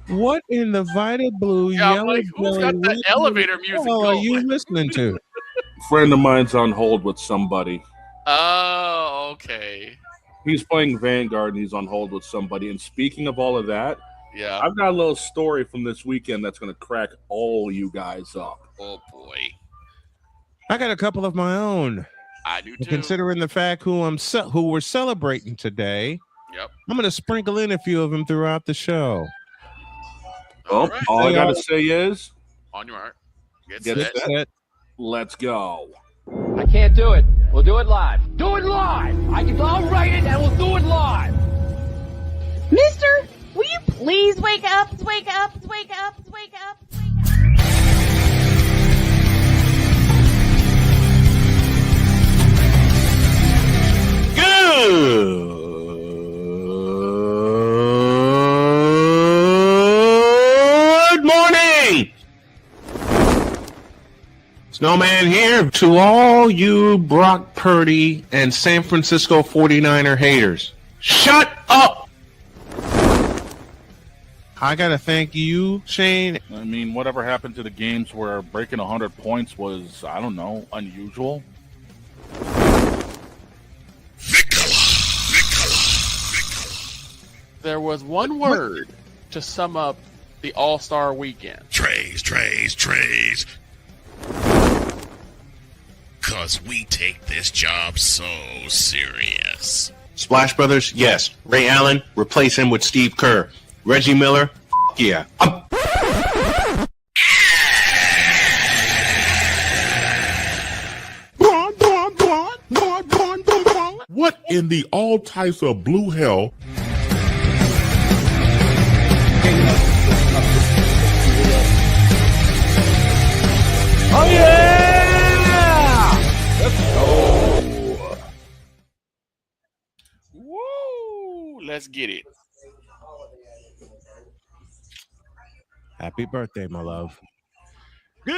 What in the Vita Blue Yeah, I'm Yellow like, who's Belly? got the What the elevator music hell are going? you listening to? Friend of mine's on hold with somebody. Oh, okay. He's playing Vanguard and he's on hold with somebody. And speaking of all of that, Yeah. I've got a little story from this weekend that's going to crack all you guys up. Oh boy. I got a couple of my own. I do too. Considering the fact who we're celebrating today, Yep. I'm going to sprinkle in a few of them throughout the show. Well, right. all I got to say is, On your mark. Get get set. set. Let's go. I can't do it. We'll do it live. Do it live! I'll write it and we'll do it live! Mister, will you please wake up, wake up, wake up, wake up, wake up? Good morning! Snowman here to all you Brock Purdy and San Francisco 49er haters. Shut up! I gotta thank you, Shane. I mean, whatever happened to the games where breaking 100 points was, I don't know, unusual? There was one word to sum up the All-Star weekend. Trays. Cause we take this job so serious. Splash Brothers, yes. Ray Allen, replace him with Steve Kerr. Reggie Miller, yeah. What in the all types of blue hell? Oh yeah! Let's go! Woo! Let's get it. Happy birthday, my love. Good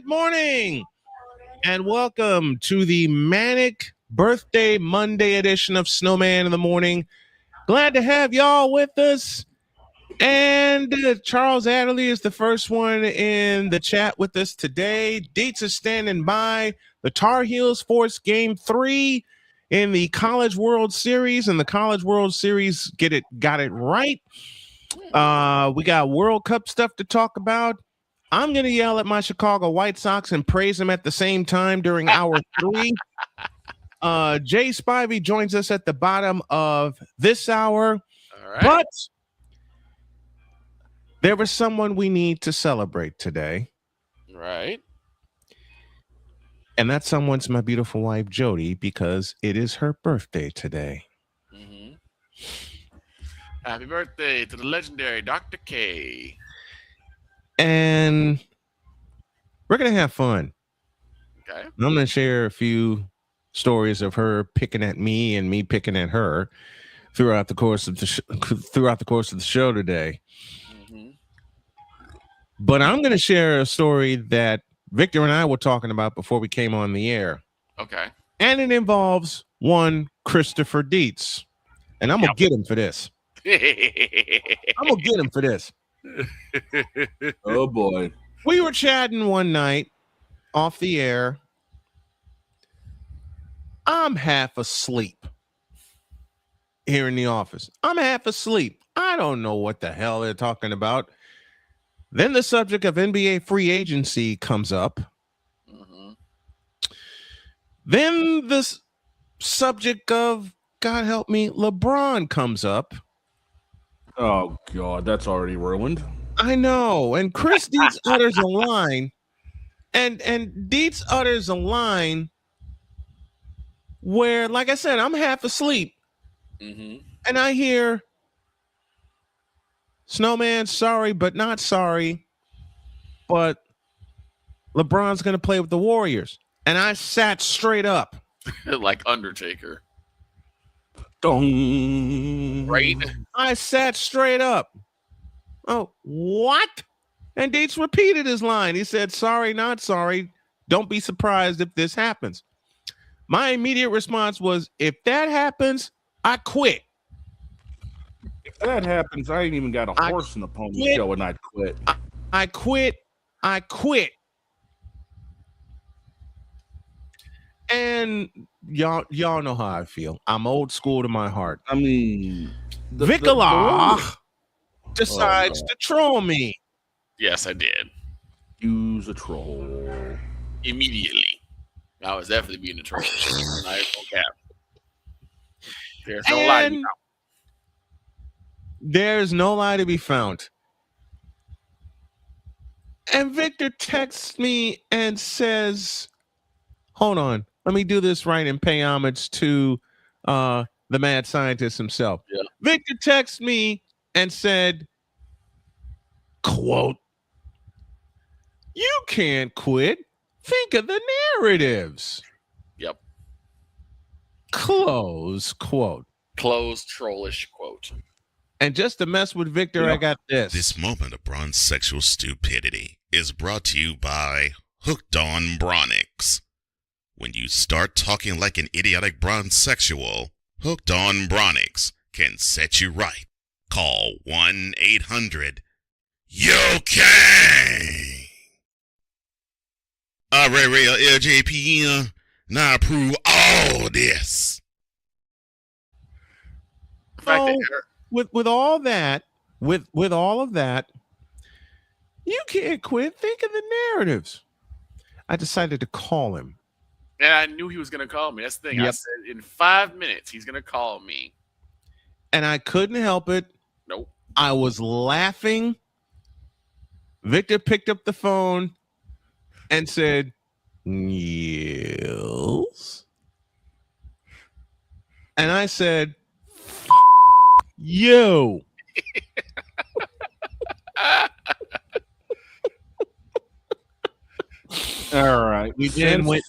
morning, and welcome to the Manic Birthday Monday edition of Snowman in the Morning. Glad to have y'all with us. And Charles Adderley is the first one in the chat with us today. Deets is standing by. The Tar Heels force Game 3 in the College World Series, and the College World Series got it right. We got World Cup stuff to talk about. I'm going to yell at my Chicago White Sox and praise them at the same time during hour 3. Jay Spivey joins us at the bottom of this hour. All right. But there was someone we need to celebrate today. Right. And that someone's my beautiful wife, Jody, because it is her birthday today. Mm-hmm. Happy birthday to the legendary Dr. K. And we're going to have fun. Okay. I'm going to share a few stories of her picking at me and me picking at her throughout the course of the show today. Mm-hmm. But I'm going to share a story that Victor and I were talking about before we came on the air. Okay. And it involves one Christopher Dietz. And I'm going to get him for this. I'm going to get him for this. Oh, boy. We were chatting one night off the air. I'm half asleep here in the office. I'm half asleep. I don't know what the hell they're talking about. Then the subject of NBA free agency comes up. Mm-hmm. Then the subject of, God help me, LeBron comes up. Oh, God, that's already ruined. I know. And Chris Dietz utters a line. And Dietz utters a line where, like I said, I'm half asleep. Mm-hmm. And I hear, Snowman, sorry, but not sorry. But LeBron's going to play with the Warriors. And I sat straight up. Like Undertaker. Dong. Right? I sat straight up. Oh, what? And Dietz repeated his line. He said, sorry, not sorry. Don't be surprised if this happens. My immediate response was, if that happens, I quit. If that happens, I ain't even got a I horse in the pony quit. show, and I'd quit. I quit. I quit. And y'all know how I feel. I'm old school to my heart. I mean, Vicola decides to troll me. Yes, I did. Use a troll. Immediately. I was definitely being a troll. Nice cap. There's no lie to be found. There's no lie to be found. And Victor texts me and says, hold on, let me do this right and pay homage to the mad scientist himself. Yeah. Victor texted me and said, quote, you can't quit. Think of the narratives. Yep. Close quote. Close trollish quote. And just to mess with Victor, I got this. This moment of bronze sexual stupidity is brought to you by Hooked on Bronix. When you start talking like an idiotic bronze sexual, Hooked on Bronix can set you right. Call 1-800-YO-KANG. Real LJP, now approve all this. So, with all that, with all of that, you can't quit. Think of the narratives. I decided to call him. And I knew he was going to call me. That's the thing. I Yep. said in 5 minutes, he's going to call me. And I couldn't help it. Nope. I was laughing. Victor picked up the phone and said, yes. And I said, you. All right. We then went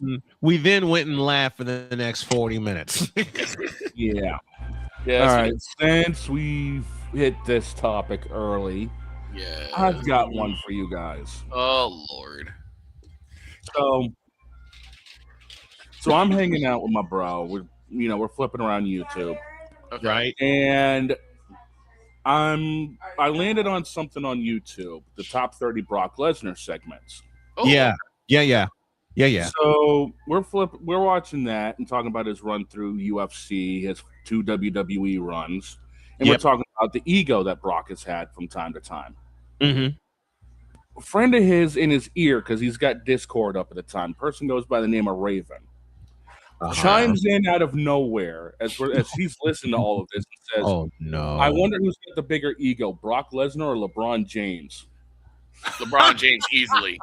and laughed for the next 40 minutes. Yeah. Yeah. All right. Since we've hit this topic early, Yeah. I've got one for you guys. Oh, Lord. So I'm hanging out with my bro. We're flipping around YouTube. Okay. Right? And I landed on something on YouTube, the top 30 Brock Lesnar segments. Oh, Yeah. So we're watching that and talking about his run through UFC, his 2 WWE runs, and we're Yep. talking about the ego that Brock has had from time to time. Mm-hmm. A friend of his in his ear, because he's got Discord up at the time, person goes by the name of Raven, chimes in out of nowhere as he's listening to all of this and says, Oh no! I wonder who's got the bigger ego, Brock Lesnar or LeBron James? LeBron James easily.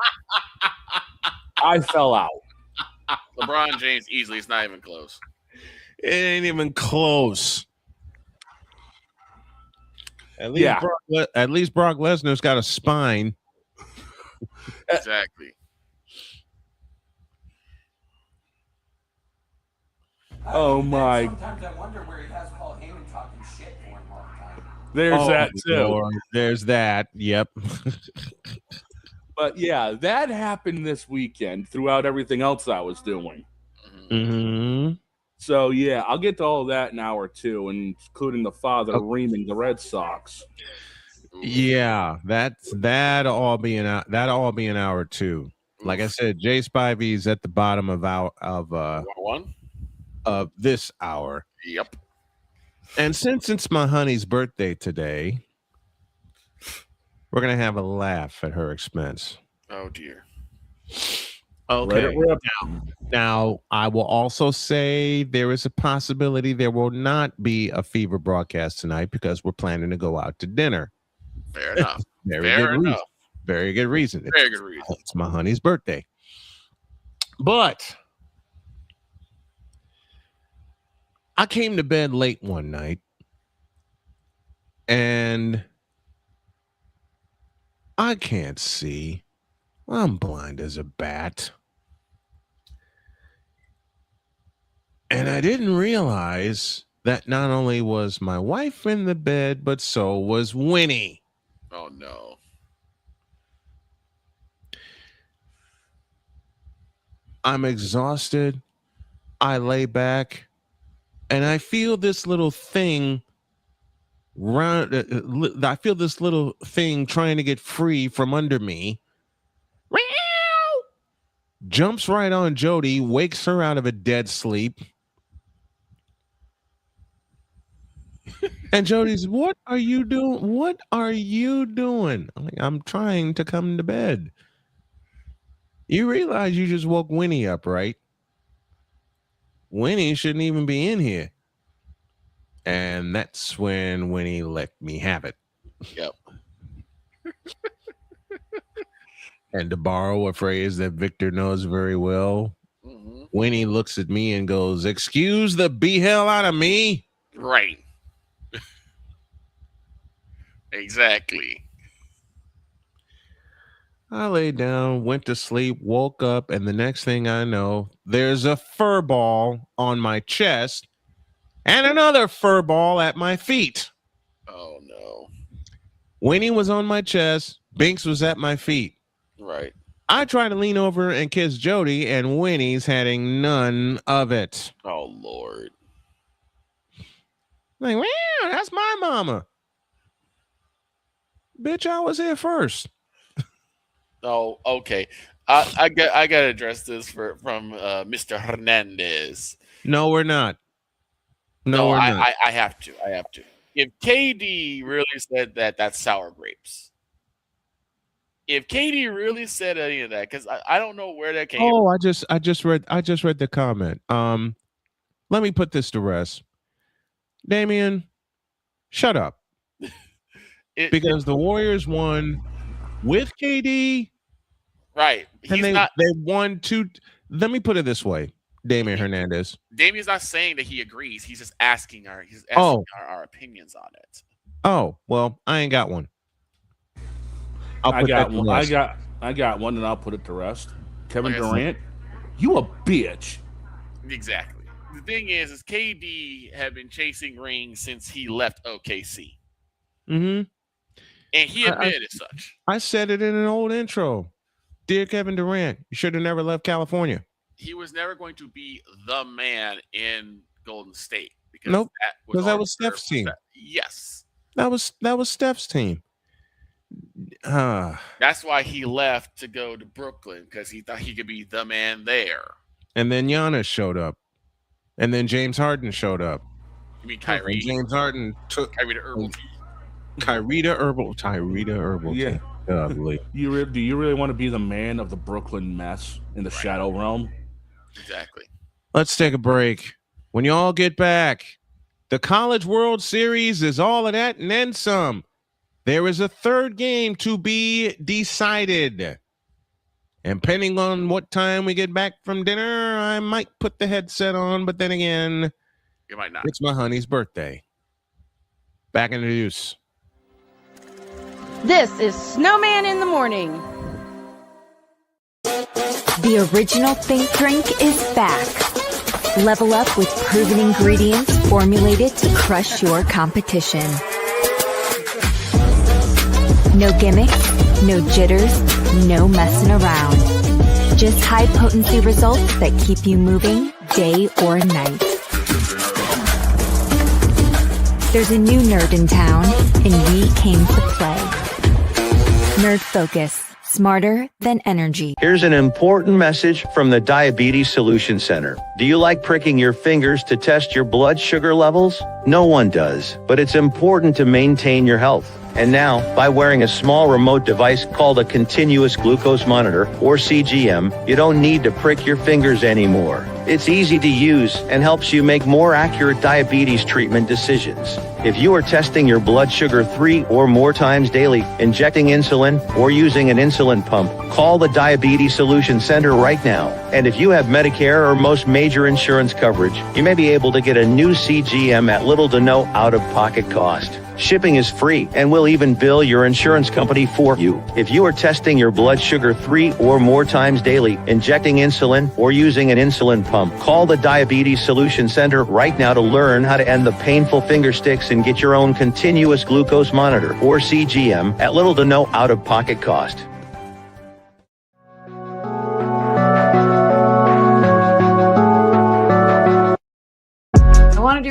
I fell out. LeBron James easily. It's not even close. It ain't even close. At least, Yeah. Brock Lesnar's got a spine. Exactly. Oh my! Sometimes I wonder where he has Paul Heyman talking shit for him all the time. There's that too. Lord, there's that. Yep. But yeah, that happened this weekend throughout everything else I was doing. Mm-hmm. So yeah, I'll get to all of that in hour 2, including the father reaming the Red Sox. Yeah, that'll all be an hour 2. Like I said, Jay Spivey's at the bottom of One. of this hour. Yep. And since it's my honey's birthday today, we're gonna have a laugh at her expense. Oh dear. Okay. Now, I will also say there is a possibility there will not be a Fever broadcast tonight because we're planning to go out to dinner. Fair enough. Very Fair good enough. reason. Very good reason. Very good reason. It's my honey's birthday. But I came to bed late one night and I can't see. I'm blind as a bat. And I didn't realize that not only was my wife in the bed, but so was Winnie. Oh, no. I'm exhausted. I lay back and I feel this little thing I feel this little thing trying to get free from under me. Jumps right on Jody, wakes her out of a dead sleep. And Jody's, what are you doing? What are you doing? I'm trying to come to bed. You realize you just woke Winnie up, right? Winnie shouldn't even be in here. And that's when Winnie let me have it. Yep. And to borrow a phrase that Victor knows very well, Winnie looks at me and goes, "Excuse the hell out of me." Right. Exactly. I laid down, went to sleep, woke up, and the next thing I know, there's a fur ball on my chest and another fur ball at my feet. Oh, no. Winnie was on my chest. Binks was at my feet. Right. I tried to lean over and kiss Jody, and Winnie's having none of it. Oh, Lord. Like, wow, that's my mama. Bitch, I was here first. Oh, okay. I got to address this from Mr. Hernandez. No, we're not. No, we're not. I have to. I have to. If KD really said that, that's sour grapes. If KD really said any of that, because I don't know where that came from. Oh, I just read the comment. Let me put this to rest. Damian, shut up. Because the Warriors won with KD. Right. And they won two. Let me put it this way, Damian Hernandez. Damian's not saying that he agrees. He's just asking our opinions on it. Oh, well, I ain't got one. I got one, and I'll put it to rest. Kevin Durant, you a bitch. Exactly. The thing is KD had been chasing rings since he left OKC. Mm-hmm. And he admitted as such. I said it in an old intro. Dear Kevin Durant, you should have never left California. He was never going to be the man in Golden State. Because that was Steph's team. Yes. That was Steph's team. That's why he left to go to Brooklyn, because he thought he could be the man there. And then Giannis showed up. And then James Harden showed up. You mean Kyrie? And James Harden took Kyrie to Herbal Tea. Tyrita Herbal. Yeah. Do you really want to be the man of the Brooklyn mess in the Shadow Realm? Exactly. Let's take a break. When you all get back, the College World Series is all of that and then some. There is a third game to be decided. And depending on what time we get back from dinner, I might put the headset on, but then again, you might not. It's my honey's birthday. Back in the deuce. This is Snowman in the Morning. The original Think Drink is back. Level up with proven ingredients formulated to crush your competition. No gimmicks, no jitters, no messing around. Just high-potency results that keep you moving day or night. There's a new nerd in town, and we came to play. Nerd Focus. Smarter than energy. Here's an important message from the Diabetes Solution Center. Do you like pricking your fingers to test your blood sugar levels? No one does, but it's important to maintain your health. And now, by wearing a small remote device called a continuous glucose monitor, or CGM, you don't need to prick your fingers anymore. It's easy to use and helps you make more accurate diabetes treatment decisions. If you are testing your blood sugar 3 or more times daily, injecting insulin, or using an insulin pump, call the Diabetes Solution Center right now. And if you have Medicare or most major insurance coverage, you may be able to get a new CGM at little to no out-of-pocket cost. Shipping is free, and we'll even bill your insurance company for you. If you are testing your blood sugar 3 or more times daily, injecting insulin, or using an insulin pump, call the Diabetes Solution Center right now to learn how to end the painful finger sticks and get your own continuous glucose monitor, or CGM, at little to no out-of-pocket cost.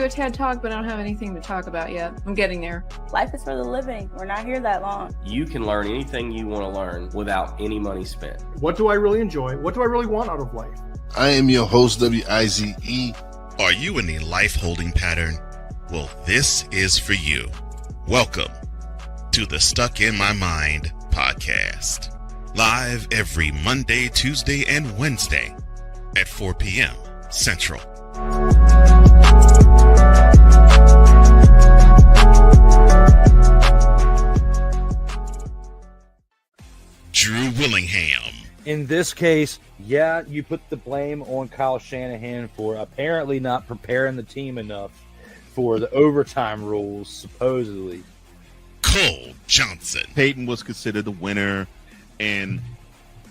do a TED Talk, but I don't have anything to talk about yet. I'm getting there. Life is for the living. We're not here that long. You can learn anything you want to learn without any money spent. What do I really enjoy? What do I really want out of life? I am your host, WIZE. Are you in a life holding pattern? Well, this is for you. Welcome to the Stuck in My Mind podcast. Live every Monday, Tuesday, and Wednesday at 4 p.m. Central. Drew Willingham. In this case, yeah, you put the blame on Kyle Shanahan for apparently not preparing the team enough for the overtime rules, supposedly. Cole Johnson. Peyton was considered the winner, and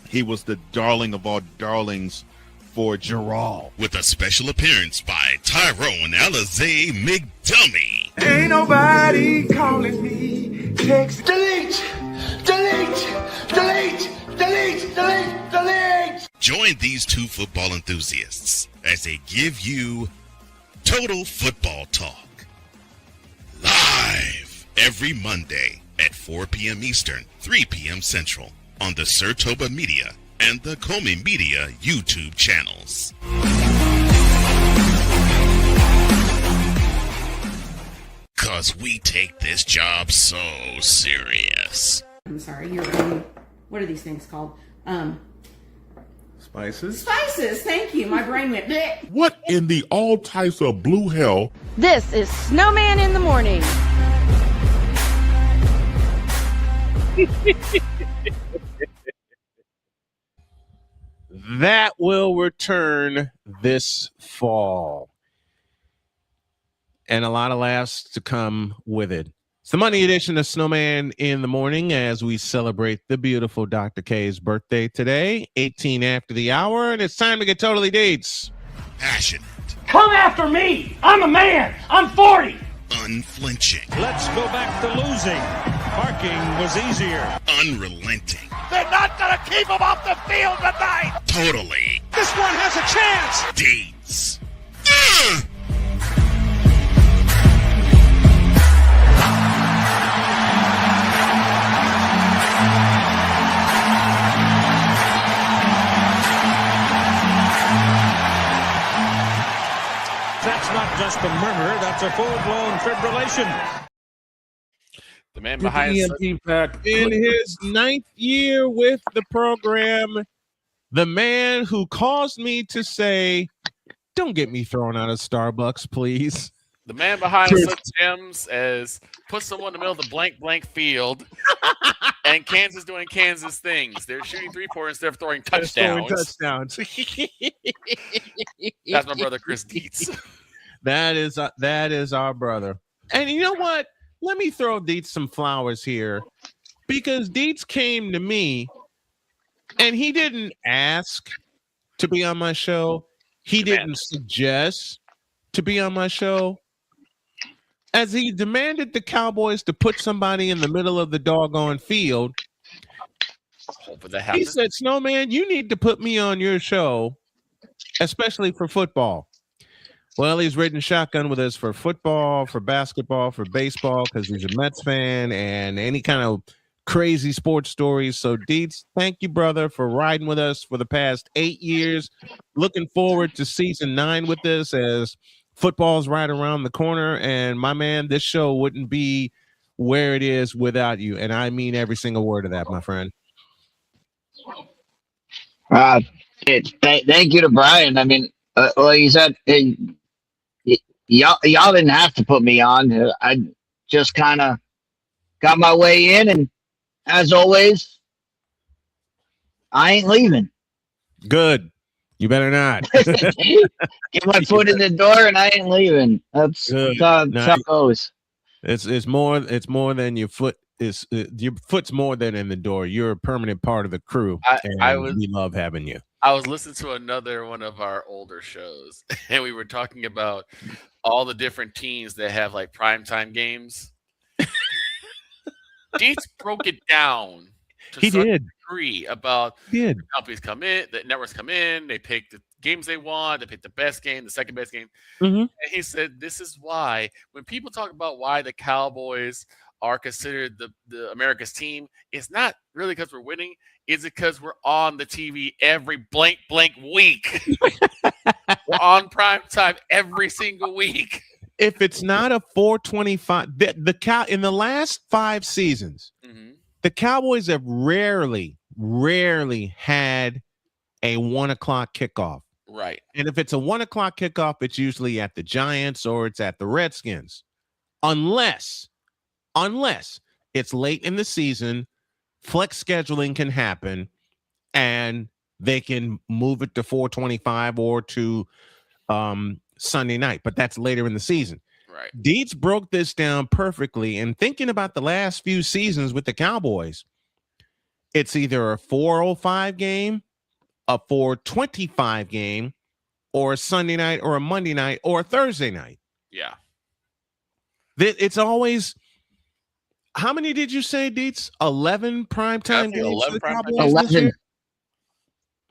he was the darling of all darlings for Gerald. With a special appearance by Tyrone Alizé McDummy. Ain't nobody calling me. Text. Delete! Join these two football enthusiasts as they give you Total Football Talk. Live every Monday at 4 p.m. Eastern, 3 p.m. Central on the Sertoba Media and the Comey Media YouTube channels. Cause we take this job so serious. I'm sorry, what are these things called? Spices? Spices, thank you. My brain went bleh. What in the all types of blue hell? This is Snowman in the morning. That will return this fall. And a lot of laughs to come with it. It's the Monday edition of Snowman in the Morning as we celebrate the beautiful Dr. K's birthday today, 18 after the hour, and it's time to get totally dates. Passionate. Come after me! I'm a man! I'm 40! Unflinching. Let's go back to losing. Parking was easier. Unrelenting. They're not gonna keep him off the field tonight! Totally. This one has a chance! Dates. That's not just a murmur, that's a full-blown fibrillation. The man behind in his 9th year with the program, the man who caused me to say, don't get me thrown out of Starbucks, please. The man behind Slick Gems as put someone in the middle of the blank field, and Kansas doing Kansas things. They're shooting three-pointers instead of throwing touchdowns. That's my brother Chris Dietz. That is our brother. And you know what? Let me throw Dietz some flowers here, because Dietz came to me and he didn't ask to be on my show. He didn't suggest to be on my show. As he demanded the Cowboys to put somebody in the middle of the doggone field, he said, Snowman, you need to put me on your show, especially for football. Well, he's ridden shotgun with us for football, for basketball, for baseball, because he's a Mets fan, and any kind of crazy sports stories. So, Dietz, thank you, brother, for riding with us for the past 8 years. Looking forward to season 9 with this, as football's right around the corner. And my man, this show wouldn't be where it is without you. And I mean every single word of that, my friend. Thank you to Brian. I mean, like you said, y'all didn't have to put me on. I just kind of got my way in, and as always, I ain't leaving. Good. You better not. Get my foot in the door, and I ain't leaving. That's how it goes. It's more than your foot is. Your foot's more than in the door. You're a permanent part of the crew, we love having you. I was listening to another one of our older shows, and we were talking about all the different teams that have like primetime games. Dietz broke it down to He some did. degree about He did. the companies come in, the networks come in, they pick the games they want. They pick the best game, the second best game. Mm-hmm. And he said, this is why when people talk about why the Cowboys are considered the America's team, it's not really because we're winning. It's because we're on the TV every blank week. We're on prime time every single week. If it's not a 425, in the last 5 seasons, the Cowboys have rarely had a 1 o'clock kickoff. Right. And if it's a 1 o'clock kickoff, it's usually at the Giants or it's at the Redskins. Unless it's late in the season, flex scheduling can happen and they can move it to 425 or to Sunday night, but that's later in the season. Right. Deeds broke this down perfectly. And thinking about the last few seasons with the Cowboys, it's either a 405 game, a 425 game, or a Sunday night or a Monday night or a Thursday night. Yeah. It's always, how many did you say, Deets? 11 primetime games 11 for the primetime Cowboys this year?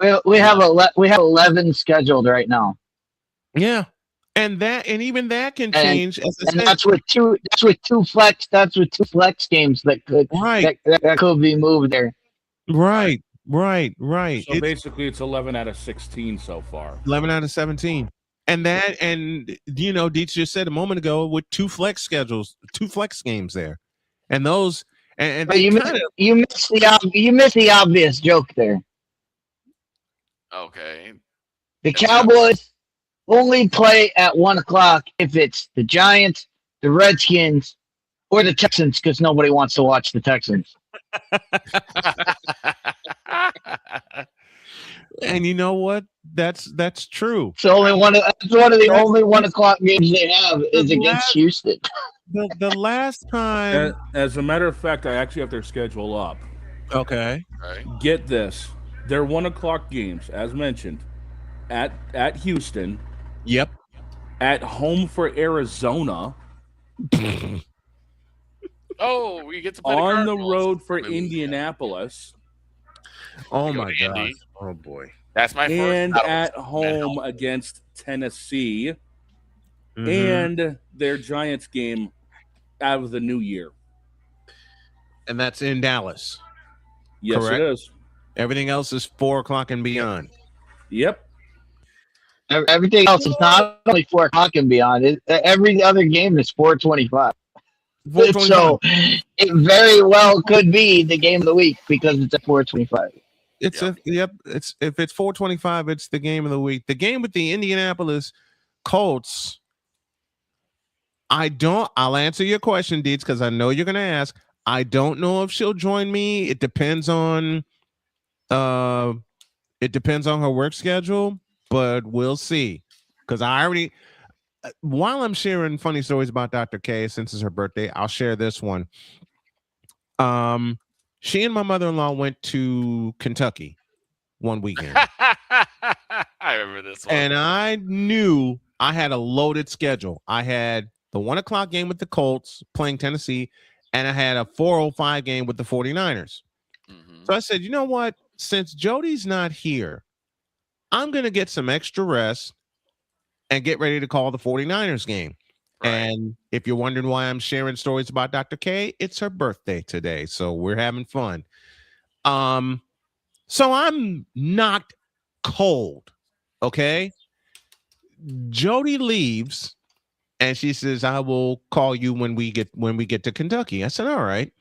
11. We have 11 scheduled right now. Yeah. And even that can change. And that's with two flex games that could be moved there. Right. So basically it's 11 out of 16 so far. 11 out of 17. And Deets just said a moment ago with 2 flex games there. And those and you missed the obvious joke there. Okay. The Cowboys only play at 1 o'clock if it's the Giants, the Redskins, or the Texans, because nobody wants to watch the Texans. And you know what? That's true. So only one of the only 1 o'clock games they have is against Houston. The last time, as a matter of fact, I actually have their schedule up. Okay. Right. Get this. Their 1 o'clock games, as mentioned, at Houston. Yep. At home for Arizona. Oh, we get to play on the the road for Indianapolis. Oh my God! Oh boy! That's my first. And at home against Tennessee, and their Giants game out of the new year. And that's in Dallas. Yes, correct? It is. Everything else is 4 o'clock and beyond. Yep. Everything else is not only 4 o'clock and beyond. Every other game is 4:25. So it very well could be the game of the week because it's at 4:25. It's if it's 4:25, it's the game of the week. The game with the Indianapolis Colts. I'll answer your question, Deeds, because I know you're gonna ask. I don't know if she'll join me. It depends on her work schedule, but we'll see. Because I already, while I'm sharing funny stories about Dr. K, since it's her birthday, I'll share this one. She and my mother-in-law went to Kentucky one weekend. I remember this one. And I knew I had a loaded schedule. I had the 1 o'clock game with the Colts playing Tennessee, and I had a 4:05 game with the 49ers. So I said, you know what? Since Jody's not here, I'm going to get some extra rest and get ready to call the 49ers game. Right. And if you're wondering why I'm sharing stories about Dr. K, it's her birthday today. So we're having fun. So I'm knocked cold. Okay. Jody leaves and she says, I will call you when we get to Kentucky. I said, all right.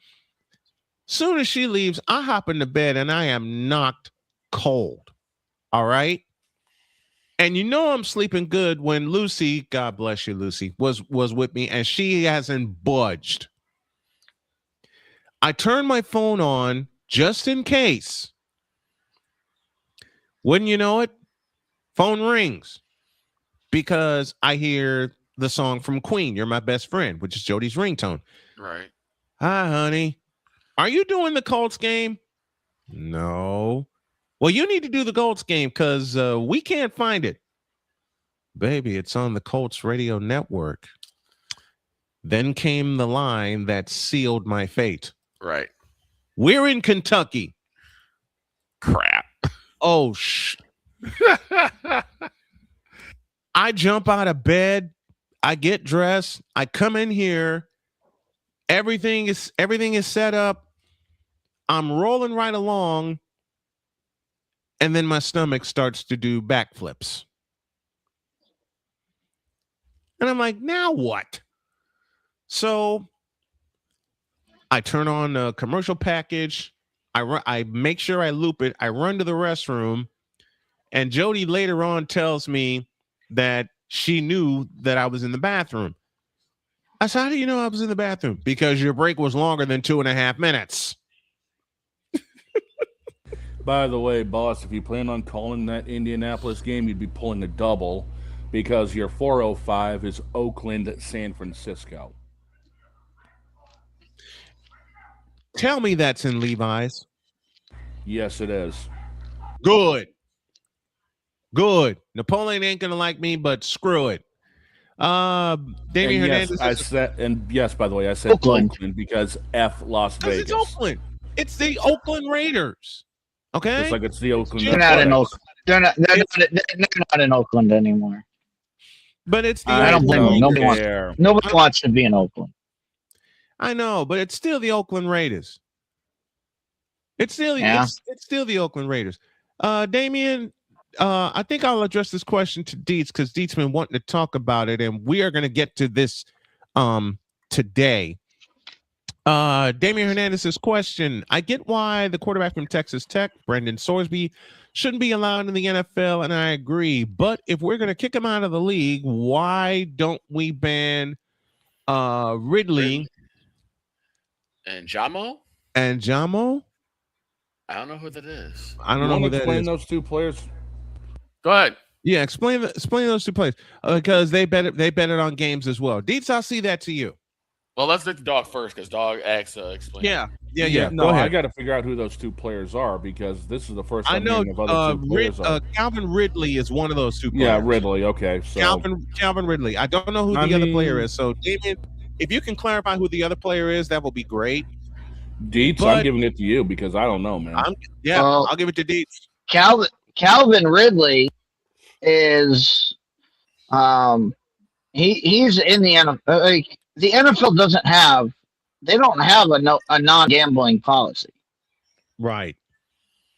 Soon as she leaves, I hop into bed and I am knocked cold. All right. And you know I'm sleeping good when Lucy, God bless you, Lucy, was with me, and she hasn't budged. I turned my phone on just in case. Wouldn't you know it? Phone rings because I hear the song from Queen, You're My Best Friend, which is Jody's ringtone. Right. Hi, honey. Are you doing the Colts game? No. Well, you need to do the Colts game because we can't find it. Baby, it's on the Colts radio network. Then came the line that sealed my fate. Right. We're in Kentucky. Crap. Oh, I jump out of bed. I get dressed. I come in here. Everything is set up. I'm rolling right along. And then my stomach starts to do backflips. And I'm like, now what? So I turn on the commercial package. I make sure I loop it. I run to the restroom. And Jody later on tells me that she knew that I was in the bathroom. I said, how do you know I was in the bathroom? Because your break was longer than 2.5 minutes. By the way, boss, if you plan on calling that Indianapolis game, you'd be pulling a double because your 405 is Oakland, San Francisco. Tell me that's in Levi's. Yes, it is. Good. Napoleon ain't gonna like me, but screw it. Damian Hernandez. Yes, by the way, I said Oakland because F Las Vegas. It's Oakland. It's the Oakland Raiders. Okay. Just like it's the Oakland. They're not in Oakland. They're not in Oakland anymore. But it's the. I don't blame them. Nobody wants to be in Oakland. I know, but it's still the Oakland Raiders. It's still the Oakland Raiders. Damian, I think I'll address this question to Dietz because Dietz been wanting to talk about it, and we are going to get to this today. Damian Hernandez's question: I get why the quarterback from Texas Tech, Brendan Sorsby, shouldn't be allowed in the NFL, and I agree. But if we're going to kick him out of the league, why don't we ban Ridley and Jamo? I don't know who that is. I don't know who that is. Explain those two players. Go ahead. Yeah, explain those two players because they betted on games as well. Dietz, I'll see that to you. Well, let's let the dog first because dog asks explain. Yeah. No, I got to figure out who those two players are because this is the first time I know. of other two players Calvin Ridley is one of those two players. Yeah, Ridley. Okay, so Calvin Ridley. I don't know who the other player is. So, Damian, if you can clarify who the other player is, that will be great. Dietz, I'm giving it to you because I don't know, man. I'll give it to Dietz. Calvin Ridley is he's in the NFL. Like, the NFL they don't have a non-gambling policy. Right.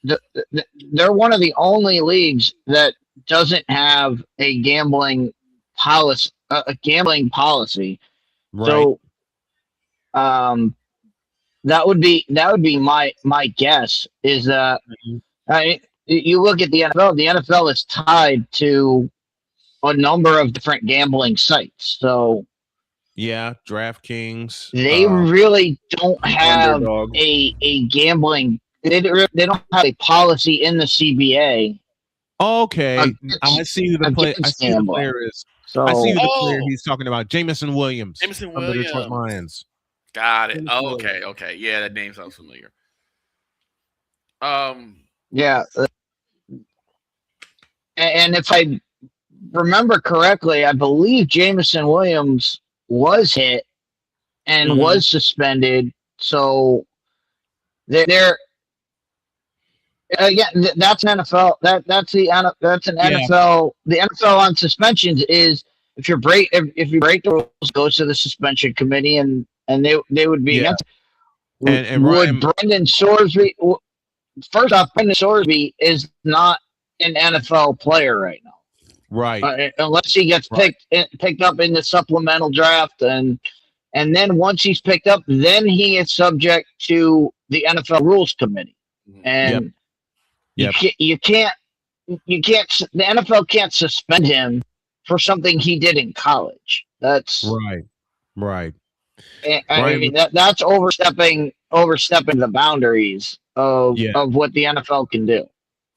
They're one of the only leagues that doesn't have a gambling policy. Right. So, that would be my guess is that you look at the NFL. The NFL is tied to a number of different gambling sites. So. Yeah, DraftKings. They really don't have a gambling. They don't have a policy in the CBA. Okay, I see who the player. I see who the player is. So, I see who the player he's talking about. Jamison Williams. Jamison From the Williams. Detroit Lions. Got it. Oh, okay. Yeah, that name sounds familiar. Yeah, and if I remember correctly, I believe Jamison Williams was hit and was suspended. So they're that's an NFL. That's an NFL. The NFL on suspensions is if you break the rules, goes to the suspension committee and they would be against. And would Brendan Sorsby? First off, Brendan Sorsby is not an NFL player right now. Right. Unless he gets picked up in the supplemental draft, and then once he's picked up, then he is subject to the NFL Rules Committee, and you can't. The NFL can't suspend him for something he did in college. That's right. I mean that's overstepping the boundaries of what the NFL can do.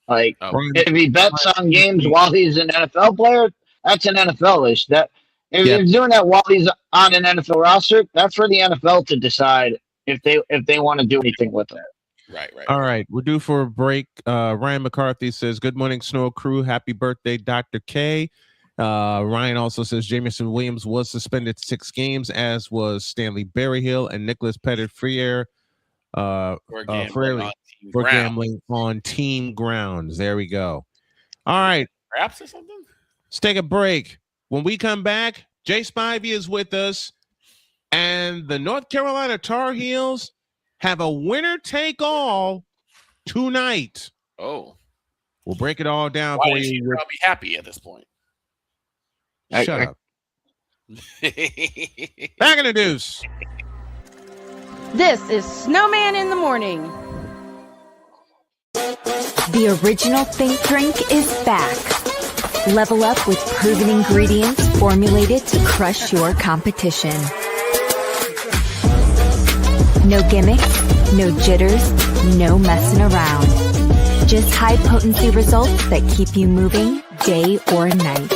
Like if he bets on games while he's an NFL player, that's an NFL issue. That if he's doing that while he's on an NFL roster, that's for the NFL to decide if they want to do anything with it. Right. All right, we're due for a break. Ryan McCarthy says, "Good morning, Snow Crew. Happy birthday, Dr. K." Ryan also says Jamison Williams was suspended 6 games, as was Stanley Berryhill and Nicholas Pettit-Freer. For gambling on team grounds. There we go. All right. Perhaps or something? Let's take a break. When we come back, Jay Spivey is with us, and the North Carolina Tar Heels have a winner-take-all tonight. Oh. We'll break it all down Why for is you. you probably happy at this point? Shut up. Back in the deuce. This is Snowman in the morning. The original Think Drink is back. Level up with proven ingredients formulated to crush your competition. No gimmicks, no jitters, no messing around. Just high potency results that keep you moving day or night.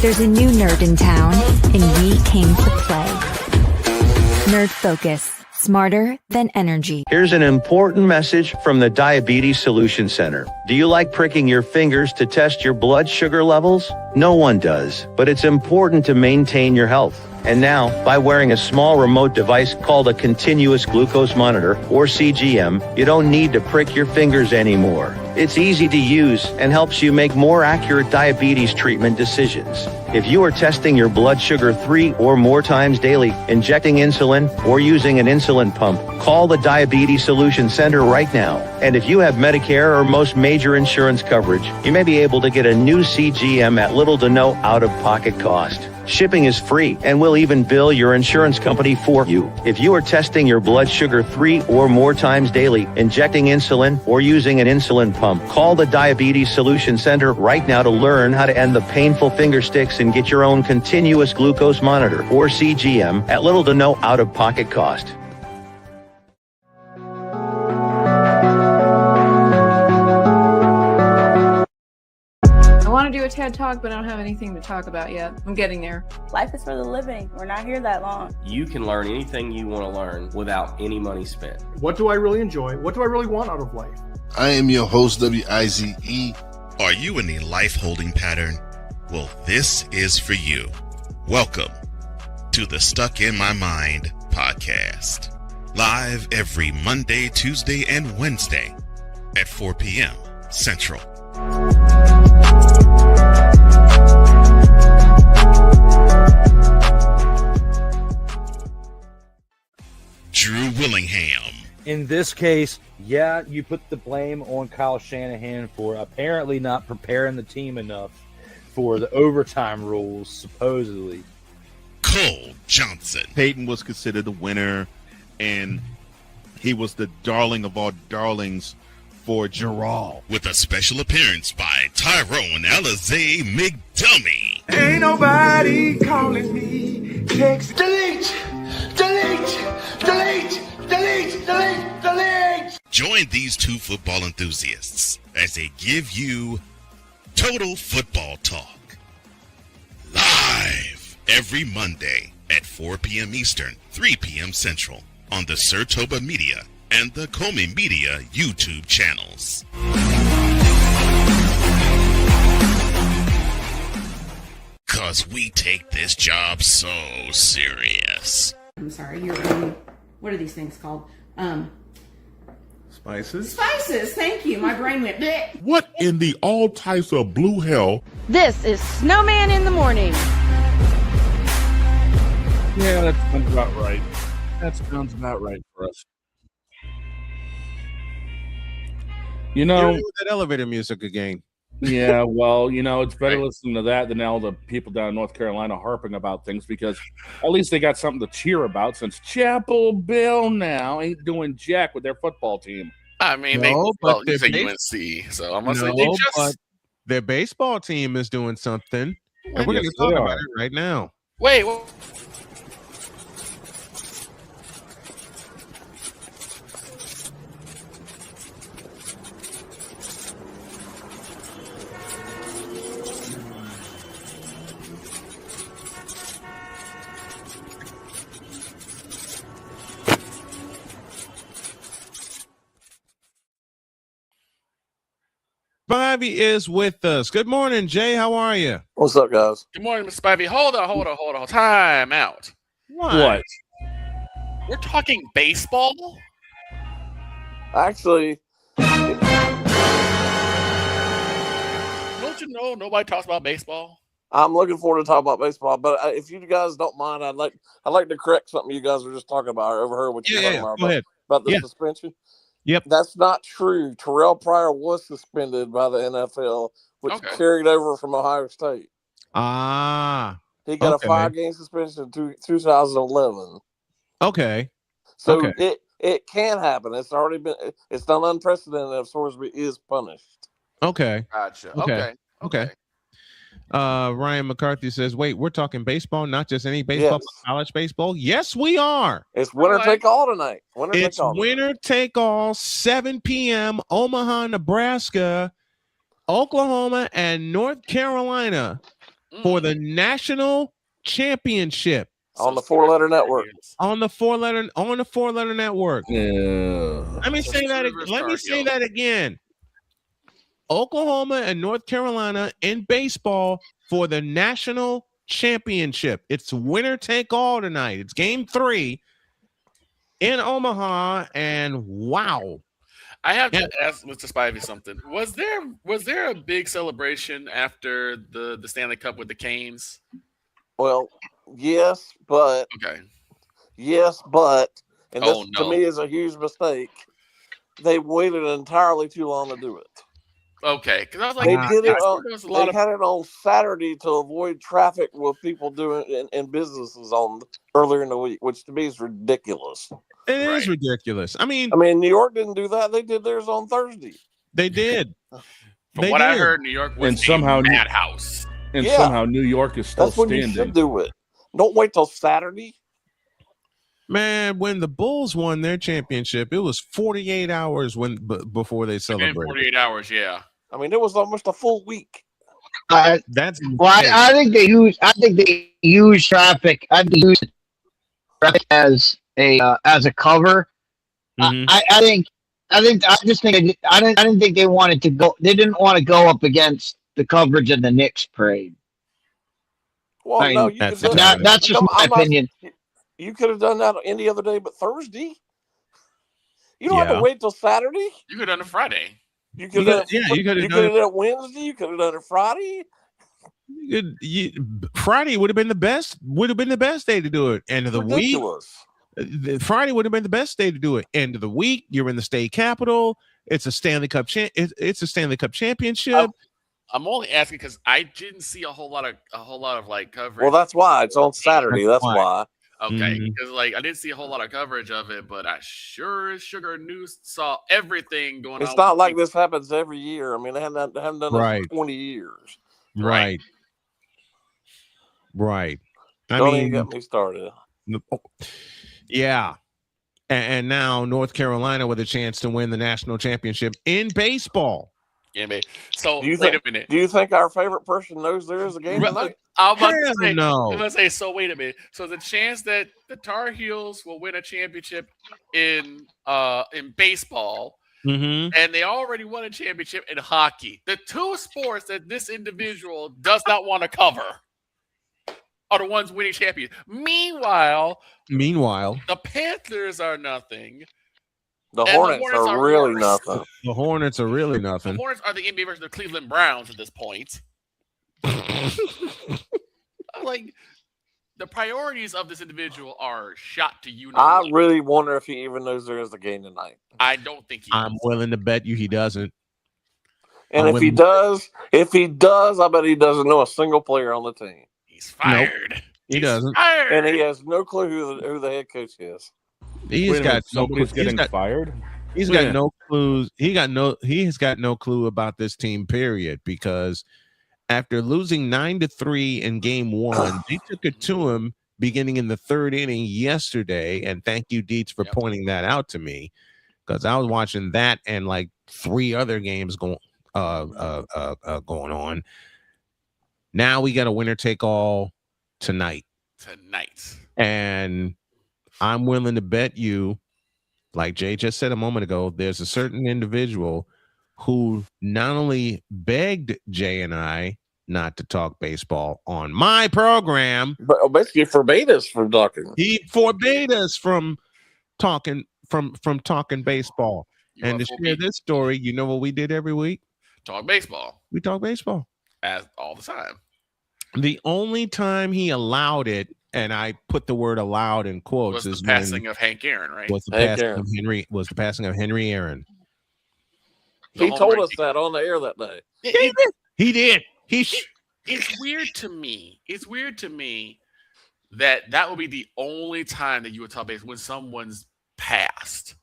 There's a new nerd in town, and we came to play. Nerd Focus. Smarter than energy. Here's an important message from the Diabetes Solution Center. Do you like pricking your fingers to test your blood sugar levels? No one does, but it's important to maintain your health. And now, by wearing a small remote device called a continuous glucose monitor, or CGM, you don't need to prick your fingers anymore. It's easy to use and helps you make more accurate diabetes treatment decisions. If you are testing your blood sugar 3 or more times daily, injecting insulin, or using an insulin pump, call the Diabetes Solution Center right now. And if you have Medicare or most major insurance coverage, you may be able to get a new CGM at little to no out-of-pocket cost. Shipping is free, and we'll even bill your insurance company for you. If you are testing your blood sugar 3 or more times daily, injecting insulin, or using an insulin pump, call the Diabetes Solution Center right now to learn how to end the painful finger sticks and get your own continuous glucose monitor, or CGM, at little to no out-of-pocket cost. I want to do a TED Talk, but I don't have anything to talk about yet. I'm getting there. Life is for the living. We're not here that long. You can learn anything you want to learn without any money spent. What do I really enjoy? What do I really want out of life? I am your host, WIZE. Are you in a life holding pattern? Well, this is for you. Welcome to the Stuck in My Mind podcast. Live every Monday, Tuesday, and Wednesday at 4 p.m. Central. Drew Willingham. In this case, yeah, you put the blame on Kyle Shanahan for apparently not preparing the team enough for the overtime rules, supposedly. Cole Johnson. Peyton was considered the winner, and he was the darling of all darlings for Gerald. With a special appearance by Tyrone Alizé McDummy. Ain't nobody calling me. Text delete, delete, delete, delete, delete, delete. Join these two football enthusiasts as they give you Total Football Talk. Live every Monday at 4 p.m. Eastern, 3 p.m. Central on the Sertoba Media and the Comey Media YouTube channels. Cause we take this job so serious. I'm sorry, what are these things called? Spices? Spices, thank you. My brain went bleh. What in the all types of blue hell? This is Snowman in the morning. Yeah, that sounds about right. That sounds about right for us. You know, with that elevator music again. Yeah, well, it's better listening to that than all the people down in North Carolina harping about things, because at least they got something to cheer about, since Chapel Bill now ain't doing jack with their football team. I mean, No, but you their say base- UNC, so I'm going to No, say they but just... their baseball team is doing something, and we're going Yes, to talk they about are. it right now. Wait, Bobby is with us. Good morning, Jay. How are you? What's up, guys? good morning, Mr. Spivey. Hold on. Time out. What? We're talking baseball? Actually, Don't Don't you know nobody talks about baseball? I'm looking forward to talking about baseball, but if you guys don't mind, I'd like to correct something you guys were just talking about. I overheard what you were talking about. Go ahead. About the suspension. Yep. That's not true. Terrell Pryor was suspended by the NFL, which carried over from Ohio State. He got a 5-game suspension in 2011. Okay. So it can happen. It's already been. It's not unprecedented if Sorsby is punished. Okay. Gotcha. Okay. Ryan McCarthy says, "Wait, we're talking baseball, not just any baseball, but college baseball." Yes, we are. It's winner take all tonight. Winner take all. 7 p.m. Omaha, Nebraska, Oklahoma, and North Carolina for the national championship on the 4-letter network. On the 4-letter network. Yeah. Let me say that again. Oklahoma and North Carolina in baseball for the national championship. It's winner take all tonight. It's game 3 in Omaha, and wow. I have to ask Mr. Spivey something. Was there a big celebration after the Stanley Cup with the Canes? Well, yes, but and this to me is a huge mistake. They waited entirely too long to do it. Okay, because I was like, they did it. They had it on Saturday to avoid traffic with people doing in businesses on earlier in the week, which to me is ridiculous. It is ridiculous. I mean, New York didn't do that. They did theirs on Thursday. They did. From what I heard, New York was a madhouse. And somehow New York is still standing. That's when you should do it. Don't wait till Saturday. Man, when the Bulls won their championship, it was 48 hours before they celebrated. 48 hours, yeah. I mean, it was almost a full week. That's I think they use traffic. I think they use traffic as a cover. Mm-hmm. I didn't think they wanted to go. They didn't want to go up against the coverage of the Knicks parade. Well, that's just my opinion. You could have done that any other day, but Thursday. You don't have to wait till Saturday. You could have done it Friday. You could have done it Wednesday. You could have done it Friday. Friday would have been the best. Would have been the best day to do it. End of the week. Friday would have been the best day to do it. End of the week. You're in the state capitol. It's a Stanley Cup. It's a Stanley Cup championship. I'm only asking because I didn't see a whole lot of like coverage. Well, that's why it's on Saturday. That's why. Okay, because I didn't see a whole lot of coverage of it, but I sure as sugar news saw everything going on. It's not like this happens every year. I mean, they haven't done this for 20 years. Right. Don't even get me started. Yeah. And now North Carolina with a chance to win the national championship in baseball. Yeah, man. So wait a minute. Do you think our favorite person knows there is a game tonight? I'm about to say. So wait a minute. So the chance that the Tar Heels will win a championship in baseball, and they already won a championship in hockey. The two sports that this individual does not want to cover are the ones winning champions. Meanwhile, the Panthers are nothing. The Hornets are really nothing. The Hornets are really nothing. The Hornets are the NBA version of the Cleveland Browns at this point. Like, the priorities of this individual are shot to you. I really wonder if he even knows there is a game tonight. I don't think he I'm willing to bet you he doesn't. And if he does, I bet he doesn't know a single player on the team. He's fired. Nope, he doesn't. Fired. And he has no clue who the head coach is. He's got nobody's getting fired. He's got no clues. He has got no clue about this team, period, because after losing 9-3 in game 1, they took it to him beginning in the 3rd inning yesterday. And thank you, Dietz, for pointing that out to me, because I was watching that and like 3 other games going on. Now we got a winner take all tonight. And I'm willing to bet you, like Jay just said a moment ago, there's a certain individual who not only begged Jay and I not to talk baseball on my program, but basically forbade us from talking. He forbade us from talking baseball. And to share this story, you know what we did every week? Talk baseball. We talk baseball. as all the time. The only time he allowed it, and I put the word "allowed" in quotes, was the passing of Hank Aaron, right? Was the passing of Henry Aaron. He told us that on the air that day. He did. It's weird to me. It's weird to me that would be the only time that you would talk about when someone's passed.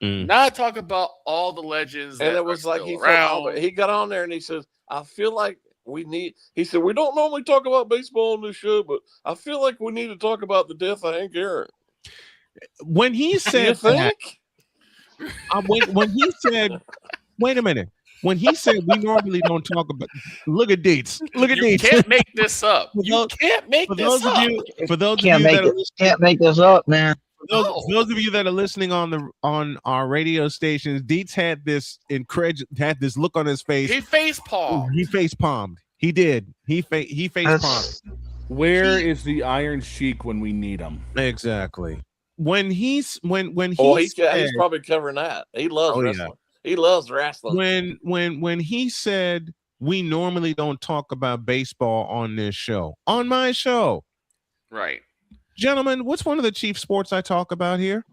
Not talk about all the legends. And it was like he got on there and he says, "I feel like we need." He said, "We don't normally talk about baseball on this show, but I feel like we need to talk about the death of Hank Aaron." When he said that, when he said, "Wait a minute." When he said we normally don't talk about, look at dates. Look at dates. You can't make this up. You can't make this up. For those of you that can't make this up, man. For those of you that are listening on our radio stations, Dietz had this look on his face. He face palmed. He face palmed. He did. He face palmed. Where is the Iron Sheik when we need him? Exactly. When he's probably covering that. He loves wrestling. Yeah. He loves wrestling. When he said we normally don't talk about baseball on this show, on my show, right, gentlemen, what's one of the chief sports I talk about here?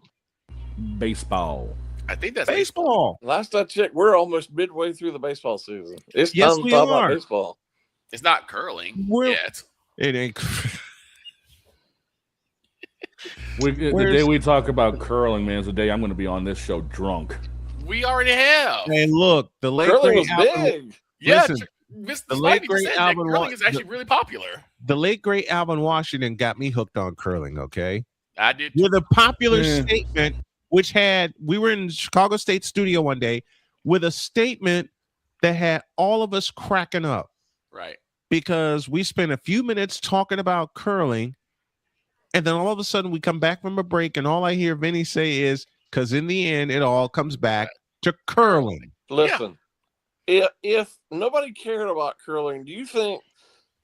Baseball. I think that's baseball. Last I checked, we're almost midway through the baseball season. It's time to talk about baseball. It's not curling yet. It ain't. The day we talk about curling, man, is the day I'm going to be on this show drunk. We already have. And look, the late curling great was Alvin, big. Yeah, listen, the late great Alvin curling is actually really popular. The late great Alvin Washington got me hooked on curling. Okay, I did with a popular statement, which we were in Chicago State studio one day with a statement that had all of us cracking up. Right, because we spent a few minutes talking about curling, and then all of a sudden we come back from a break, and all I hear Vinny say is, because in the end, it all comes back to curling. Listen, if nobody cared about curling, do you think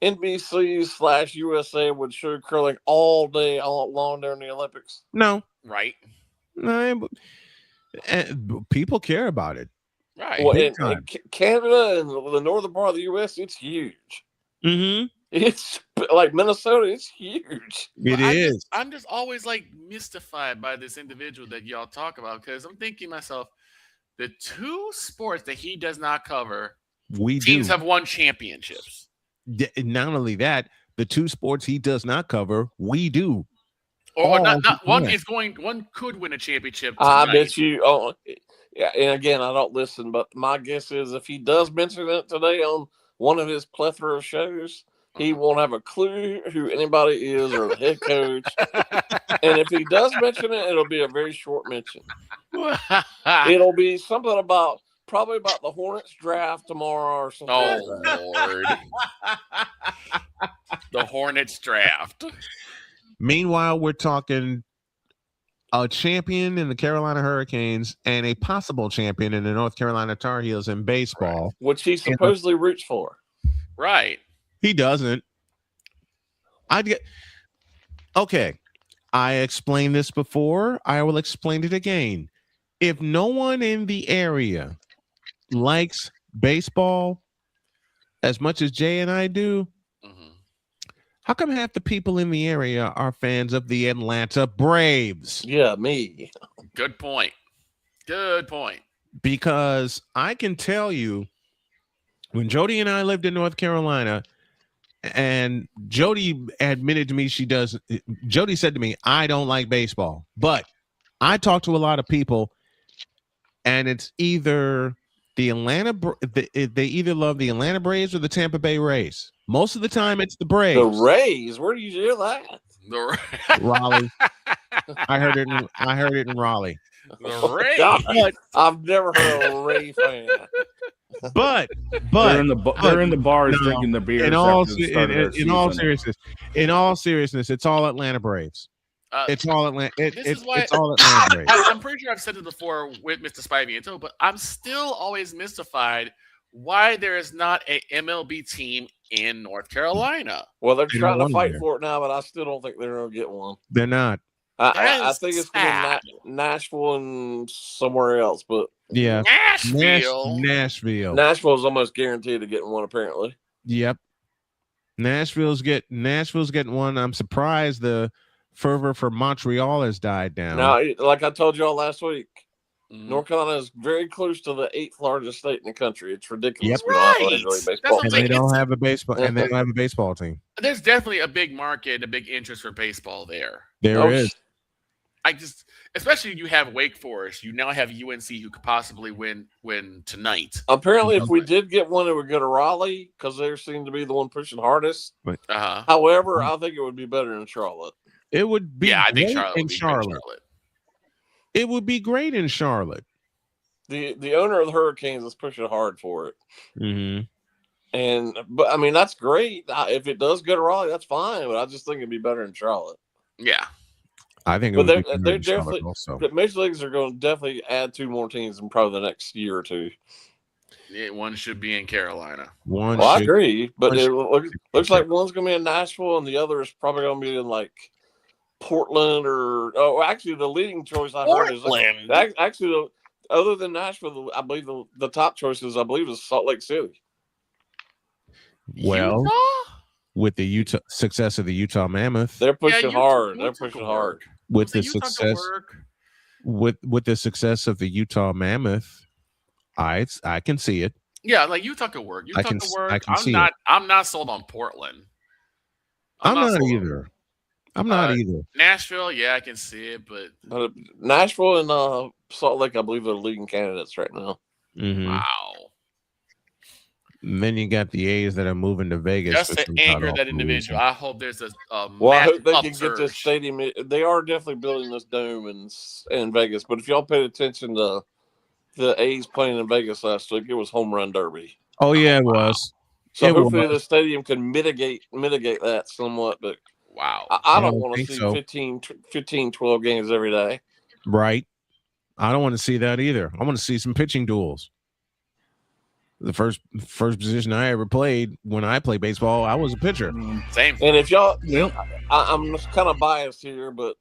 NBC/USA would show curling all day, all long during the Olympics? No. Right. No, people care about it. Right. Well, in Canada and the northern part of the U.S., it's huge. Mm-hmm. It's like Minnesota, it's huge. It is. I'm just always like mystified by this individual that y'all talk about, because I'm thinking to myself, the two sports that he does not cover, teams have won championships. Not only that, the two sports he does not cover, we do. Or not one is going. One could win a championship tonight. I bet you. Oh, yeah. And again, I don't listen, but my guess is if he does mention it today on one of his plethora of shows, he won't have a clue who anybody is or the head coach. And if he does mention it, it'll be a very short mention. It'll be something probably about the Hornets draft tomorrow or something. Oh, Lord. The Hornets draft. Meanwhile, we're talking a champion in the Carolina Hurricanes and a possible champion in the North Carolina Tar Heels in baseball. Right. Which he supposedly roots for. Right. He doesn't. Okay. I explained this before. I will explain it again. If no one in the area likes baseball as much as Jay and I do, how come half the people in the area are fans of the Atlanta Braves? Yeah, me. Good point. Good point. Because I can tell you, when Jody and I lived in North Carolina, and Jody admitted to me Jody said to me, I don't like baseball. But I talk to a lot of people, and it's either they either love the Atlanta Braves or the Tampa Bay Rays. Most of the time, it's the Braves. The Rays? Where do you hear that? Raleigh. I heard it in Raleigh. The Rays. I've never heard of a Ray fan. But they're in the bars drinking the beers. In all seriousness, it's all Atlanta Braves. It's all Atlanta. It's all Atlanta Braves. I'm pretty sure I've said it before with Mr. Spivey and Toe, but I'm still always mystified why there is not a MLB team in North Carolina. Well, they're trying to fight for it now, but I still don't think they're going to get one. They're not. I think it's going to be Nashville and somewhere else, but yeah, Nashville is almost guaranteed to get one, apparently. Yep. Nashville's getting one. I'm surprised the fervor for Montreal has died down. Now, like I told y'all last week, North Carolina is very close to the 8th largest state in the country. It's ridiculous. Yep. We don't have a Major League Baseball. And they don't have a baseball. And they don't have a baseball team. There's definitely a big market, a big interest for baseball there. There is. Especially you have Wake Forest. You now have UNC who could possibly win tonight. Apparently, if we did get one, it would go to Raleigh because they seem to be the one pushing hardest. However, I think it would be better in Charlotte. It would be. I think Charlotte in Charlotte. It would be great in Charlotte. The owner of the Hurricanes is pushing hard for it. Mm-hmm. But I mean, that's great. If it does go to Raleigh, that's fine. But I just think it'd be better in Charlotte. Yeah. I think they're definitely also. The Major Leagues are going to definitely add 2 more teams in probably the next year or 2. Yeah, one should be in Carolina. I agree, but it looks like one's going to be in Nashville and the other is probably going to be in like Portland actually the leading choice I heard is actually other than Nashville, I believe the top choices is Salt Lake City. Well, Utah? With the success of the Utah Mammoth, they're pushing hard. They're pushing hard. With the success, with the success of the Utah Mammoth, I can see it. Yeah, like Utah could work. I can see I'm not sold on Portland. I'm not either. I'm not either. Nashville, yeah, I can see it, but Nashville and Salt Lake, I believe, are leading candidates right now. Mm-hmm. Wow. And then you got the A's that are moving to Vegas. Just to anger that individual. I hope there's a I hope they can get this stadium. They are definitely building this dome in Vegas. But if y'all paid attention to the A's playing in Vegas last week, it was home run derby. Oh yeah, it was. So hopefully the stadium can mitigate that somewhat. But wow, I don't want to see 15, 12 games every day. Right. I don't want to see that either. I want to see some pitching duels. The first position I ever played when I played baseball, I was a pitcher. Same. And if y'all, I'm kind of biased here, but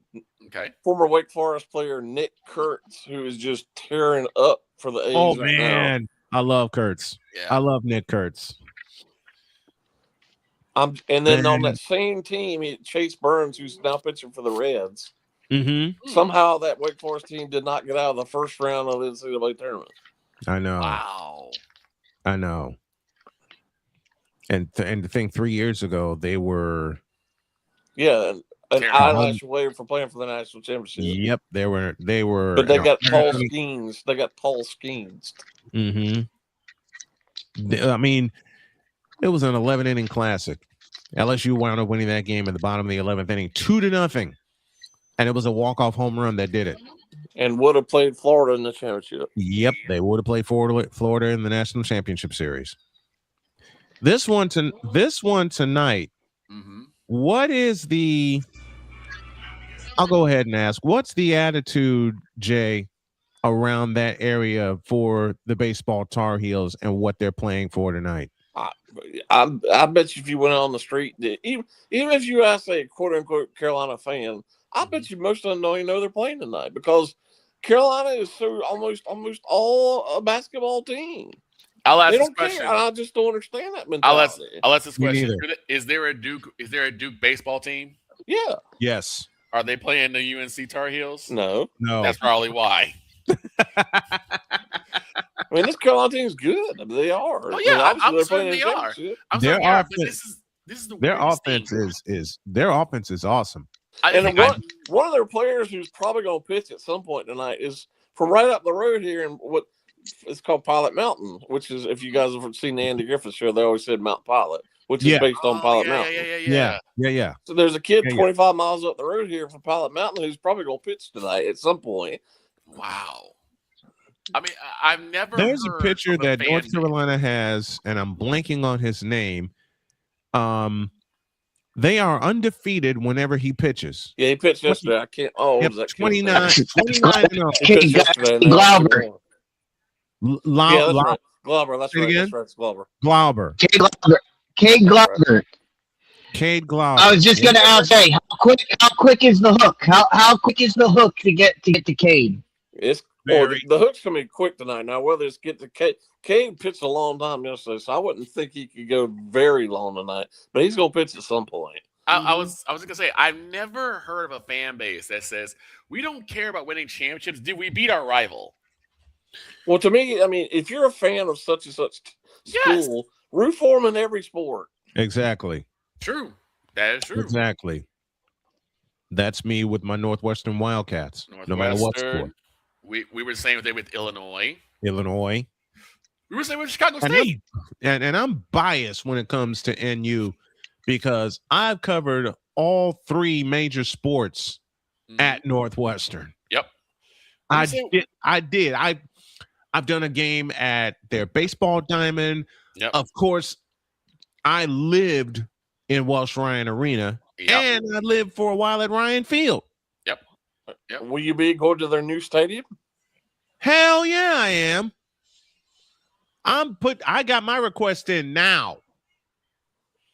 former Wake Forest player Nick Kurtz, who is just tearing up for the A's. Oh man, I love Kurtz. Yeah. I love Nick Kurtz. And then on that same team, Chase Burns, who's now pitching for the Reds. Mm-hmm. Somehow that Wake Forest team did not get out of the first round of the NCAA tournament. I know. Wow. I know. And to think 3 years ago they were an eyelash away for playing for the national championship. Yep, they were. But they got Paul Skeens. Mm-hmm. I mean, it was an 11-inning classic. LSU wound up winning that game at the bottom of the 11th inning, 2-0, and it was a walk-off home run that did it. And would have played Florida in the championship. Yep, they would have played Florida in the national championship series. This one tonight. Mm-hmm. What is the? I'll go ahead and ask. What's the attitude, Jay, around that area for the baseball Tar Heels and what they're playing for tonight? I bet you if you went on the street, even if you ask a quote unquote Carolina fan, I bet you most of them don't even know they're playing tonight because Carolina is so almost all a basketball team. I'll ask they this don't question. Care. I just don't understand that mentality. I'll ask this question. Is there a Duke baseball team? Yeah. Yes. Are they playing the UNC Tar Heels? No. That's probably why. I mean, this Carolina team's good. I mean, they are. Oh yeah, I'm certain they are. Their offense, this is the their offense is their offense is awesome. And one of their players who's probably going to pitch at some point tonight is from right up the road here in what it's called Pilot Mountain, which is, if you guys have seen the Andy Griffith show, they always said Mount Pilot, which is based on Pilot Mountain. Yeah. So there's a kid 25 miles up the road here from Pilot Mountain who's probably going to pitch tonight at some point. Wow. I mean, I've never. There's a pitcher that North Carolina has, and I'm blanking on his name. They are undefeated whenever he pitches. Yeah, he pitched yesterday. I can't. Oh, yep, was that 29? Glauber. Right. Glauber. That's right. Again? That's right. It's Glauber. Glauber. Cade Glauber. Cade Glauber. I was just gonna ask, how quick is the hook? How quick is the hook to get to Cade? It's the hook's gonna be quick tonight. Now, whether it's get to Cade pitched a long time yesterday, so I wouldn't think he could go very long tonight. But he's gonna pitch at some point. I was gonna say I've never heard of a fan base that says we don't care about winning championships. Did we beat our rival? Well, to me, I mean, if you're a fan of such and such school, root for them in every sport. Exactly. True. That is true. Exactly. That's me with my Northwestern Wildcats. No matter what sport. We were the same thing with Illinois. We were the same with Chicago State. And I'm biased when it comes to NU because I've covered all three major sports at Northwestern. Yep. I did. I've done a game at their baseball diamond. Yep. Of course, I lived in Welsh Ryan Arena, and I lived for a while at Ryan Field. Yep. Will you be going to their new stadium? Hell yeah, I am. I got my request in now.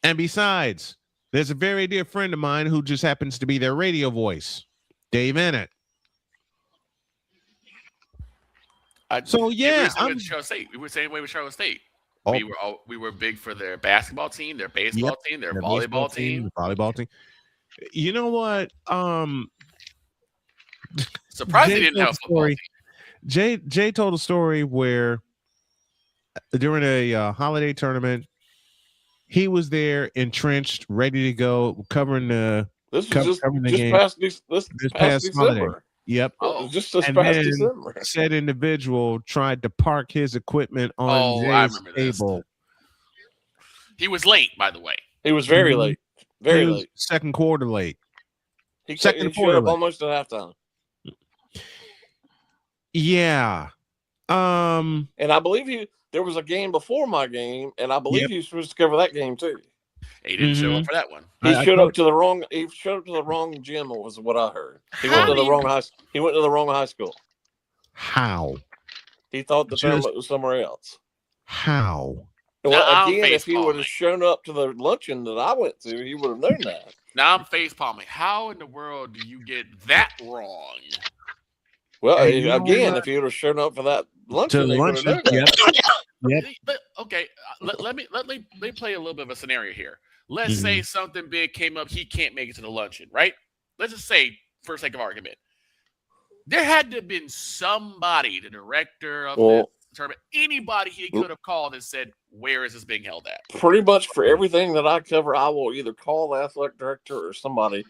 And besides, there's a very dear friend of mine who just happens to be their radio voice, Dave Ennett. So yeah, we were the same way with Charlotte State. We were big for their basketball team, their baseball team, their volleyball team. You know what? Surprised they didn't have a football team. Jay told a story where during a holiday tournament, he was there entrenched, ready to go, covering the game. This past December. Holiday. Yep. Just this past December. Said individual tried to park his equipment on Jay's table. He was late, by the way. He was very late. Very late. Second quarter late. He showed up almost at halftime. Yeah. And I believe there was a game before my game, and I believe he was supposed to cover that game too. He didn't show up for that one. He showed up to the wrong gym, was what I heard. He went to the wrong high school. How? He thought the tournament was somewhere else. How? Well, again, if he would have shown up to the luncheon that I went to, he would have known that. Now I'm face palming. How in the world do you get that wrong? Well, again, if he would have shown up for that luncheon, they would have known that. But, okay, let me play a little bit of a scenario here. Let's say something big came up, he can't make it to the luncheon, right? Let's just say, for sake of argument, there had to have been somebody, the director of the tournament, anybody he could have called and said, "Where is this being held at?" Pretty much for everything that I cover, I will either call the athletic director or somebody,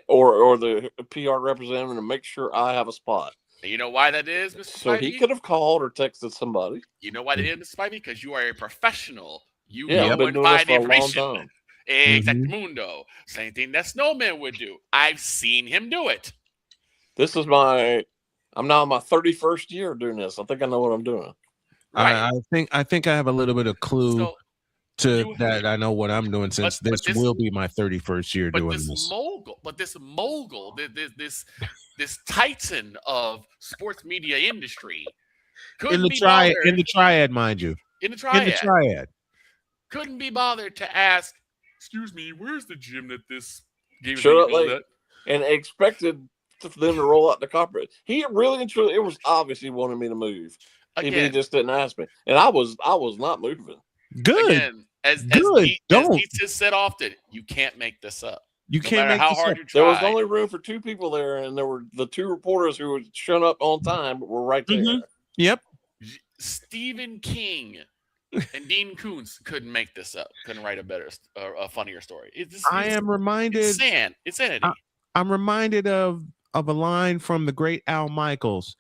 or the PR representative to make sure I have a spot. And you know why that is, Mr. So Spivey? he could have called or texted somebody. You know why that is, Mr. Spivey? Because you are a professional. You I've been doing this for a long time. Exactamundo. Same thing that Snowman would do. I've seen him do it. This is I'm now in my 31st year doing this. I think I know what I'm doing. Right. I think I have a little bit of clue to that. I know what I'm doing since this will be my 31st year doing this. This mogul, this titan of sports media industry, in the triad, mind you. In the triad. Couldn't be bothered to ask, "Excuse me, where's the gym that this game is being held at?" And expected them to roll out the carpet. He really and truly, it was obvious he wanted me to move. He just didn't ask me, and I was not moving. Good. Again, as Heath has said often, you can't make this up. You can't make how this hard up. you try. There was only room for two people there, and there were the two reporters who had shown up on time, but were right there. Yep. Stephen King and Dean Koontz couldn't make this up. Couldn't write a funnier story. I'm reminded. It's insanity. I'm reminded of a line from the great Al Michaels.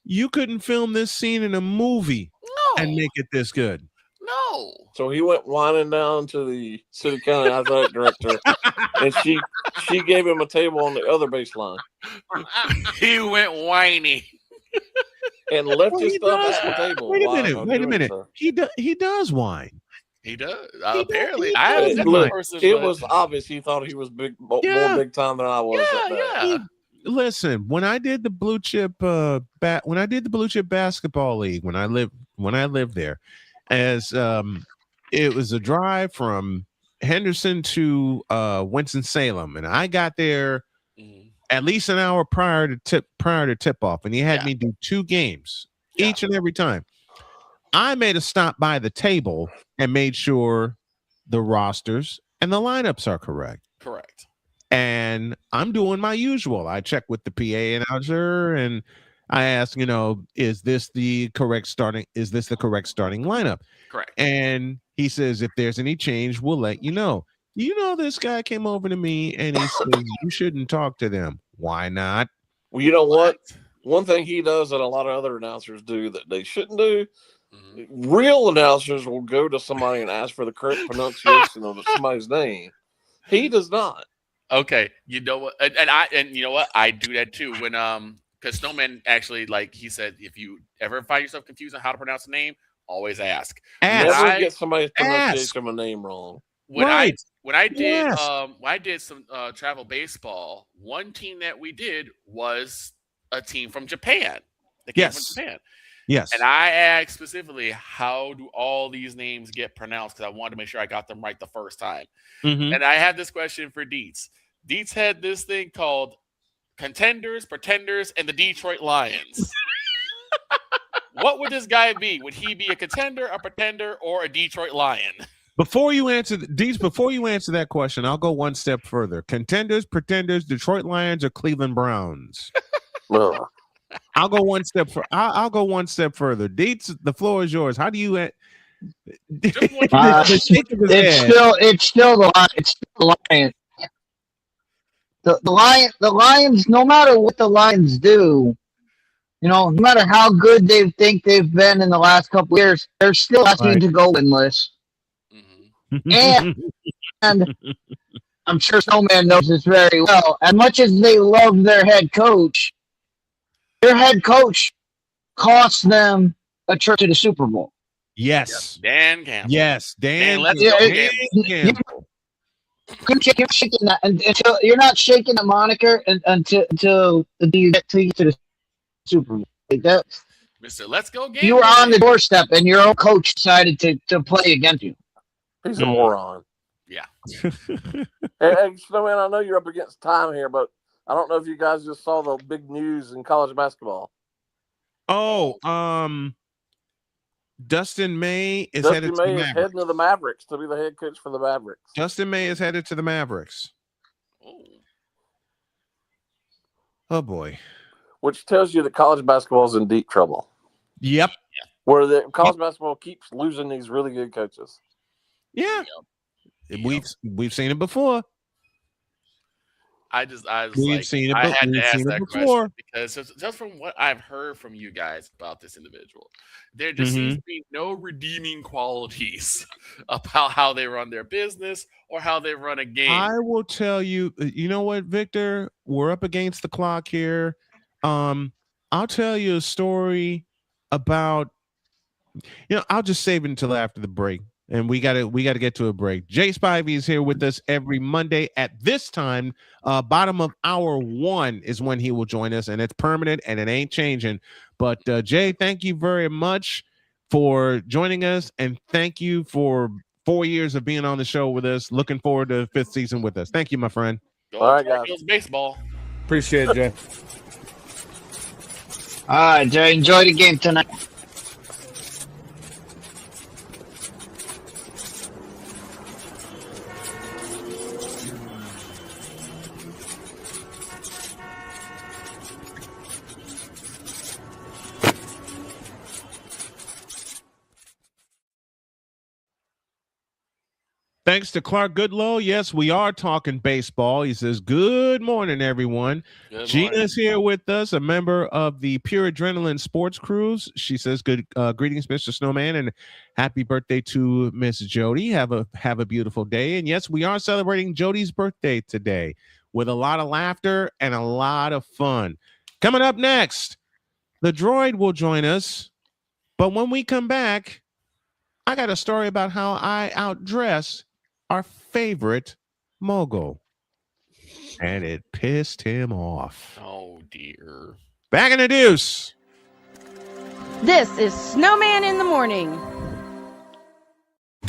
You couldn't film this scene in a movie and make it this good. No. So he went whining down to the city county athletic director, and she gave him a table on the other baseline. He went whiny. And left his stuff at the table. Wait a minute. So. He does whine. He does. Apparently, it was obvious he thought he was more big time than I was. Listen, when I did the blue chip basketball league, when I lived there, as it was a drive from Henderson to Winston-Salem, and I got there at least an hour prior to tip off, and he had me do 2 games each and every time. I made a stop by the table and made sure the rosters and the lineups are correct. Correct. And I'm doing my usual. I check with the PA announcer and I ask, is this the correct starting lineup? Correct. And he says, if there's any change, we'll let you know. This guy came over to me and he said, you shouldn't talk to them. Why not? Well, you know what? One thing he does that a lot of other announcers do that they shouldn't do, real announcers will go to somebody and ask for the correct pronunciation of somebody's name. He does not. Okay, you know what? And you know what? I do that too. When because Snowman actually, like he said, if you ever find yourself confused on how to pronounce a name, always ask. Never get somebody's pronunciation of a name wrong. When I did some travel baseball, one team that we did was a team from Japan. They came from Japan. Yes. And I asked specifically, how do all these names get pronounced? Because I wanted to make sure I got them right the first time. Mm-hmm. And I had this question for Dietz. Dietz had this thing called Contenders, Pretenders, and the Detroit Lions. What would this guy be? Would he be a contender, a pretender, or a Detroit Lion? Before you answer that question, I'll go one step further. Contenders, Pretenders, Detroit Lions, or Cleveland Browns? I'll go one step further. Dietz, the floor is yours. How do you? It's still the Lions. The Lions. No matter what the Lions do, no matter how good they think they've been in the last couple of years, they're still asking to go winless. And I'm sure Snowman knows this very well. As much as they love their head coach cost them a trip to the Super Bowl. Yes. Dan Campbell. Yes, Dan. Let's go, Campbell. Until you're not shaking the moniker until you get to the Super Bowl. Like that, Mr. Let's Go Game. You were on the doorstep, and your own coach decided to play against you. He's a moron. Yeah. Hey, Snowman, I know you're up against time here, but I don't know if you guys just saw the big news in college basketball. Oh, Dustin May is headed to the Mavericks. Heading to the Mavericks to be the head coach for the Mavericks. Dustin May is headed to the Mavericks. Oh boy. Which tells you that college basketball is in deep trouble. Yep. Where the college basketball keeps losing these really good coaches. Yeah. We've seen it before. I was We've seen it, I had we've to ask seen it that before. question because just from what I've heard from you guys about this individual, there just seems to be no redeeming qualities about how they run their business or how they run a game. I will tell you, you know what, Victor? We're up against the clock here. I'll tell you a story about, I'll just save it until after the break. And we gotta get to a break. Jay Spivey is here with us every Monday at this time. Bottom of hour 1 is when he will join us, and it's permanent and it ain't changing. But Jay, thank you very much for joining us, and thank you for 4 years of being on the show with us. Looking forward to the 5th season with us. Thank you, my friend. All right, guys. Baseball. Appreciate it, Jay. All right, Jay. Enjoy the game tonight. Thanks to Clark Goodlow. Yes, we are talking baseball. He says, good morning, everyone. Gina's here with us, a member of the Pure Adrenaline Sports Cruise. She says, good greetings, Mr. Snowman, and happy birthday to Miss Jody. Have a beautiful day. And yes, we are celebrating Jody's birthday today with a lot of laughter and a lot of fun. Coming up next, the droid will join us. But when we come back, I got a story about how I outdress our favorite mogul. And it pissed him off. Oh, dear. Back in the deuce. This is Snowman in the Morning.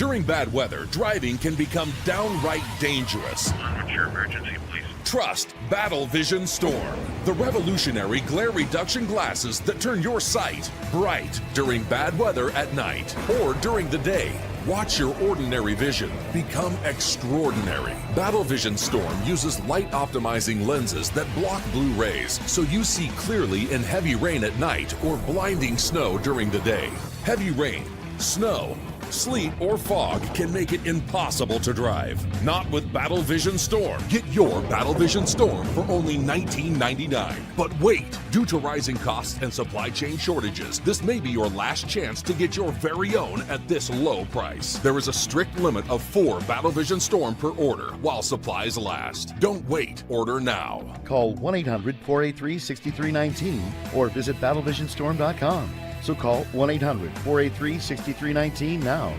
During bad weather, driving can become downright dangerous. What's your emergency, please? Trust Battle Vision Storm, the revolutionary glare reduction glasses that turn your sight bright during bad weather at night or during the day. Watch your ordinary vision become extraordinary. Battle Vision Storm uses light optimizing lenses that block blue rays so you see clearly in heavy rain at night or blinding snow during the day. Heavy rain, snow, sleet, or fog can make it impossible to drive. Not with Battle Vision Storm. Get your Battle Vision Storm for only $19.99. But wait, due to rising costs and supply chain shortages, this may be your last chance to get your very own at this low price. There is a strict limit of 4 Battle Vision Storm per order while supplies last. Don't wait, order now. Call 1-800-483-6319 or visit battlevisionstorm.com. So call 1-800-483-6319 now.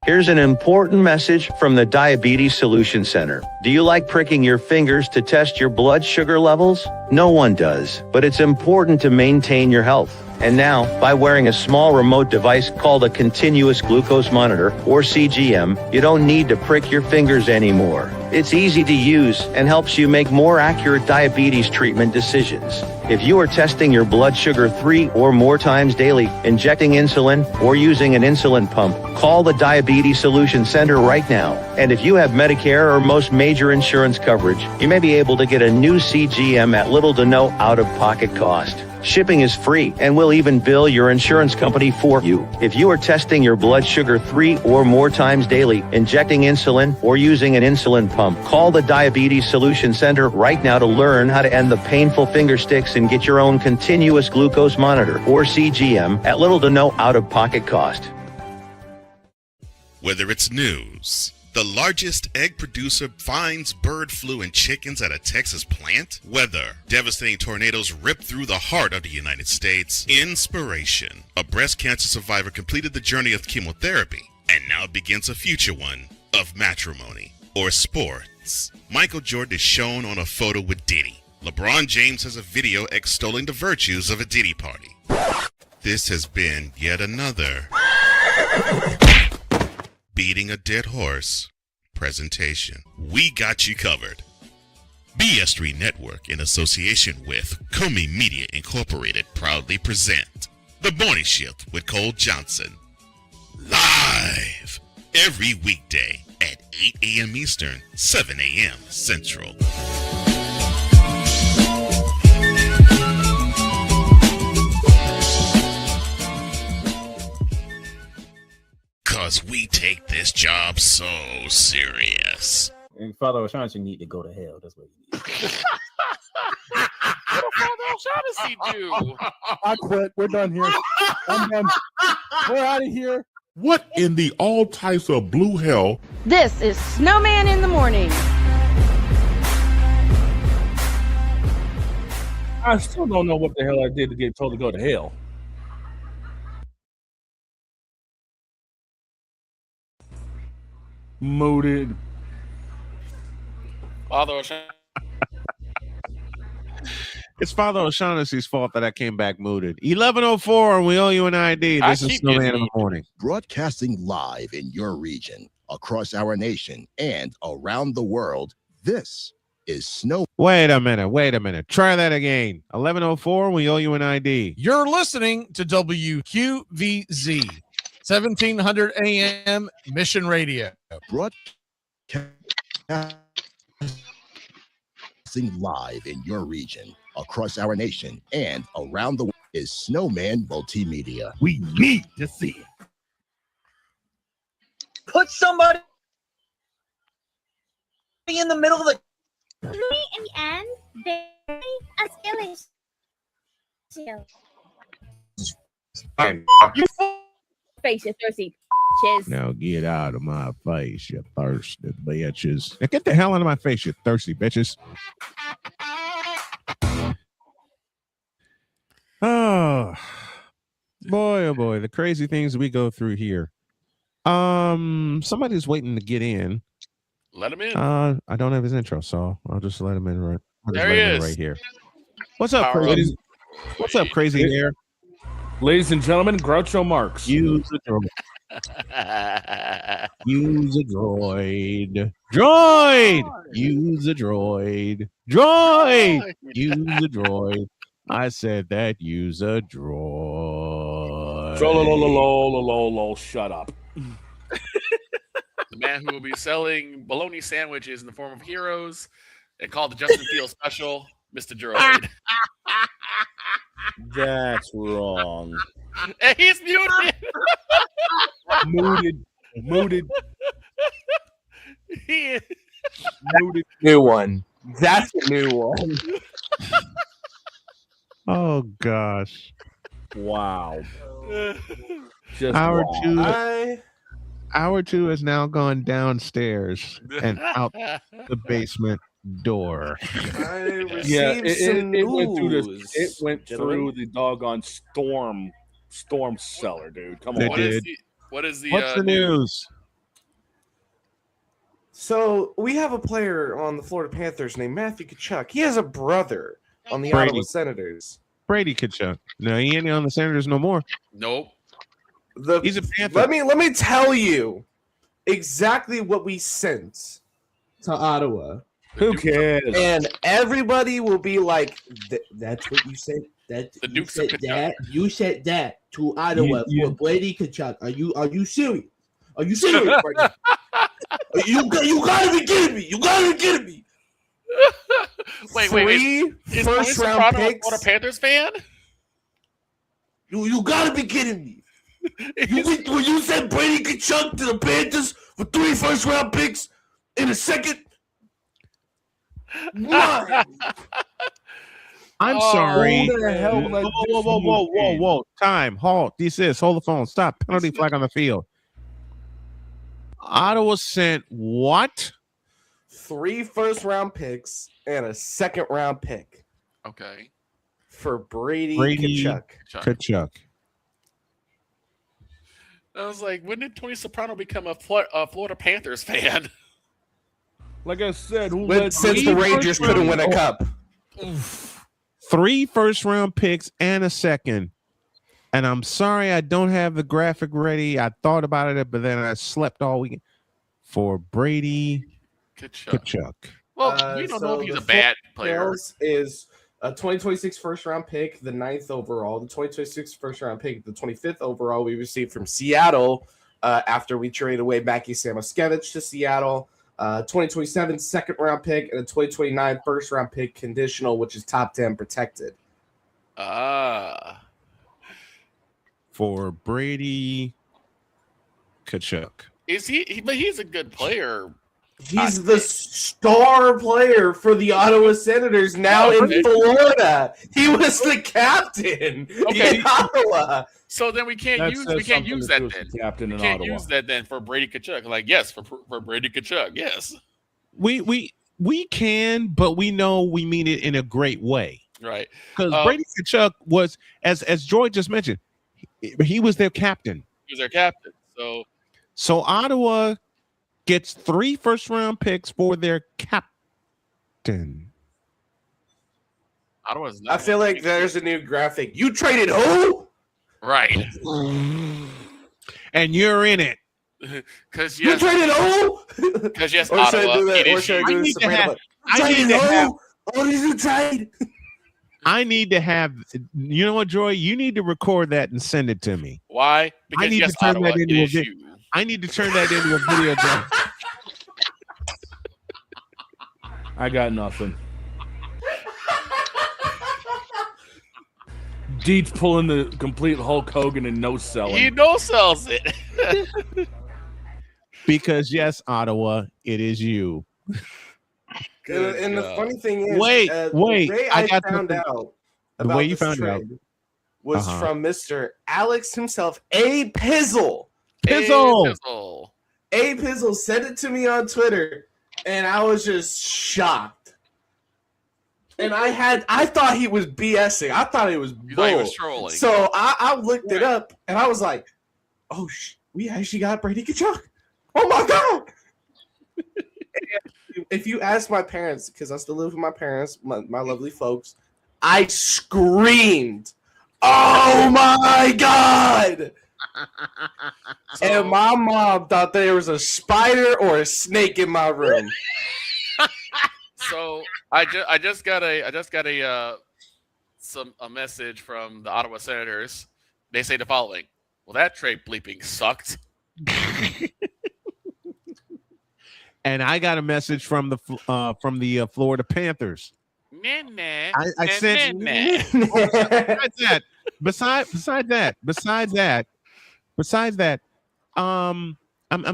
Here's an important message from the Diabetes Solution Center. Do you like pricking your fingers to test your blood sugar levels? No one does, but it's important to maintain your health. And now, by wearing a small remote device called a continuous glucose monitor, or CGM, you don't need to prick your fingers anymore. It's easy to use and helps you make more accurate diabetes treatment decisions. If you are testing your blood sugar 3 or more times daily, injecting insulin, or using an insulin pump, call the Diabetes Solution Center right now. And if you have Medicare or most major insurance coverage, you may be able to get a new CGM at little to no out-of-pocket cost. Shipping is free, and we'll even bill your insurance company for you. If you are testing your blood sugar 3 or more times daily, injecting insulin, or using an insulin pump, call the Diabetes Solution Center right now to learn how to end the painful finger sticks and get your own continuous glucose monitor, or CGM, at little to no out-of-pocket cost. Whether it's news, the largest egg producer finds bird flu in chickens at a Texas plant, weather, devastating tornadoes rip through the heart of the United States, inspiration, a breast cancer survivor completed the journey of chemotherapy and now begins a future one of matrimony, or sports. Michael Jordan is shown on a photo with Diddy. LeBron James has a video extolling the virtues of a Diddy party. This has been yet another beating a dead horse presentation. We got you covered. BS3 Network, in association with Comey Media Incorporated, proudly present The Morning Shift with Cole Johnson. Live every weekday at 8 a.m. Eastern, 7 a.m. Central. Because we take this job so serious. And Father O'Shaughnessy need to go to hell. That's what he needs. What did Father O'Shaughnessy do? I quit. We're done here. I'm done. We're out of here. What in the all types of blue hell? This is Snowman in the Morning. I still don't know what the hell I did to get told to go to hell. Mooted. Father O'Shaughnessy. It's Father O'Shaughnessy's fault that I came back mooted. 11:04, and we owe you an ID. This is Snowman in the Morning. Broadcasting live in your region, across our nation, and around the world, this is Snow. Wait a minute. Try that again. 11:04, we owe you an ID. You're listening to WQVZ, 1700 AM Mission Radio. Broadcasting live in your region, across our nation, and around the world is Snowman Multimedia. We need to see it. Put somebody in the middle of the. In the end, very a face, you thirsty bitches. Now get out of my face, you thirsty bitches. Now get the hell out of my face, you thirsty bitches. Oh boy, the crazy things we go through here. Somebody's waiting to get in. Let him in. I don't have his intro, so I'll just let him in there he is. right here. What's up, crazy? What's up, crazy hair? Ladies and gentlemen, Groucho Marx. Use the drum. Use a droid. Droid! Use a droid. Droid! Use a droid. I said that. Use a droid. Shut up. The man who will be selling bologna sandwiches in the form of heroes and called the Justin Field special, Mr. Droid. That's wrong. And he's muted. Muted. He is. New one. That's a new one. Oh gosh. Wow. Just Hour wow. Hour 2 has now gone downstairs and out the basement door. I received Yeah, some it went through this. news, It went gentlemen. through the doggone storm cellar, dude. Come They on. did. What is the What's the news? So we have a player on the Florida Panthers named Matthew Tkachuk. He has a brother on the Brady. Ottawa Senators. Brady Tkachuk. No, he ain't on the Senators no more. Nope. He's a Panther. Let me tell you exactly what we sent to Ottawa. Who cares? And everybody will be like, "That's what you said. That The you Dukes said of that. You said that to Ottawa for Brady Tkachuk. Are you serious? Are you serious right now? You gotta be kidding me! You gotta be kidding me!" Wait. Three Is first Tony round Soprano a picks. Florida Panthers fan? You gotta be kidding me! When you sent Brady Tkachuk to the Panthers for 3 first round picks in a second. Why? I'm sorry. Who the hell let this Whoa. Time. Halt. Desist. Hold the phone. Stop. Penalty flag on the field. Ottawa sent what? 3 first round picks and a second round pick Okay. for Brady Tkachuk. Tkachuk. I was like, when did Tony Soprano become a Florida Panthers fan? Like I said, Since the Rangers couldn't win a cup. 3 first round picks and a second. And I'm sorry I don't have the graphic ready. I thought about it, but then I slept all weekend for Brady Tkachuk. Well, we don't know if he's a bad player. Is a 2026 first round pick, the 9th overall. The 2026 first round pick, the 25th overall, we received from Seattle after we traded away Mackie Samoskevich to Seattle. 2027 second round pick and a 2029 first round pick conditional, which is top 10 protected. For Brady Tkachuk. Is he? But he's a good player. He's the star player for the Ottawa Senators now in Florida. He was the captain in Ottawa. So then we can't use that then. Captain in We can't Ottawa. use that then for Brady Tkachuk. Like, yes, for Brady Tkachuk, yes. We can, but we know we mean it in a great way. Right. Because Brady Tkachuk was, as Joy just mentioned, he was their captain. He was their captain. So Ottawa gets 3 first round picks for their captain. Ottawa's I feel like there's a new graphic. You traded who? Right. And you're in it. Because You traded who? Because yes, Or should I Ottawa. do that? It Or is should I you. do the Soprano button? I need Traded to have. who? Oh, did you trade? I need to have. You know what, Joy? You need to record that and send it to me. Why? Because I need yes, to turn Ottawa, that into it a is video. you. I need to turn that into a video. I got nothing. Deets pulling the complete Hulk Hogan and no selling. He no sells it. Because yes, Ottawa, it is you. And the funny thing is, Wait. the way I got found something. out The about way you this found out. trade was Uh-huh. from Mr. Alex himself, A Pizzle. Pizzle. A Pizzle sent it to me on Twitter, and I was just shocked. And I thought he was BSing. I thought he was You thought he was bull. trolling. So I looked it up, and I was like, "Oh, we actually got Brady Tkachuk! Oh my god!" If you ask my parents, because I still live with my parents, my lovely folks, I screamed, "Oh my god!" and my mom thought there was a spider or a snake in my room. So I just got a message from the Ottawa Senators. They say the following: well, that trade bleeping sucked. And I got a message from the Florida Panthers. I sent besides that, I'm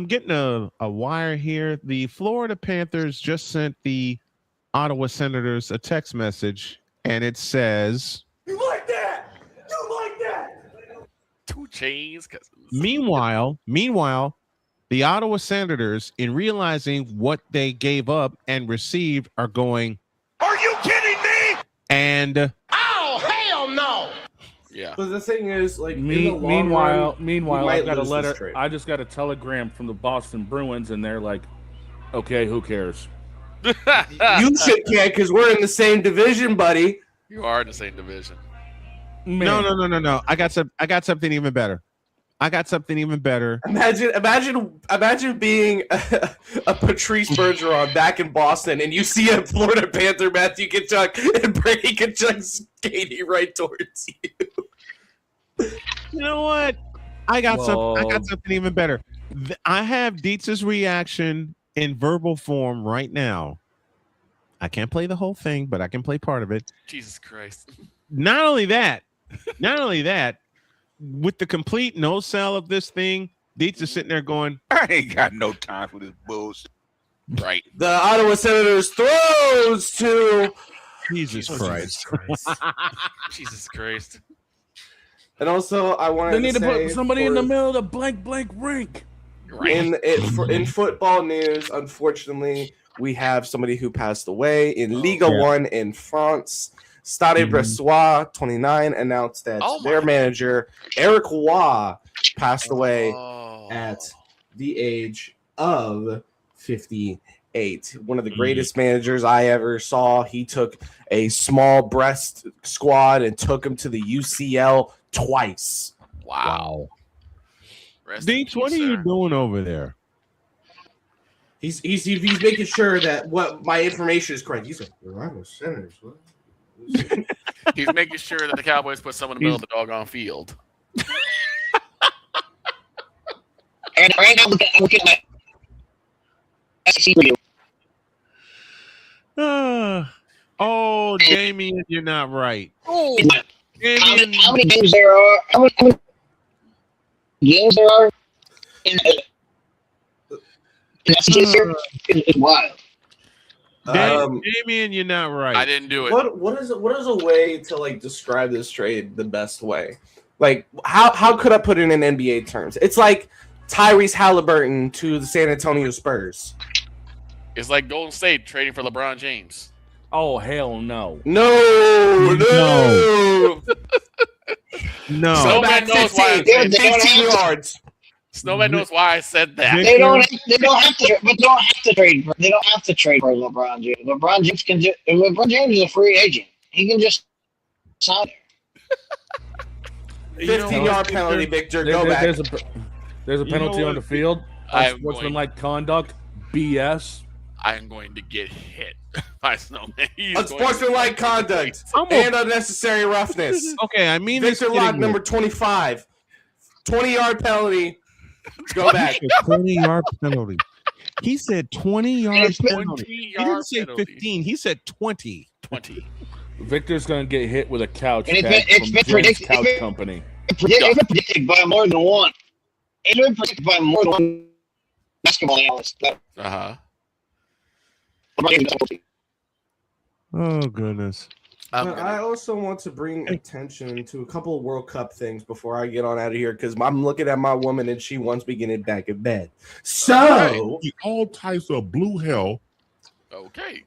getting a wire here. The Florida Panthers just sent the Ottawa Senators a text message, and it says, You like that? You like that? 2 Chainz cousins. Meanwhile, the Ottawa Senators, in realizing what they gave up and received, are going, Are you kidding me? And Oh, hell no! Yeah. But the thing is, like, in the long meanwhile, run, I got a lose this letter. trade. I just got a telegram from the Boston Bruins, and they're like, "Okay, who cares?" You should care because we're in the same division, buddy. You are in the same division. No. I got something even better. Imagine being a Patrice Bergeron back in Boston, and you see a Florida Panther, Matthew Tkachuk, and Brady Tkachuk skating right towards you. You know what? I got something even better. I have Dietz's reaction in verbal form right now. I can't play the whole thing, but I can play part of it. Jesus Christ! Not only that. With the complete no sell of this thing, Dietz is sitting there going, I ain't got no time for this bullshit. Right. The Ottawa Senators throws to Jesus Christ. Jesus Christ. And also, I wanted They need to say put somebody in the middle of the blank rink. In football news, unfortunately, we have somebody who passed away in Liga 1 in France. Stade Bressois, 29, announced that their manager, Eric Roy, passed away at the age of 58. One of the greatest managers I ever saw. He took a small Brest squad and took them to the UCL twice. Wow. Dietz, what are you doing over there? He's making sure that what my information is correct. He's like, the Ottawa Senators. What? He's making sure that the Cowboys put someone in the middle of the doggone field. And right now, I'm looking at my SEC review. Oh, Damien, you're not right. Oh, how many games there are? How many games there are in the SEC this year? It's wild. Damien, you're not right. I didn't do it. What is a way to like describe this trade the best way? Like how could I put it in NBA terms? It's like Tyrese Halliburton to the San Antonio Spurs. It's like Golden State trading for LeBron James. Oh hell no! No. Snowman knows why. I said 15 yards. Snowman knows why I said that. They don't have to. But they don't have to trade. They don't have to trade for LeBron James. LeBron James can just. LeBron James is a free agent. He can just sign there. 15-yard penalty, Victor. Go back. There's a penalty on the field. Unsportsmanlike conduct. BS. I am going to get hit by Snowman. Unsportsmanlike conduct and unnecessary roughness. Okay, I mean Victor Locke, number 25. 20-yard penalty. Go back. 20-yard penalty. He said 20-yard penalty. He didn't say 15. He said 20. 20. Victor's going to get hit with a couch And tag it's from been Jim's predicted- Couch Company. It's been predicted by more than one. It's been predicted by more than one basketball analyst. Oh, goodness. I also want to bring attention to a couple of World Cup things before I get on out of here because I'm looking at my woman and she wants me getting back in bed. So, all types of blue hell. Okay.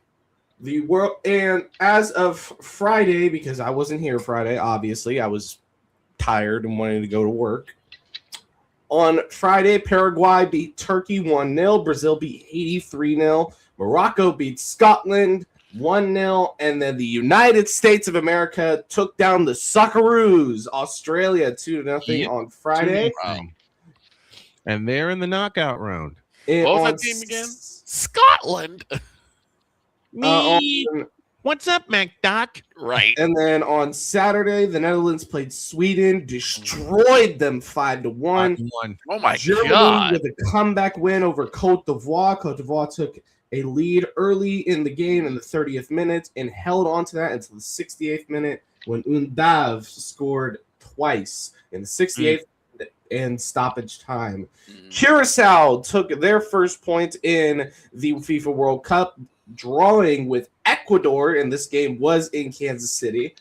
The world, and as of Friday, because I wasn't here Friday, obviously, I was tired and wanted to go to work. On Friday, Paraguay beat Turkey 1-0. Brazil beat Haiti 3-0. Morocco beat Scotland 1-0. And then the United States of America took down the Socceroos, Australia 2-0 on Friday. Wow. And they're in the knockout round. What was that team again? Scotland. Me. What's up, MacDoc? Right. And then on Saturday, the Netherlands played Sweden, destroyed them 5-1. Oh my Germany God. with a comeback win over Cote d'Ivoire. Cote d'Ivoire took a lead early in the game in the 30th minute and held on to that until the 68th minute when Undav scored twice in the 68th and stoppage time. Curacao took their first point in the FIFA World Cup, drawing with Ecuador, and this game was in Kansas City.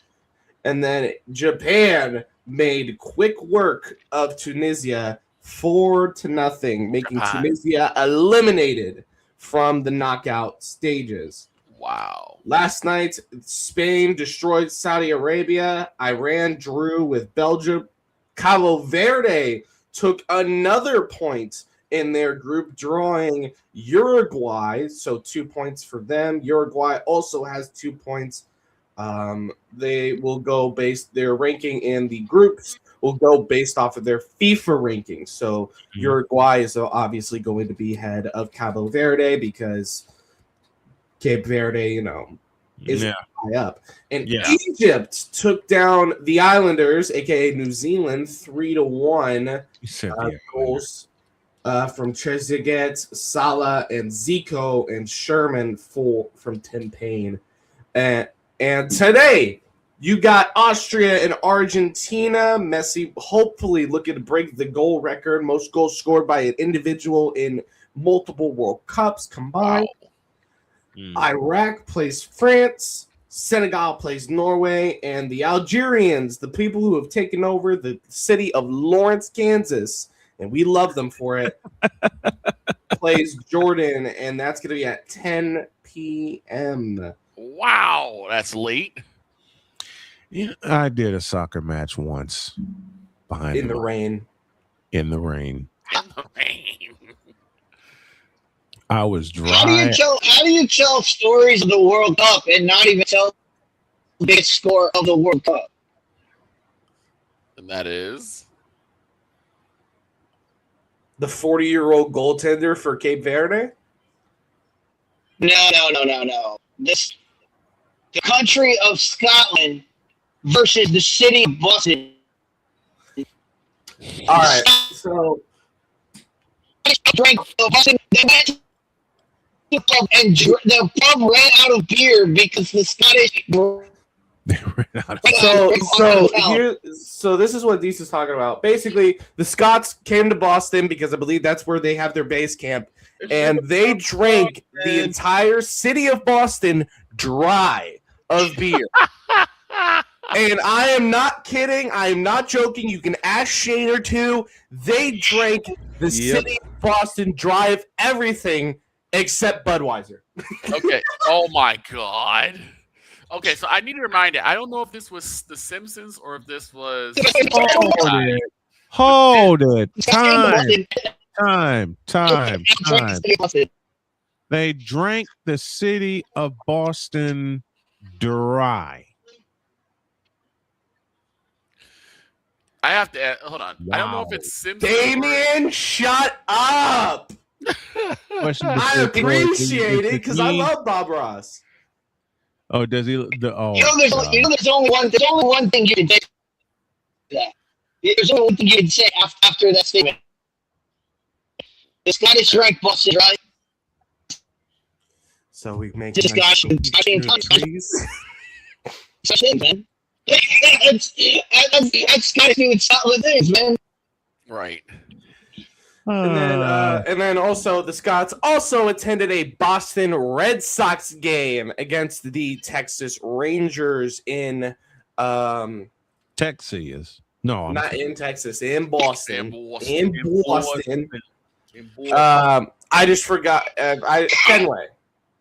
And then Japan made quick work of Tunisia 4-0, making Tunisia eliminated from the knockout stages. Wow. Last night, Spain destroyed Saudi Arabia. Iran drew with Belgium. Cabo Verde took another point in their group, drawing Uruguay. So 2 points for them. Uruguay also has 2 points. They will go their ranking in the groups will go based off of their FIFA rankings. So Uruguay is obviously going to be ahead of Cabo Verde because Cape Verde, is high up. And Egypt took down the Islanders, aka New Zealand, 3-1 goals from Trezeguet, Salah, and Zico, and Sherman from Tim Payne. And today, you got Austria and Argentina. Messi hopefully looking to break the goal record, most goals scored by an individual in multiple World Cups combined. Iraq plays France, Senegal plays Norway, and the Algerians, the people who have taken over the city of Lawrence, Kansas, and we love them for it, plays Jordan, and that's going to be at 10 p.m. Wow, that's late. Yeah, I did a soccer match once in the rain. In the rain. I was dry. How do you tell stories of the World Cup and not even tell the biggest score of the World Cup? And that is the 40-year-old goaltender for Cape Verde? No. The country of Scotland versus the city of Boston. All right, so drank Boston. They went to the pub and the pub ran out of beer because the Scottish. So this is what Dees is talking about. Basically, the Scots came to Boston because I believe that's where they have their base camp, and they drank the entire city of Boston dry of beer. And I am not kidding. I am not joking. You can ask Shane or two. They drank the city of Boston dry of everything except Budweiser. Okay. Oh my God. Okay, so I need to remind you. I don't know if this was The Simpsons or if this was. Hold it. Time. They drank the city of Boston dry. I have to hold on. Wow. I don't know if it's Simpsons. Damien, shut up. I appreciate it because I love Bob Ross. Oh, does he? There's only one thing you can say. There's only one thing you can say after that statement. The Scottish drank Boston dry. So we make just nice That's it, man. That's Scottish doing Scotland things, man. Right. And then also the Scots also attended a Boston Red Sox game against the Texas Rangers in Texas. Not in Texas, in Boston. In Boston. I just forgot Fenway.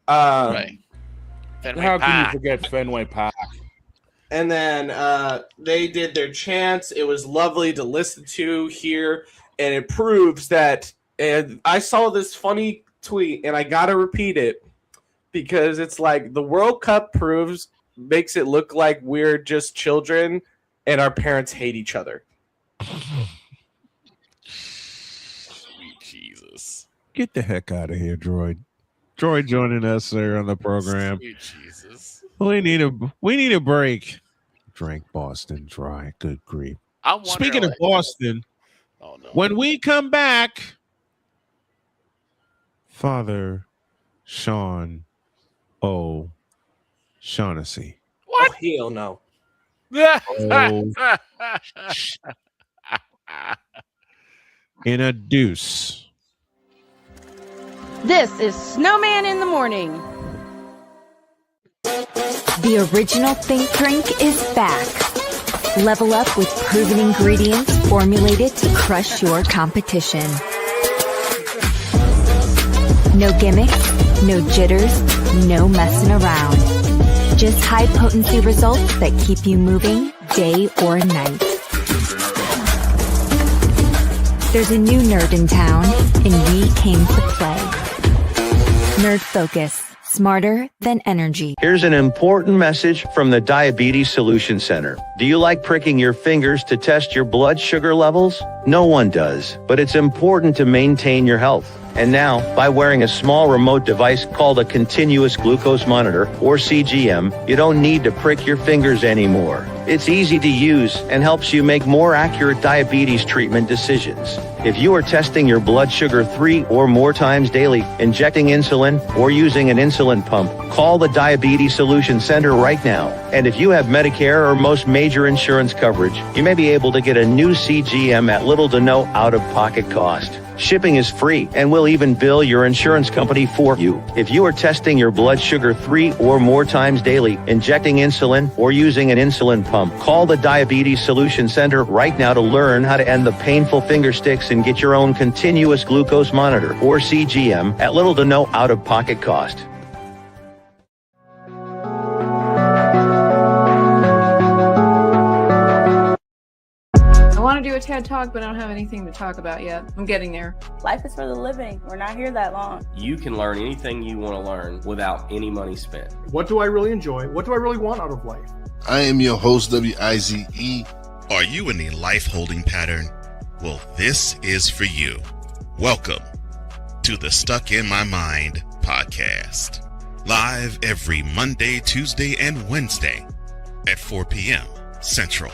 Right. Fenway How Park. can you forget Fenway Park? And then they did their chants. It was lovely to listen to here. And it proves that, and I saw this funny tweet, and I gotta repeat it because it's like the World Cup makes it look like we're just children, and our parents hate each other. Get the heck out of here, Droid. Droid joining us there on the program. Sweet Jesus. We need a break. Drink Boston Dry. Good grief. I'm wondering, Speaking of Boston, oh no. when we come back, Father Sean O'Shaughnessy. What? Oh, hell no. In a deuce. This is Snowman in the Morning. The original Think Drink is back. Level up with proven ingredients formulated to crush your competition. No gimmicks, no jitters, no messing around. Just high potency results that keep you moving day or night. There's a new nerd in town, and we came to play. Nerd Focus. Smarter than energy. Here's an important message from the Diabetes Solution Center. Do you like pricking your fingers to test your blood sugar levels? No one does, but it's important to maintain your health. And now, by wearing a small remote device called a continuous glucose monitor, or CGM, you don't need to prick your fingers anymore. It's easy to use and helps you make more accurate diabetes treatment decisions. If you are testing your blood sugar 3 or more times daily, injecting insulin, or using an insulin pump, call the Diabetes Solution Center right now. And if you have Medicare or most major insurance coverage, you may be able to get a new CGM at little to no out-of-pocket cost. Shipping is free, and we'll even bill your insurance company for you. If you are testing your blood sugar 3 or more times daily, injecting insulin, or using an insulin pump, call the Diabetes Solution Center right now to learn how to end the painful finger sticks and get your own continuous glucose monitor, or CGM, at little to no out-of-pocket cost. I want to do a TED Talk, but I don't have anything to talk about yet. I'm getting there. Life is for the living. We're not here that long. You can learn anything you want to learn without any money spent. What do I really enjoy? What do I really want out of life? I am your host, WIZE. Are you in a life-holding pattern? Well, this is for you. Welcome to the Stuck in My Mind podcast. Live every Monday, Tuesday, and Wednesday at 4 p.m. Central.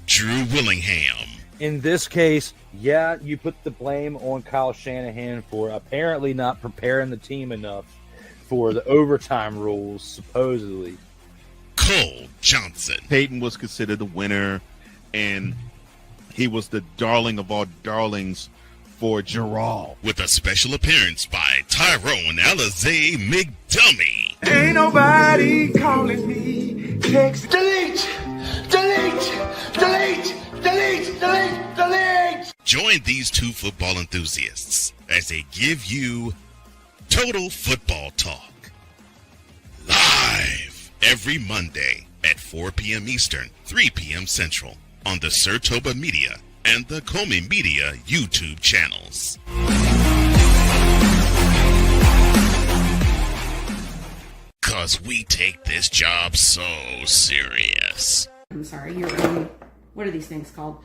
Drew Willingham. In this case, yeah, you put the blame on Kyle Shanahan for apparently not preparing the team enough for the overtime rules, supposedly. Cole Johnson. Peyton was considered the winner, and he was the darling of all darlings for Gerald. With a special appearance by Tyrone Alizé McDummy. Ain't nobody calling me. Text. Delete! Delete! Delete! Delete! Delete! Delete! Join these two football enthusiasts as they give you total football talk. Live every Monday at 4 p.m. Eastern, 3 p.m. Central on the Sertoba Media and the Comey Media YouTube channels. Cause we take this job so serious. I'm sorry, what are these things called?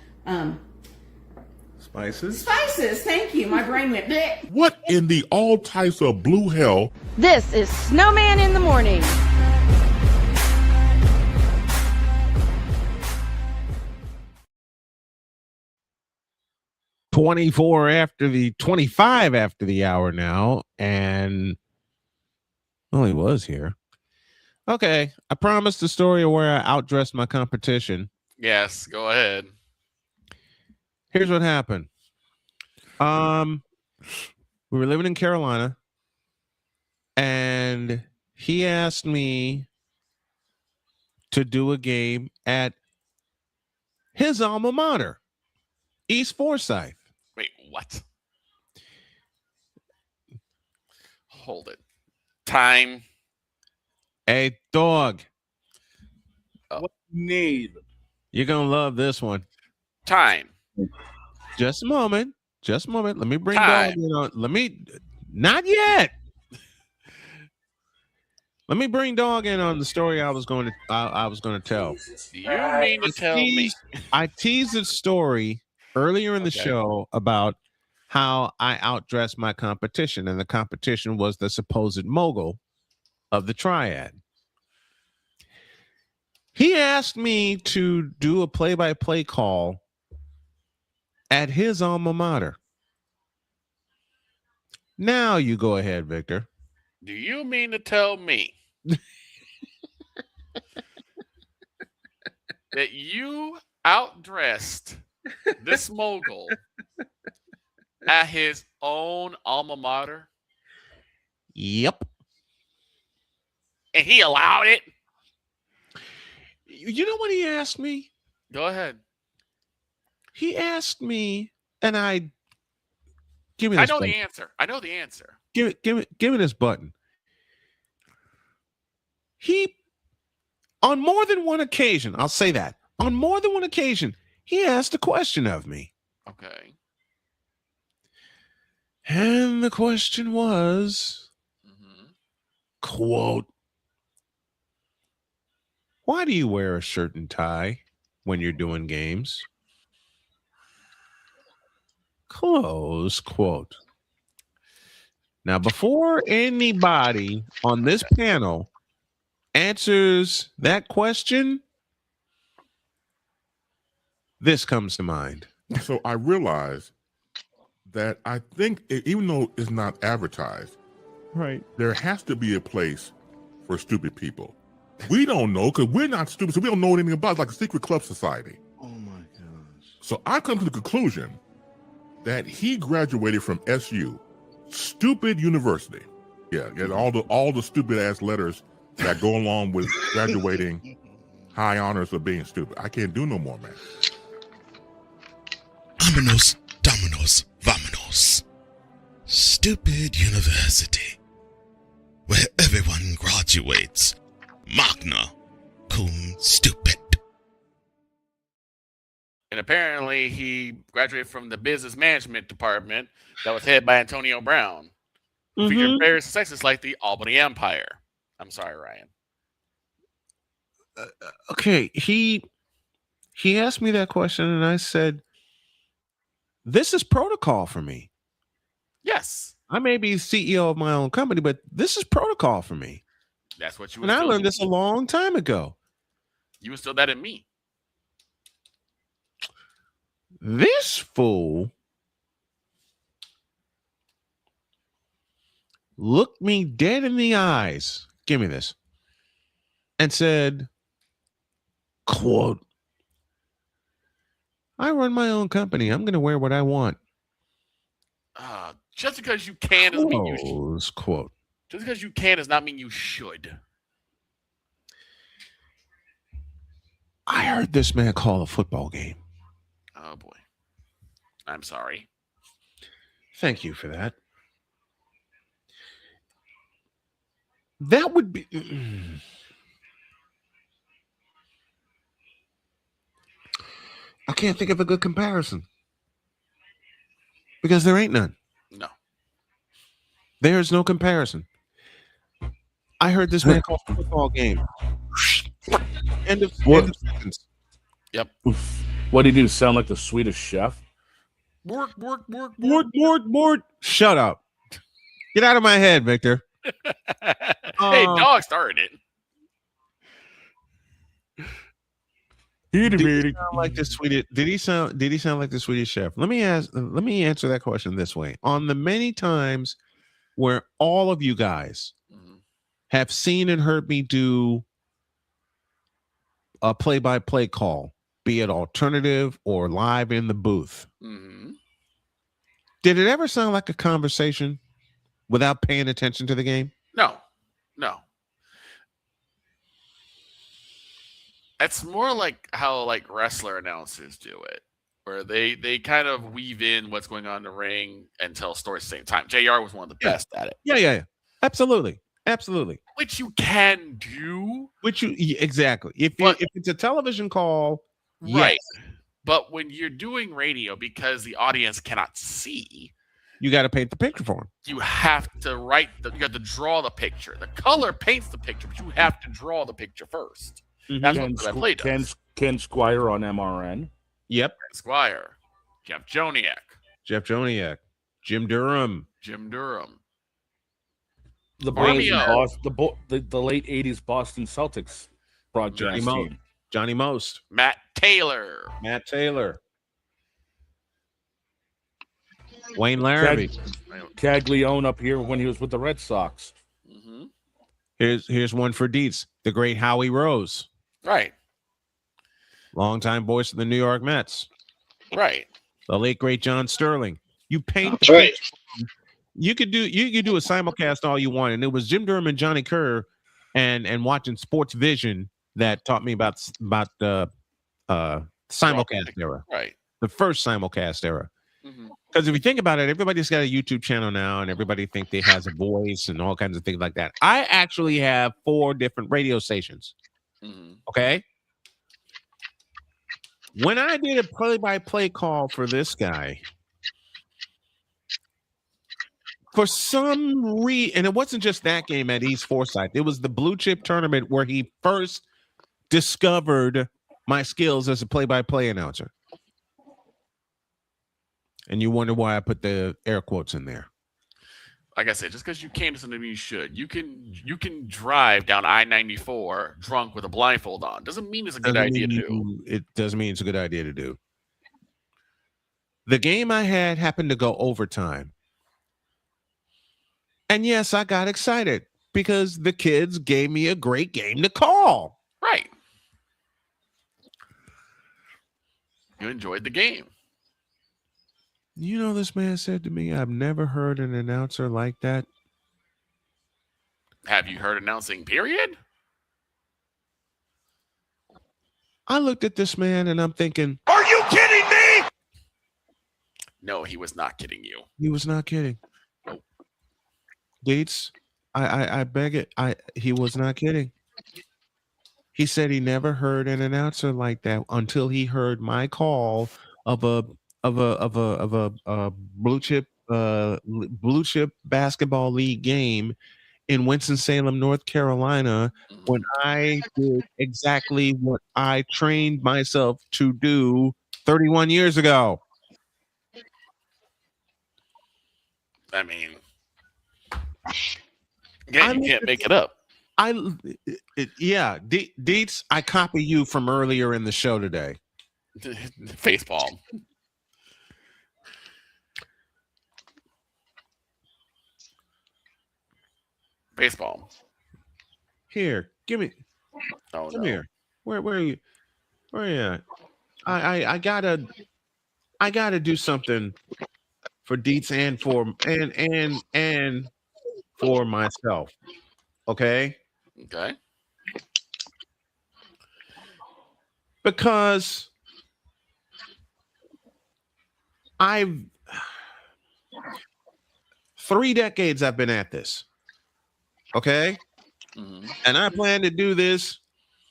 Spices? Spices, thank you. My brain went bleh. What in the all types of blue hell? This is Snowman in the Morning. $25 after the hour now, and he was here. Okay, I promised a story where I outdressed my competition. Yes, go ahead. Here's what happened. We were living in Carolina, and he asked me to do a game at his alma mater, East Forsyth. Wait, what? Hold it. Time. Hey, dog. What you need? You're going to love this one. Time. Just a moment. Just a moment. Let me bring Time. dog in on. Let me. Not yet. Let me bring Dog in on the story I was going to tell. Do you mean to tell me? I teased a story earlier in the show about how I outdressed my competition, and the competition was the supposed mogul of the triad. He asked me to do a play-by-play call at his alma mater. Now you go ahead, Victor. Do you mean to tell me that you outdressed this mogul at his own alma mater? Yep. And he allowed it? You know what he asked me? Go ahead. He asked me, and give me I this know button. the answer. I know the answer. Give me this button. He, on more than one occasion, I'll say that, on more than one occasion, he asked a question of me. Okay. And the question was, quote, why do you wear a shirt and tie when you're doing games? Close quote. Now, before anybody on this panel answers that question, this comes to mind. So I realized that I think even though it's not advertised, right, there has to be a place for stupid people. We don't know because we're not stupid, so we don't know anything about it. It's like a secret club society. Oh my gosh. So I come to the conclusion that he graduated from SU, stupid university. Yeah, and all the stupid ass letters that go along with graduating high honors of being stupid. I can't do no more, man. Vámonos, dominos, vámonos. Stupid university, where everyone graduates magna cum stupid. And apparently he graduated from the business management department that was headed by Antonio Brown. Featured various successes like the Albany Empire. I'm sorry, Ryan. Okay, he asked me that question, and I said, this is protocol for me. Yes. I may be CEO of my own company, but this is protocol for me. That's what you And I learned this a long time ago. You instilled that in me. This fool looked me dead in the eyes. Give me this. And said, quote, I run my own company. I'm going to wear what I want. Just because you can doesn't mean you Close quote. Just because you can does not mean you should. I heard this man call a football game. Oh boy. I'm sorry. Thank you for that. That would be... I can't think of a good comparison. Because there ain't none. No. There's no comparison. I heard this man call a football game. End of sentence. Yep. What did he do? Sound like the Swedish chef? Mort. Shut up. Get out of my head, Victor. Hey, Dog started it. Did he sound like the Swedish? Did he sound like the Swedish chef? Let me answer that question this way. On the many times where all of you guys have seen and heard me do a play-by-play call, be it alternative or live in the booth, did it ever sound like a conversation without paying attention to the game? No. It's more like how like wrestler announcers do it, where they kind of weave in what's going on in the ring and tell stories at the same time. JR was one of the best at it. Yeah. Absolutely. Which you can do. Exactly. If it's a television call, right. Yes. But when you're doing radio, because the audience cannot see, You got to paint the picture for him. You have to you got to draw the picture. The color paints the picture, but you have to draw the picture first. That's what that play does. Ken Squire on MRN. Yep. Squire. Jeff Joniak. Jim Durham. The late 80s Boston Celtics broadcast team. Johnny Most. Matt Taylor. Wayne Larrabee. Caglione up here when he was with the Red Sox. Mm-hmm. Here's one for Dietz. The great Howie Rose. Right. Longtime voice of the New York Mets. Right. The late great John Sterling. You paint. That's right. You could do a simulcast all you want, and it was Jim Durham and Johnny Kerr, and watching Sports Vision that taught me about the simulcast era. Right. The first simulcast era. Mm-hmm. Because if you think about it, everybody's got a YouTube channel now, and everybody think they has a voice and all kinds of things like that. I actually have 4 different radio stations. Mm-hmm. Okay. When I did a play-by-play call for this guy, for some reason, and it wasn't just that game at East Forsyth, it was the Blue Chip tournament where he first discovered my skills as a play-by-play announcer. And you wonder why I put the air quotes in there. Like I said, just because you can't doesn't mean you should. You can drive down I-94 drunk with a blindfold on. Doesn't mean it's a good idea to do. It doesn't mean it's a good idea to do. The game I had happened to go overtime. And yes, I got excited because the kids gave me a great game to call. Right. You enjoyed the game. You know, this man said to me, I've never heard an announcer like that. Have you heard announcing, period? I looked at this man and I'm thinking, are you kidding me? No, he was not kidding you. He was not kidding. Nope. Dietz, I beg it. He was not kidding. He said he never heard an announcer like that until he heard my call of a blue chip basketball league game in Winston-Salem, North Carolina, when I did exactly what I trained myself to do 31 years ago. I mean, again, you can't make it up. Dietz, I copy you from earlier in the show today. Facepalm. Baseball. Here, give me. Oh, come no. here. Where are you? Where are you at? I gotta do something for Dietz and for myself. Okay. Okay. Because I've 3 decades I've been at this. Okay. Mm-hmm. And I plan to do this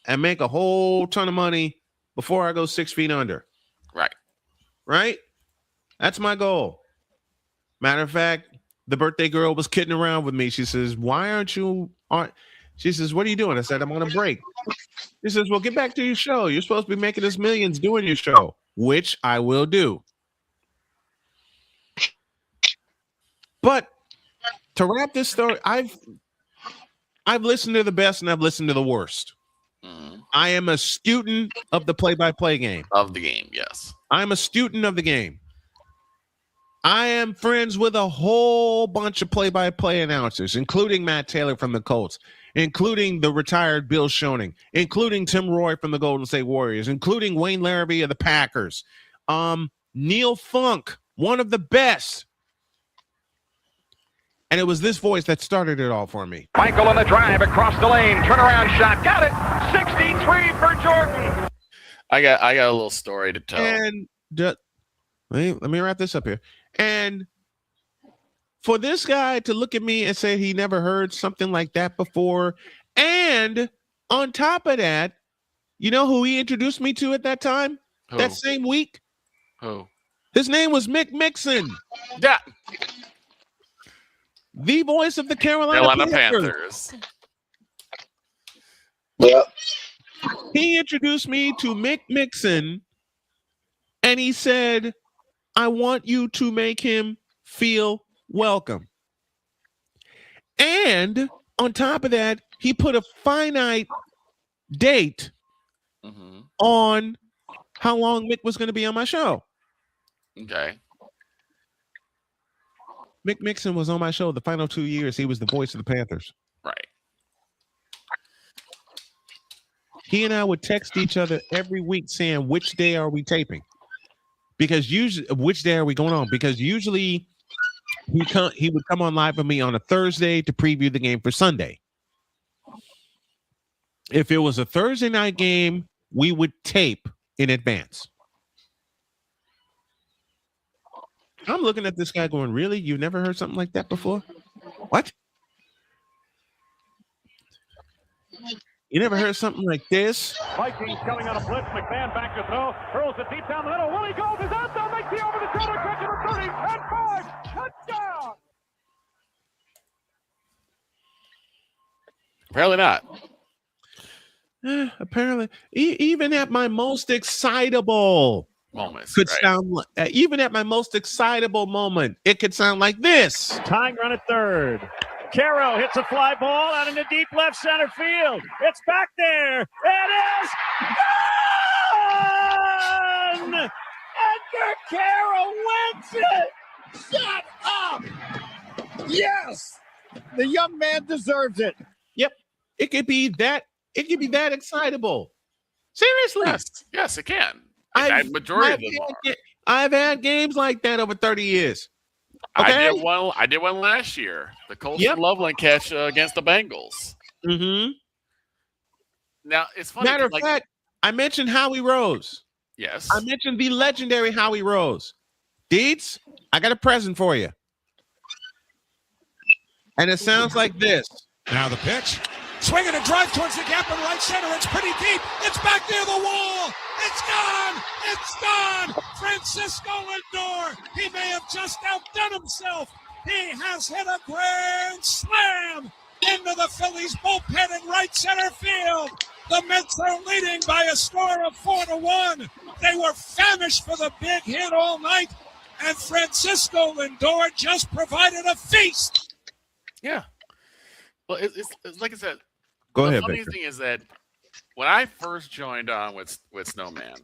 and make a whole ton of money before I go 6 feet under. Right. Right. That's my goal. Matter of fact, the birthday girl was kidding around with me. She says, she says, what are you doing? I said, I'm on a break. She says, well, get back to your show. You're supposed to be making us millions doing your show, which I will do. But to wrap this story, I've listened to the best and I've listened to the worst. Mm-hmm. I am a student of the play-by-play game. Of the game, yes. I'm a student of the game. I am friends with a whole bunch of play-by-play announcers, including Matt Taylor from the Colts, including the retired Bill Schoening, including Tim Roy from the Golden State Warriors, including Wayne Larrabee of the Packers, Neil Funk, one of the best. And it was this voice that started it all for me. Michael on the drive across the lane, turnaround shot, got it, 63 for Jordan. I got a little story to tell. And let me wrap this up here. And for this guy to look at me and say he never heard something like that before, and on top of that, you know who he introduced me to at that time? Who? That same week? Who? His name was Mick Mixon. Yeah. the voice of the Carolina Panthers. Yep. He introduced me to Mick Mixon, and he said, I want you to make him feel welcome. And on top of that, he put a finite date on how long Mick was going to be on my show. Okay. Mick Mixon was on my show the final 2 years. He was the voice of the Panthers. Right. He and I would text each other every week saying, which day are we taping? Because usually, which day are we going on? Because usually he would come on live with me on a Thursday to preview the game for Sunday. If it was a Thursday night game, we would tape in advance. I'm looking at this guy going, really? You never heard something like that before? What? You never heard something like this? Vikings coming on a blitz. McMahon back to throw. Hurls it deep down the middle. Will he go? Is that down? Makes the over the shoulder. Catch it 30 and 5. Touchdown. Apparently not. Apparently, even at my most excitable moments, could sound like, even at my most excitable moment, it could sound like this. Tying run at third. Caro hits a fly ball out in the deep left center field. It's back there. It is gone! Edgar Caro wins it! Shut up! Yes! The young man deserves it. Yep. It could be that excitable. Seriously. Yes, it can. I've had games like that over 30 years. Okay? I did one last year. The Colson Loveland catch against the Bengals. Mm-hmm. Now, it's funny. Matter of fact, I mentioned Howie Rose. Yes. I mentioned the legendary Howie Rose. Deeds, I got a present for you. And it sounds like this. Now the pitch. Swinging a drive towards the gap in right center. It's pretty deep. It's back near the wall. It's gone. It's gone. Francisco Lindor. He may have just outdone himself. He has hit a grand slam into the Phillies bullpen in right center field. The Mets are leading by a score of 4-1. They were famished for the big hit all night, and Francisco Lindor just provided a feast. Yeah. Well, it's like I said. Go ahead, The funny Victor. thing is that when I first joined on with Snowman,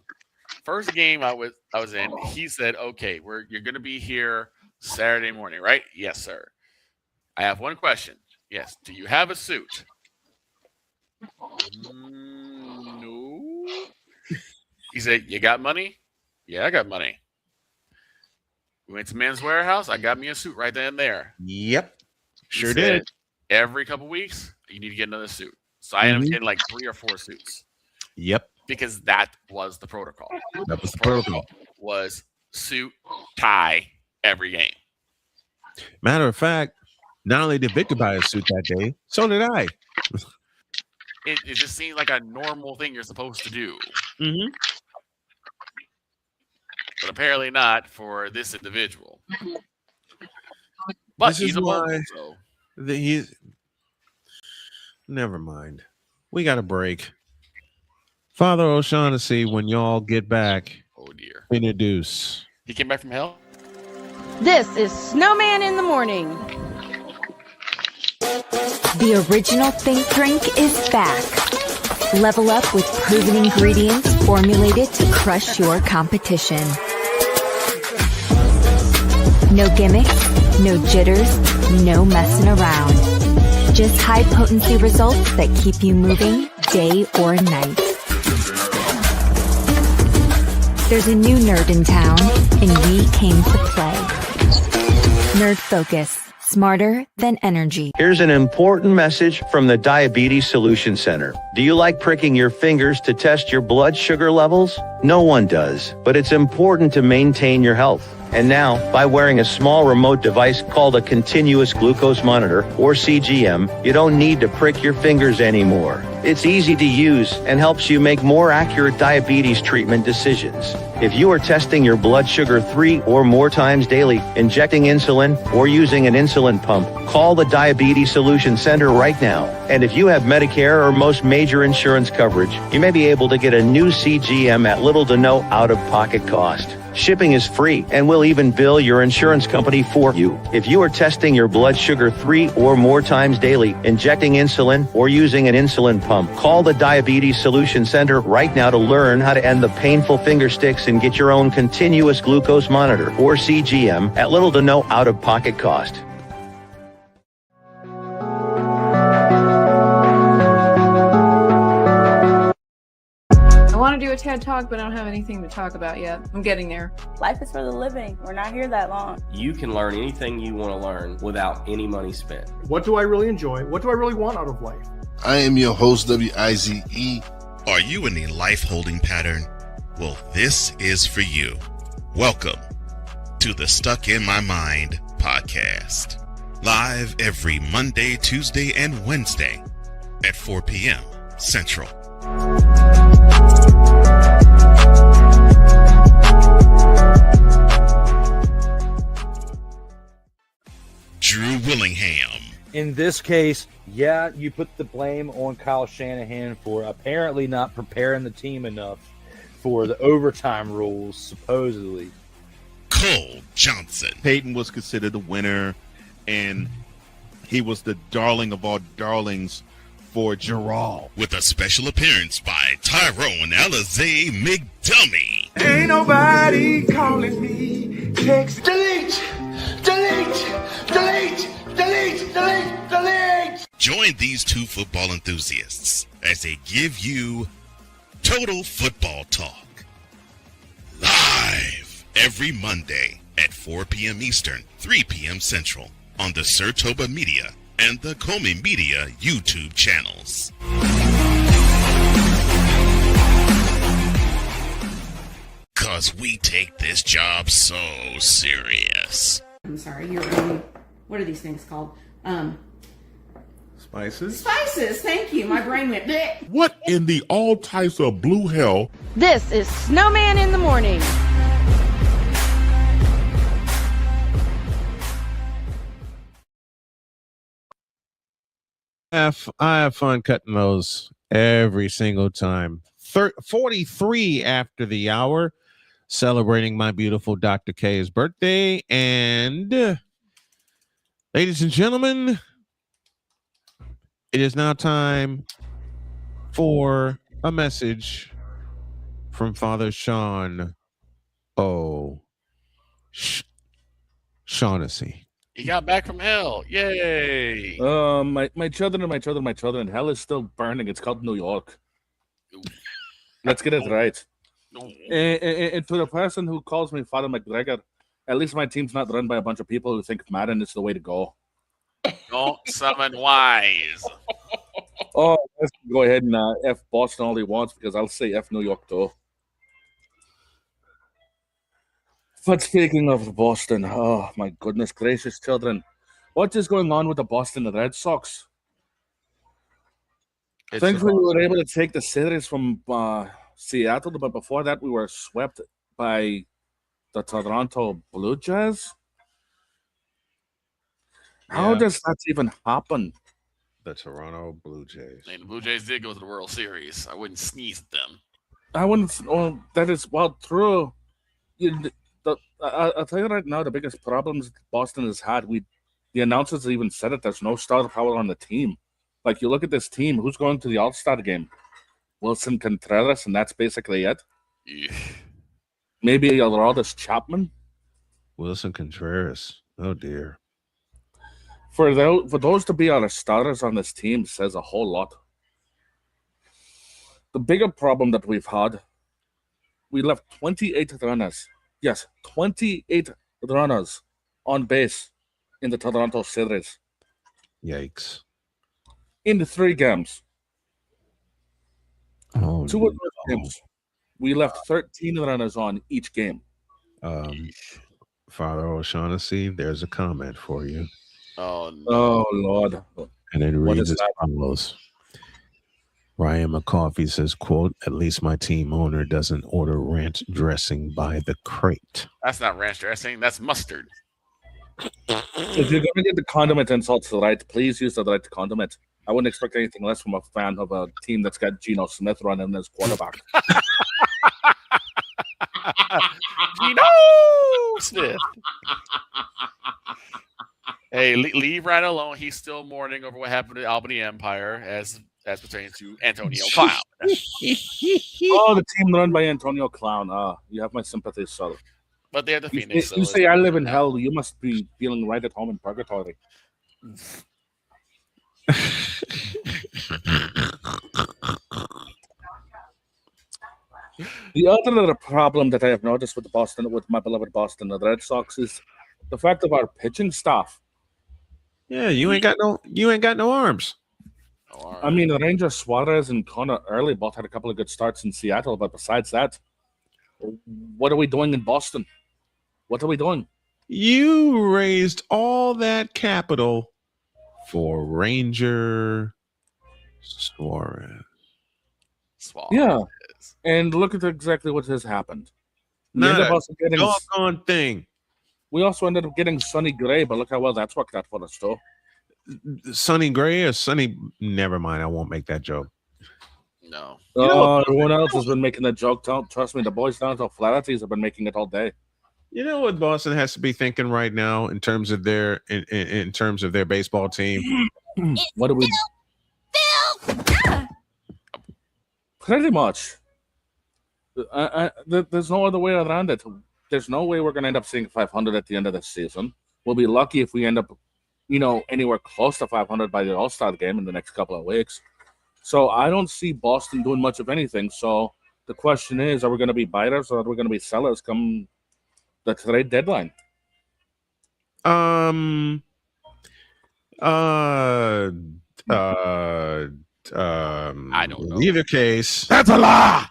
first game I was in, he said, "Okay, you're going to be here Saturday morning, right?" "Yes, sir." "I have one question." "Yes." "Do you have a suit?" "No." He said, "You got money?" "Yeah, I got money." We went to Men's Warehouse. I got me a suit right then and there. Yep. Sure He did. said, every couple weeks, you need to get another suit. So I ended up getting like 3 or 4 suits. Yep. Because that was the protocol. That was the protocol. Was suit, tie every game. Matter of fact, not only did Victor buy a suit that day, so did I. It just seemed like a normal thing you're supposed to do. Mm-hmm. But apparently not for this individual. But he's a mobile, so. Never mind. We got a break. Father O'Shaughnessy, when y'all get back, oh dear, introduce. He came back from hell? This is Snowman in the Morning. The original Think Drink is back. Level up with proven ingredients formulated to crush your competition. No gimmicks, no jitters, no messing around. Just high potency results that keep you moving day or night. There's a new nerd in town, and we came to play. Nerd Focus. Smarter than energy. Here's an important message from the Diabetes Solution Center. Do you like pricking your fingers to test your blood sugar levels? No one does, but it's important to maintain your health. And now, by wearing a small remote device called a continuous glucose monitor, or CGM, you don't need to prick your fingers anymore. It's easy to use and helps you make more accurate diabetes treatment decisions. If you are testing your blood sugar 3 or more times daily, injecting insulin, or using an insulin pump, call the Diabetes Solution Center right now. And if you have Medicare or most major insurance coverage, you may be able to get a new CGM at little to no out-of-pocket cost. Shipping is free, and we'll even bill your insurance company for you. If you are testing your blood sugar 3 or more times daily, injecting insulin, or using an insulin pump, call the Diabetes Solution Center right now to learn how to end the painful finger sticks and get your own continuous glucose monitor, or CGM, at little to no out-of-pocket cost. I want to do a TED Talk, but I don't have anything to talk about yet. I'm getting there. Life is for the living. We're not here that long. You can learn anything you want to learn without any money spent. What do I really enjoy? What do I really want out of life? I am your host, WIZE. Are you in a life holding pattern? Well, this is for you. Welcome to the Stuck in My Mind podcast. Live every Monday, Tuesday, and Wednesday at 4 p.m. Central. Drew Willingham. In this case, yeah, you put the blame on Kyle Shanahan for apparently not preparing the team enough for the overtime rules, supposedly. Cole Johnson. Peyton was considered the winner, and he was the darling of all darlings for Gerald. With a special appearance by Tyrone Alizé McDummy. Ain't nobody calling me. Text delete, delete, delete, delete, delete, delete. Join these two football enthusiasts as they give you total football talk. Live every Monday at 4 p.m. Eastern, 3 p.m. Central on the Sertoba Media and the Comey Media YouTube channels. Cause we take this job so serious. I'm sorry, you're what are these things called? Spices? Spices, thank you. My brain went bleh. What in the all types of blue hell? This is Snowman in the Morning. I have fun cutting those every single time. 43 after the hour, celebrating my beautiful Dr. K's birthday. And ladies and gentlemen, it is now time for a message from Father Sean Shaughnessy. He got back from hell. Yay. My children. Hell is still burning. It's called New York. Let's get it right. And to the person who calls me Father McGregor, at least my team's not run by a bunch of people who think Madden is the way to go. Don't summon wise. Oh, let's go ahead and F Boston all he wants, because I'll say F New York too. But speaking of Boston, oh my goodness gracious, children, what is going on with the Boston Red Sox? Thankfully, we were able to take the series from Seattle, but before that, we were swept by the Toronto Blue Jays. How does that even happen? The Toronto Blue Jays. And the Blue Jays did go to the World Series. I wouldn't sneeze at them. I wouldn't. Well, that is well true. I'll tell you right now, the biggest problems Boston has had, the announcers even said it, there's no star power on the team. Like, you look at this team, who's going to the All-Star game? Wilson Contreras, and that's basically it. Yeah. Maybe Aroldis Chapman. Wilson Contreras. Oh, dear. For those to be our starters on this team says a whole lot. The bigger problem that we've had, we left 28 runners. Yes, 28 runners on base in the Toronto series. Yikes. In the 3 games. Oh, 2 of those games, we left 13 runners on each game. Father O'Shaughnessy, there's a comment for you. Oh no! Oh Lord! And it What reads is as that? follows. Ryan McCoffey says, quote, "At least my team owner doesn't order ranch dressing by the crate." That's not ranch dressing. That's mustard. If you're going to get the condiment and salts right, please use the right condiment. I wouldn't expect anything less from a fan of a team that's got Geno Smith running as quarterback. Geno Smith. Hey, leave Ryan alone. He's still mourning over what happened to Albany Empire as pertains to Antonio Clown. Oh, the team run by Antonio Clown. You have my sympathy, sir. But they're the Phoenix. You say I live in hell. You must be feeling right at home in purgatory. The other problem that I have noticed with my beloved Boston, the Red Sox, is the fact of our pitching staff. Yeah, you ain't got no arms. I mean, Ranger Suarez and Connor Early both had a couple of good starts in Seattle, but besides that, what are we doing in Boston? What are we doing? You raised all that capital for Ranger Suarez. Yeah, and look at exactly what has happened. We Not ended up a also getting doggone thing. We also ended up getting Sonny Gray, but look how well that's worked out for us, too. Sonny Gray or Sonny? Never mind. I won't make that joke. No. Everyone else has been making that joke. Trust me, the boys down to Flatties have been making it all day. You know what Boston has to be thinking right now in terms of their in terms of their baseball team? What do we? Pretty much. There's no other way around it. There's no way we're going to end up seeing 500 at the end of the season. We'll be lucky if we end up, anywhere close to 500 by the All-Star game in the next couple of weeks. So I don't see Boston doing much of anything. So the question is, are we going to be buyers or are we going to be sellers come the trade deadline? I don't know. Either case, that's a lie.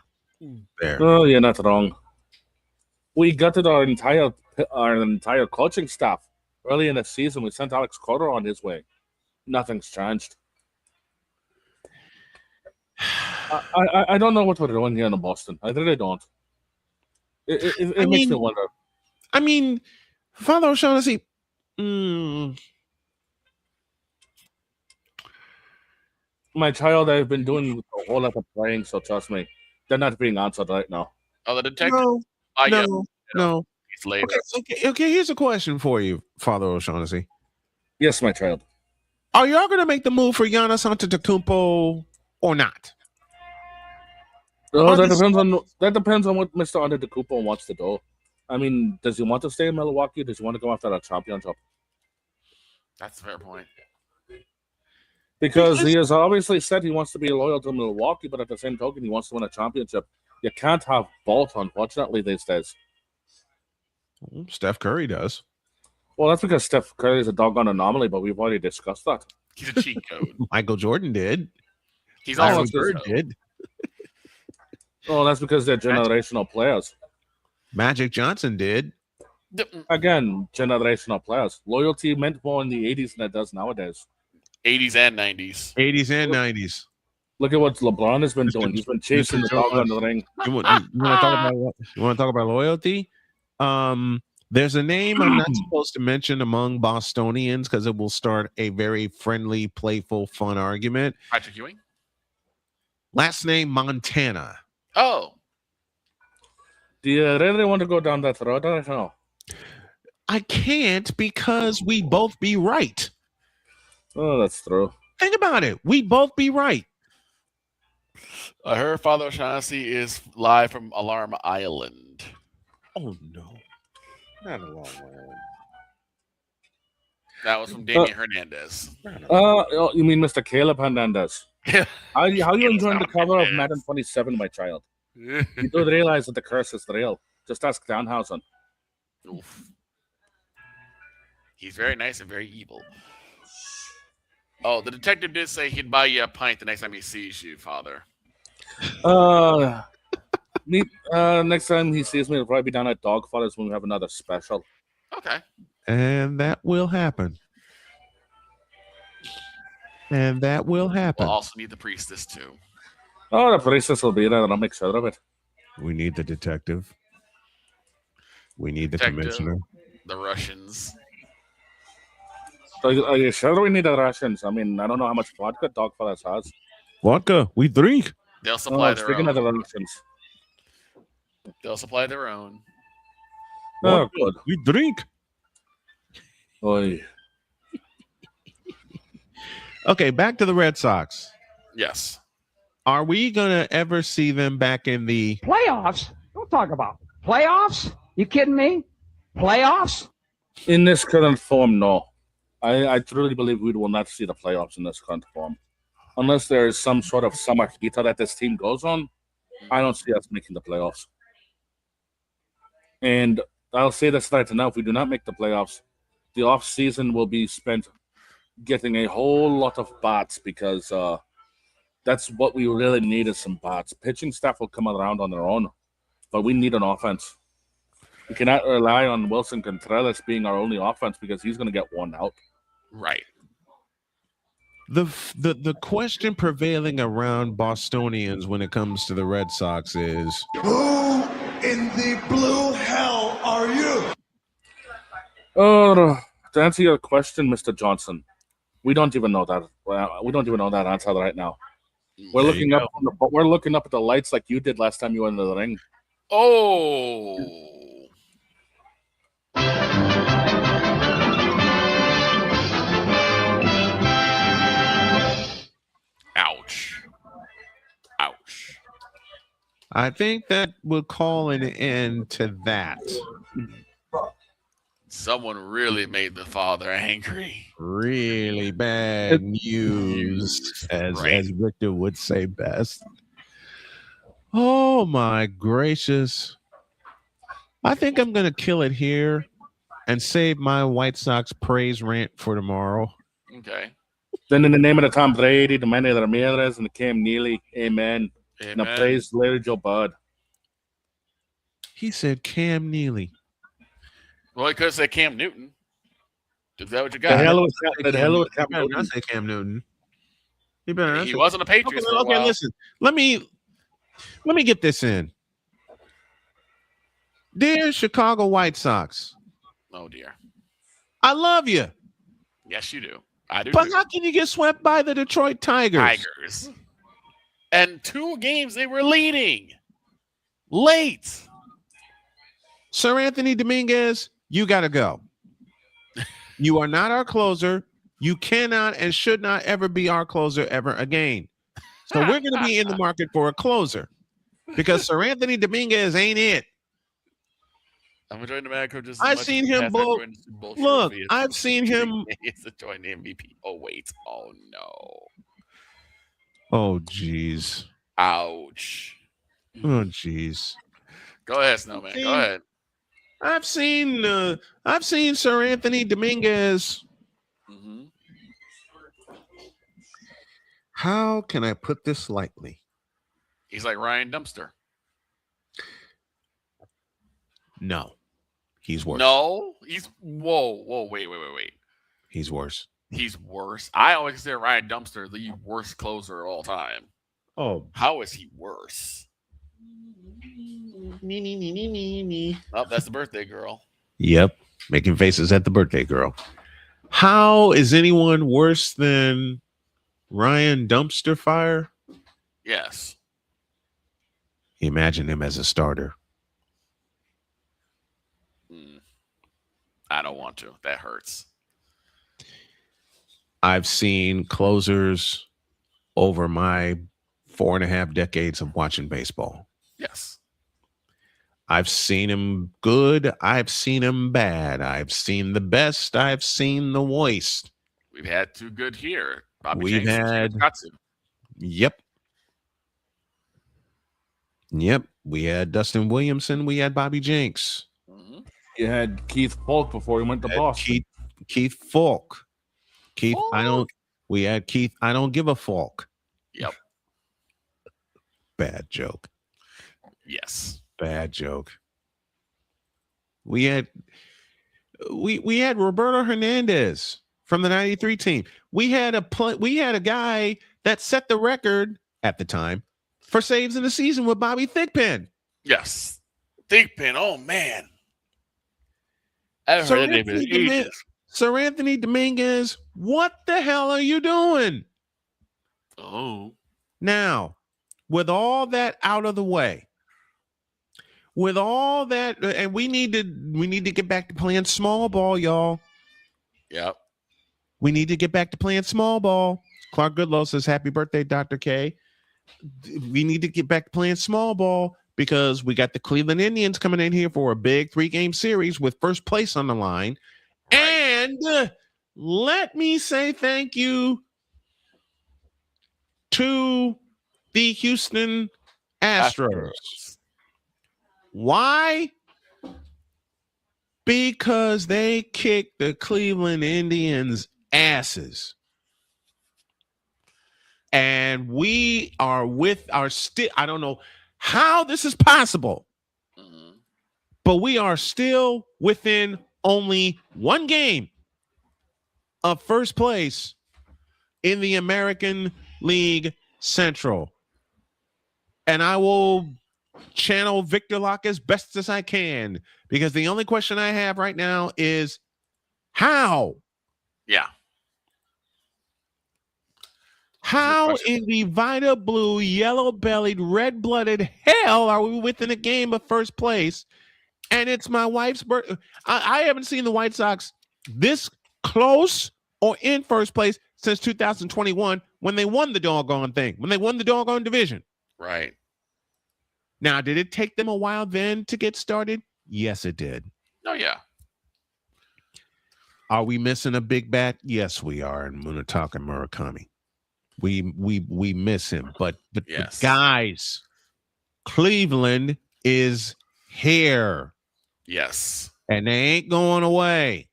There. Oh, you're not wrong. We gutted our entire coaching staff early in the season. We sent Alex Cora on his way. Nothing's changed. I don't know what we're doing here in Boston. I really don't. It makes me wonder. I mean, Father O'Shaughnessy, my child, I've been doing a whole lot of praying, so trust me, they're not being answered right now. Oh, the detective? No. He's later. Okay, here's a question for you, Father O'Shaughnessy. Yes, my child. Are y'all going to make the move for Giannis Antetokounmpo or not? Oh, that depends on what Mr. Antetokounmpo wants to do. I mean, does he want to stay in Milwaukee? Does he want to go after a championship? That's a fair point. Because he has obviously said he wants to be loyal to Milwaukee, but at the same token, he wants to win a championship. You can't have both, unfortunately, these days. Steph Curry does. Well, that's because Steph Curry is a doggone anomaly, but we've already discussed that. He's a cheat code. Michael Jordan did. He's also Bird did. Oh, that's because they're generational players. Magic Johnson did. Again, generational players. Loyalty meant more in the 80s than it does nowadays. 80s and 90s. 80s and 90s. Look at what LeBron has been doing. He's been chasing the dog on the ring. You want to talk about loyalty? There's a name I'm not supposed to mention among Bostonians because it will start a very friendly, playful, fun argument. Patrick Ewing? Last name Montana. Oh. Do you really want to go down that road? I don't know. I can't because we both be right. Oh, that's true. Think about it. We both be right. I heard Father O'Shaughnessy is live from Alarm Island. Oh, no. Not Alarm Island. That was from Damian Hernandez. You mean Mr. Caleb Hernandez? How you enjoying the cover of Madden 27, my child? You do realize that the curse is real. Just ask Danhausen. Oof. He's very nice and very evil. Oh, the detective did say he'd buy you a pint the next time he sees you, Father. Next time he sees me, it'll probably be down at Dogfathers when we have another special. Okay. And that will happen. And that will happen. We'll also need the priestess too. Oh, the priestess will be there, and I'll make sure of it. We need the detective. We need the commissioner. The Russians. Are you sure we need the Russians? I mean, I don't know how much vodka Dogfellas has. Vodka, we drink. They'll supply their speaking own. of the Russians. They'll supply their own. Oh, good. We drink. Oy. Okay, back to the Red Sox. Yes. Are we going to ever see them back in the playoffs? Don't talk about playoffs. You kidding me? Playoffs? In this current form, no. I truly believe we will not see the playoffs in this current form. Unless there is some sort of summer heater that this team goes on, I don't see us making the playoffs. And I'll say this right now, if we do not make the playoffs, the off season will be spent getting a whole lot of bats because that's what we really need is some bats. Pitching staff will come around on their own, but we need an offense. We cannot rely on Wilson Contreras being our only offense because he's going to get one out. Right. The question prevailing around Bostonians when it comes to the Red Sox is, Who in the blue hell are you? Oh, to answer your question, Mr. Johnson, we don't even know that. We don't even know that answer right now. We're looking up we're looking up at the lights like you did last time you went into the ring. Oh. Ouch. Ouch. I think that will call an end to that. Someone really made the father angry. Really bad news, as Victor would say best. Oh my gracious. I think I'm going to kill it here and save my White Sox praise rant for tomorrow. Okay. Then in the name of the Tom Brady, the Manny Ramirez, and the Cam Neely, amen. And I praise Larry Joe Bud. He said Cam Neely. Well, he could have said Cam Newton. Is that what you got? The hell with Cam Newton. I say Cam Newton. He better. He wasn't a Patriots for a okay, while. listen. Let me get this in. Dear Chicago White Sox. Oh dear. I love you. Yes, you do. I do. But too. how can you get swept by the Detroit Tigers? And 2 games they were leading. Late. Sir Anthony Dominguez, you got to go. You are not our closer. You cannot and should not ever be our closer ever again. So we're going to be in the market for a closer because Sir Anthony Dominguez ain't it. I'm enjoying the Mad Coach. I've seen him blow. Look, I've seen him. It's the joint MVP. Oh wait. Oh no. Oh geez. Ouch. Oh geez. Go ahead, Snowman. Go ahead. I've seen Sir Anthony Dominguez. Mm-hmm. How can I put this lightly? He's like Ryan Dumpster. No, he's worse. No, he's whoa, wait. He's worse. He's worse. I always consider Ryan Dumpster the worst closer of all time. Oh, how is he worse? Oh, that's the birthday girl. Yep, making faces at the birthday girl. How is anyone worse than Ryan Dumpster Fire? Yes. Imagine him as a starter. I don't want to. That hurts. I've seen closers over my 4.5 decades of watching baseball. Yes. I've seen him good. I've seen him bad. I've seen the best. I've seen the worst. We've had 2 good here. Bobby We've Jenks had. Yep. We had Dustin Williamson. We had Bobby Jenks. Mm-hmm. You had Keith Falk before he went to Boston. Keith Falk. We had Keith. I don't give a Falk. Yep. Bad joke. Yes. Bad joke. We had we had Roberto Hernandez from the 93 team. We had a guy that set the record at the time for saves in the season with Bobby Thigpen. Yes. Thigpen, oh man. I haven't heard that name in ages. Sir Anthony Dominguez, what the hell are you doing? Oh. Now, with all that out of the way, with all that, and we need to get back to playing small ball, y'all. Yep. We need to get back to playing small ball. Clark Goodlow says, "Happy birthday, Dr. K." We need to get back to playing small ball because we got the Cleveland Indians coming in here for a big 3-game series with first place on the line. Right. And let me say thank you to the Houston Astros. Why? Because they kicked the Cleveland Indians' asses. And we are I don't know how this is possible, but we are still within only one game of first place in the American League Central. And I will channel Victor Locke as best as I can, because the only question I have right now is how? Yeah. How in the Vita Blue, yellow-bellied, red-blooded hell are we within a game of first place? And it's my wife's birthday. I haven't seen the White Sox this close or in first place since 2021 when they won the doggone thing, when they won the doggone division. Right. Now, did it take them a while then to get started? Yes, it did. Oh, yeah. Are we missing a big bat? Yes, we are in Munetaka Murakami. We miss him, but yes. Guys, Cleveland is here. Yes. And they ain't going away.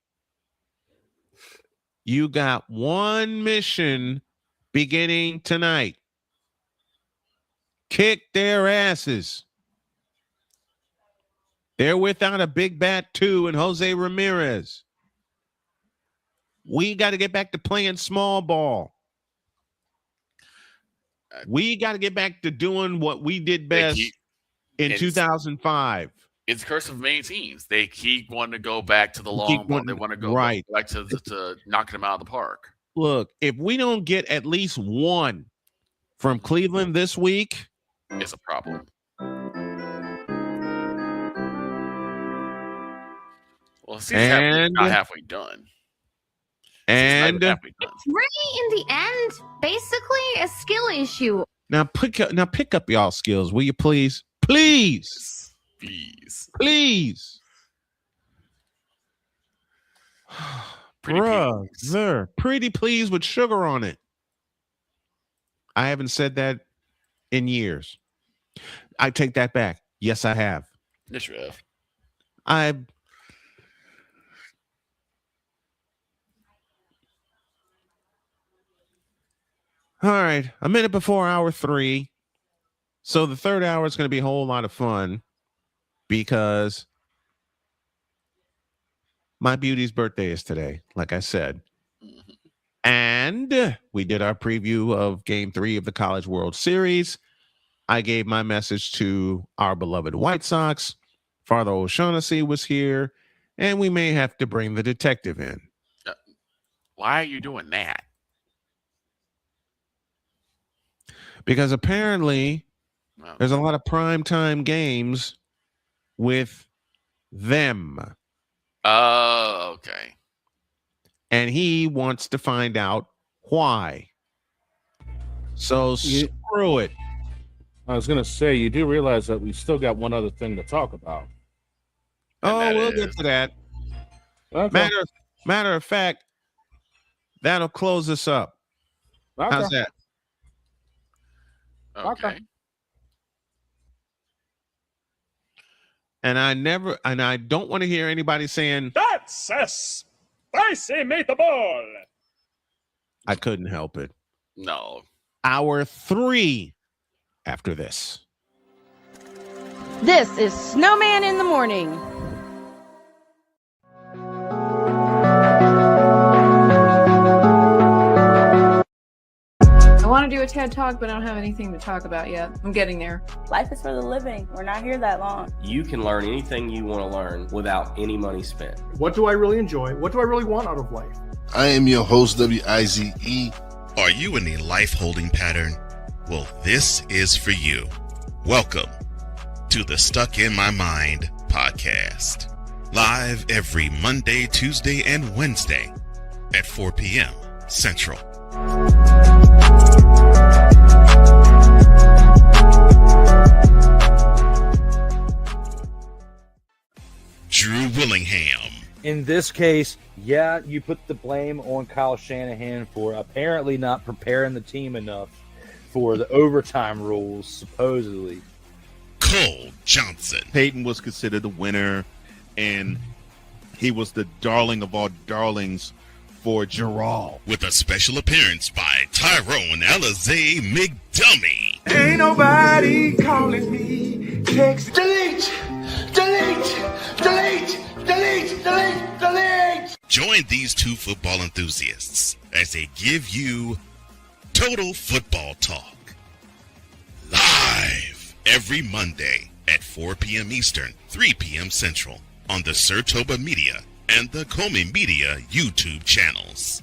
You got one mission beginning tonight. Kick their asses. They're without a big bat too, and Jose Ramirez. We got to get back to playing small ball. We got to get back to doing what we did best in 2005. It's curse of many teams. They keep wanting to go back to the long ball. They want to go back to knocking them out of the park. Look, if we don't get at least one from Cleveland this week, it's a problem. Well, season's not halfway done. And it's really, in the end, basically a skill issue. Now pick up y'all skills, will you please? Please. Pretty please with sugar on it. I haven't said that in years. I take that back. Yes, I have. Yes, you have. All right, a minute before hour 3. So the third hour is going to be a whole lot of fun because my beauty's birthday is today, like I said. And we did our preview of Game 3 of the College World Series. I gave my message to our beloved White Sox. Father O'Shaughnessy was here, and we may have to bring the detective in. Why are you doing that? Because apparently there's a lot of primetime games with them. Oh, okay. And he wants to find out why. So screw it. I was going to say, you do realize that we still got one other thing to talk about. Oh, we'll get to that. Okay. Matter of fact, that'll close us up. Okay. How's that? Okay. And I don't want to hear anybody saying that's a spicy meatball. I couldn't help it. No. Hour 3 after this. This is Snowman in the Morning. want to do a TED Talk, but I don't have anything to talk about yet. I'm getting there. Life is for the living. We're not here that long. You can learn anything you want to learn without any money spent. What do I really enjoy? What do I really want out of life? I am your host, WIZE. Are you in a life holding pattern? Well, this is for you. Welcome to the Stuck in My Mind podcast. Live every Monday, Tuesday, and Wednesday at 4 p.m. Central. Drew Willingham. In this case, yeah, you put the blame on Kyle Shanahan for apparently not preparing the team enough for the overtime rules, supposedly. Cole Johnson. Peyton was considered the winner, and he was the darling of all darlings for Gerald. With a special appearance by Tyrone Alizé McDummy. Ain't nobody calling me. Text. Delete. Join these two football enthusiasts as they give you total football talk. Live every Monday at 4 p.m. Eastern, 3 p.m. Central on the Sertoba Media and the Comey Media YouTube channels.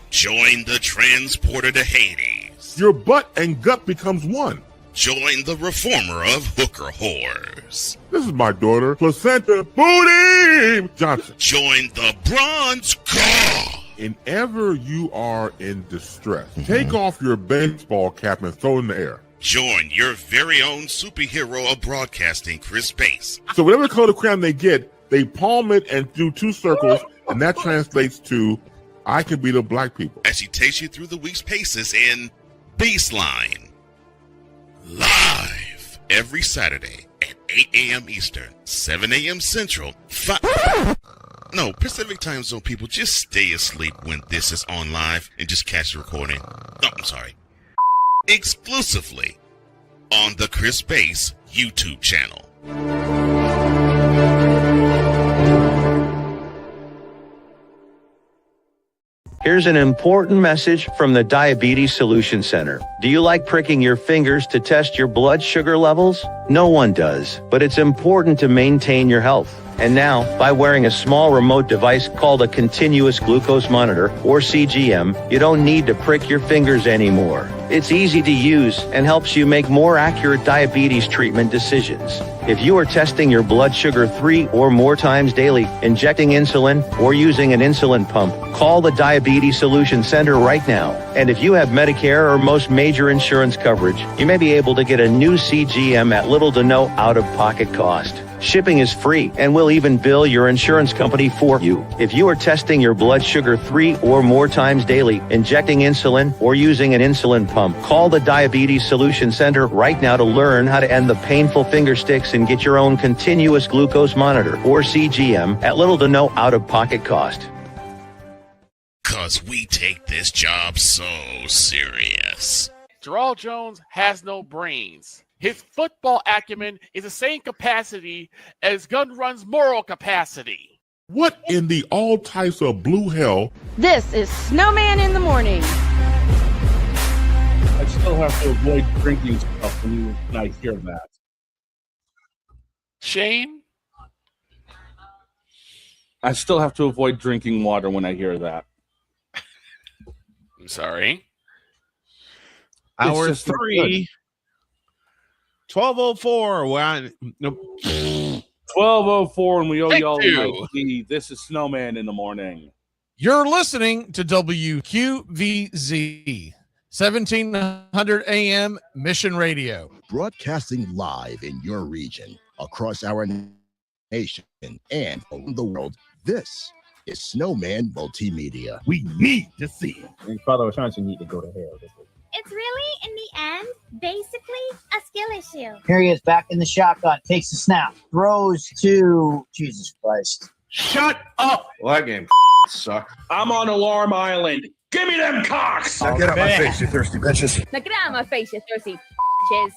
Join the transporter to Hades. Your butt and gut becomes one. Join the reformer of hooker whores. This is my daughter, Placenta Booty Johnson. Join the bronze god. Whenever you are in distress, take off your baseball cap and throw it in the air. Join your very own superhero of broadcasting, Chris Bass. So whatever color crayon they get, they palm it and do two circles, and that translates to, I can beat up black people. As he takes you through the week's paces in Baseline. Live every Saturday at 8 a.m. Eastern, 7 a.m. Central, No, Pacific Time Zone people, just stay asleep when this is on live and just catch the recording. No, I'm sorry. Exclusively on the Chris Bass YouTube channel. Here's an important message from the Diabetes Solution Center. Do you like pricking your fingers to test your blood sugar levels? No one does, but it's important to maintain your health. And now, by wearing a small remote device called a continuous glucose monitor, or CGM, you don't need to prick your fingers anymore. It's easy to use and helps you make more accurate diabetes treatment decisions. If you are testing your blood sugar 3 or more times daily, injecting insulin, or using an insulin pump, call the Diabetes Solution Center right now. And if you have Medicare or most major insurance coverage, you may be able to get a new CGM at little to no out-of-pocket cost. Shipping is free, and we'll even bill your insurance company for you. If you are testing your blood sugar 3 or more times daily, injecting insulin, or using an insulin pump, call the Diabetes Solution Center right now to learn how to end the painful finger sticks and get your own continuous glucose monitor, or CGM, at little to no out-of-pocket cost. 'Cause we take this job so serious. Gerald Jones has no brains. His football acumen is the same capacity as Gun Run's moral capacity. What in the all types of blue hell? This is Snowman in the morning. I still have to avoid drinking stuff when I hear that. Shane? I still have to avoid drinking water when I hear that. I'm sorry. Hour just 3. 12:04. Well, 12:04, and we owe y'all you. a night tea. This is Snowman in the morning. You're listening to WQVZ, 1700 AM Mission Radio. Broadcasting live in your region, across our nation, and around the world. This is Snowman Multimedia. We need to see it. And Father Ashanti need to go to hell. It's really, in the end, basically a skill issue. Here he is back in the shotgun, takes a snap, throws to Jesus Christ. Shut up! Well, that game sucked. I'm on Alarm Island. Give me them cocks! Now get out my face, you thirsty bitches. Now get out of my face, you thirsty bitches.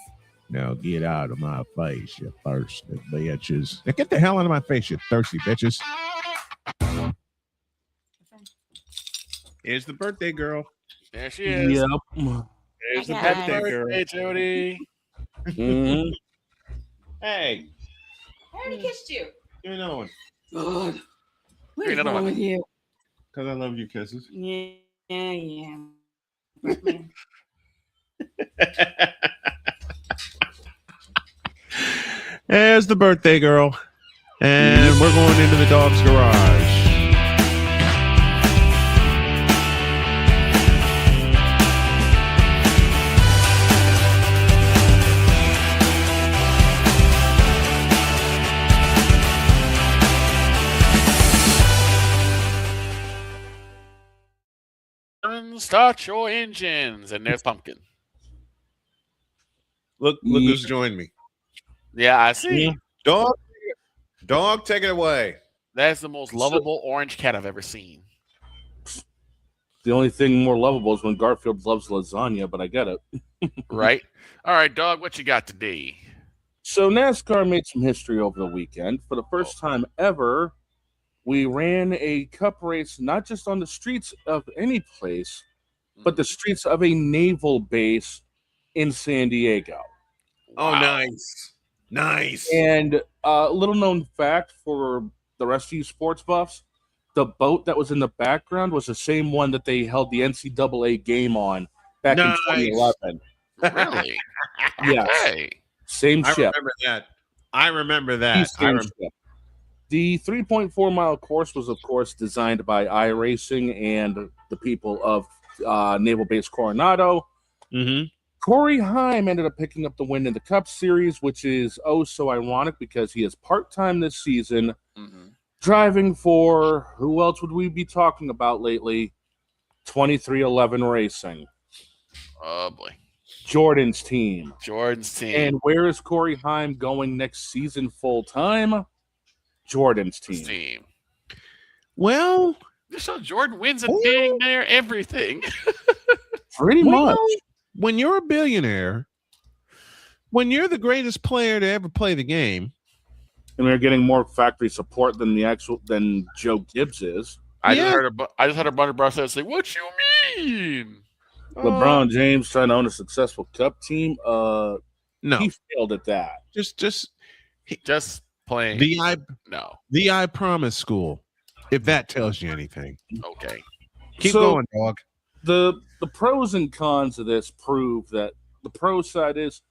now get out of my face, you thirsty bitches. Now get the hell out of my face, you thirsty bitches. Here's the birthday girl. There she is. Yep. There's the Hi, happy guys. birthday, Jody. Mhm. Hey, I already kissed you. give me another one. God. What Give me is another wrong one. with you? Because I love you, kisses. Yeah. There's the birthday girl. And we're going into the dog's garage. Start your engines. And there's Pumpkin. Look who's joined me. Yeah, I see. Dog, take it away. That's the most lovable orange cat I've ever seen. The only thing more lovable is when Garfield loves lasagna, but I get it. Right? All right, dog, what you got today? So NASCAR made some history over the weekend. For the first time ever, we ran a cup race not just on the streets of any place, but the streets of a naval base in San Diego. Oh, nice. Nice. And a little known fact for the rest of you sports buffs, the boat that was in the background was the same one that they held the NCAA game on back in 2011. Really? Yes. Okay. Same ship. I remember that. Same ship. The 3.4-mile course was, of course, designed by iRacing and the people of Naval Base Coronado. Mm-hmm. Corey Heim ended up picking up the win in the Cup Series, which is so ironic because he is part-time this season, driving for, who else would we be talking about lately? 2311 Racing. Oh, boy. Jordan's team. And where is Corey Heim going next season full-time? Jordan's team. Well, so Jordan wins a dang near everything. Pretty much. When you're a billionaire, when you're the greatest player to ever play the game, and they're getting more factory support than Joe Gibbs is. I just heard a bunch of brothers say, "What you mean?" LeBron James trying to own a successful Cup team. No, he failed at that. Just playing. The I Promise School. If that tells you anything, okay. Keep going, dog. The pros and cons of this prove that the pro side is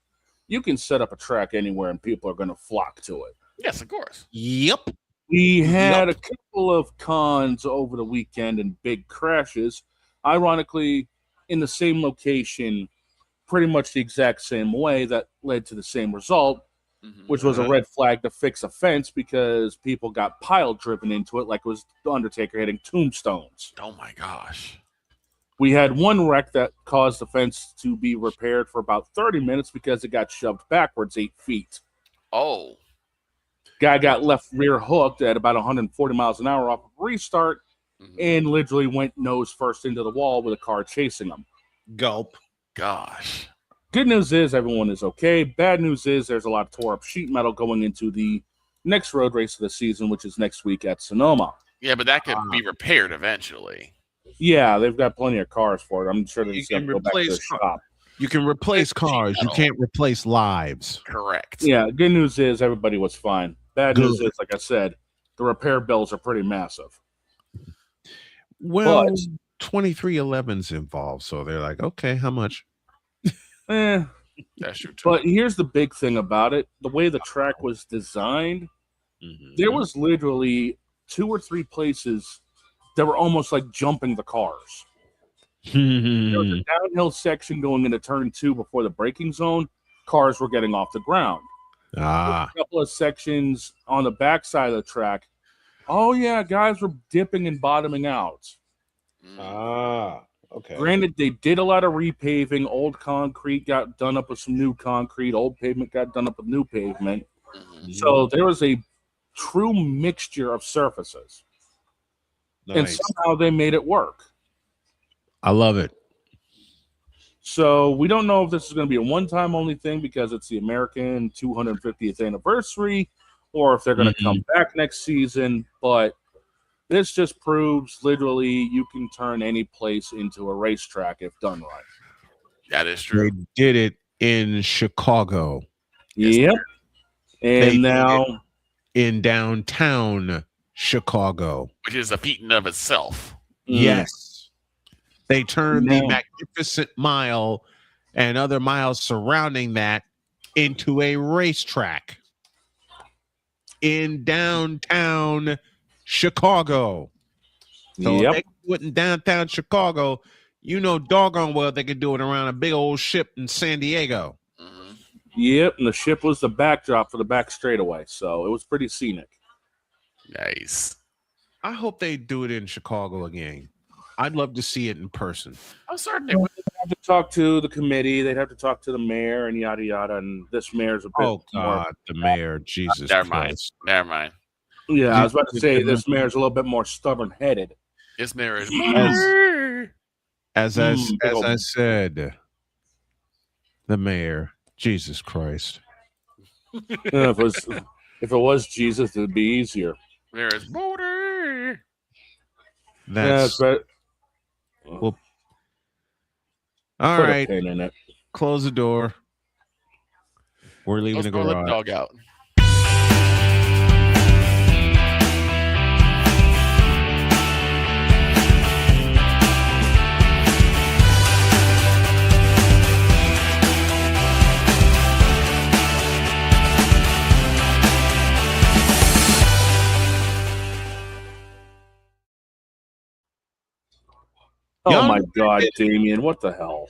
you can set up a track anywhere and people are going to flock to it. Yes, of course. Yep. We had a couple of cons over the weekend and big crashes. Ironically, in the same location, pretty much the exact same way that led to the same result, which was a red flag to fix a fence because people got pile driven into it like it was the Undertaker hitting tombstones. Oh, my gosh. We had one wreck that caused the fence to be repaired for about 30 minutes because it got shoved backwards 8 feet. Oh. Guy got left rear hooked at about 140 miles an hour off of restart and literally went nose first into the wall with a car chasing him. Gulp. Gosh. Good news is everyone is okay. Bad news is there's a lot of tore up sheet metal going into the next road race of the season, which is next week at Sonoma. Yeah, but that could be repaired eventually. Yeah, they've got plenty of cars for it. I'm sure they're just going to go back to the shop. You can replace cars. You can't replace lives. Correct. Yeah, good news is everybody was fine. Bad news is, like I said, the repair bills are pretty massive. Well, 2311's involved, so they're like, okay, how much? That's true too. But here's the big thing about it. The way the track was designed, there was literally 2 or 3 places that were almost like jumping the cars. There was a downhill section going into turn 2 before the braking zone. Cars were getting off the ground. A couple of sections on the backside of the track. Oh, yeah, guys were dipping and bottoming out. Okay. Granted, they did a lot of repaving. Old concrete got done up with some new concrete. Old pavement got done up with new pavement. So there was a true mixture of surfaces. And somehow they made it work. I love it. So we don't know if this is going to be a one-time only thing because it's the American 250th anniversary or if they're going to come back next season. But This just proves literally you can turn any place into a racetrack if done right. That is true. They did it in Chicago. Yep. They And did now it in downtown Chicago. Which is a feat in of itself. Yes. They turned the No. Magnificent Mile and other miles surrounding that into a racetrack in downtown Chicago. So if Yep. they can do it in downtown Chicago, you know doggone well they could do it around a big old ship in San Diego. Yep, and the ship was the backdrop for the back straightaway, so it was pretty scenic. Nice. I hope they do it in Chicago again. I'd love to see it in person. I'm certain they They'd would. have to talk to the committee. They'd have to talk to the mayor and yada yada. And this mayor's a bit Oh God, the mayor, Jesus Never mind. Christ. Never mind. Yeah, I was about to say this mayor's a little bit more stubborn-headed. This mayor is. As I said, the mayor, Jesus Christ. Yeah, if it was Jesus, it'd be easier. Mayor is Motor. That's right. Well, all Put a right. pin in it. Close the door. We're leaving the Let's go let the garage. dog out. Oh Y'all my know God, Damien, what the hell?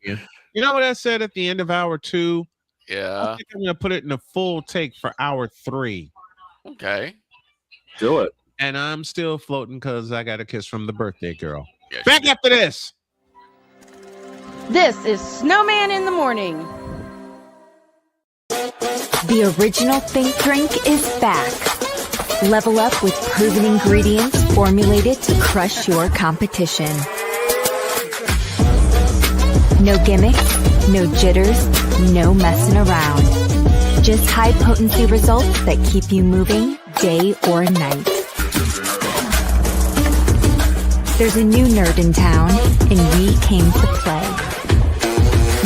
You know what I said at the end of hour 2? I Yeah. think I'm going to put it in a full take for hour 3. Okay. Do it. And I'm still floating because I got a kiss from the birthday girl. Yeah, Back after this. This is Snowman in the Morning. The original Think Drink is back. Level up with proven ingredients formulated to crush your competition. No gimmicks, no jitters, no messing around. Just high potency results that keep you moving day or night. There's a new nerd in town, and we came to play.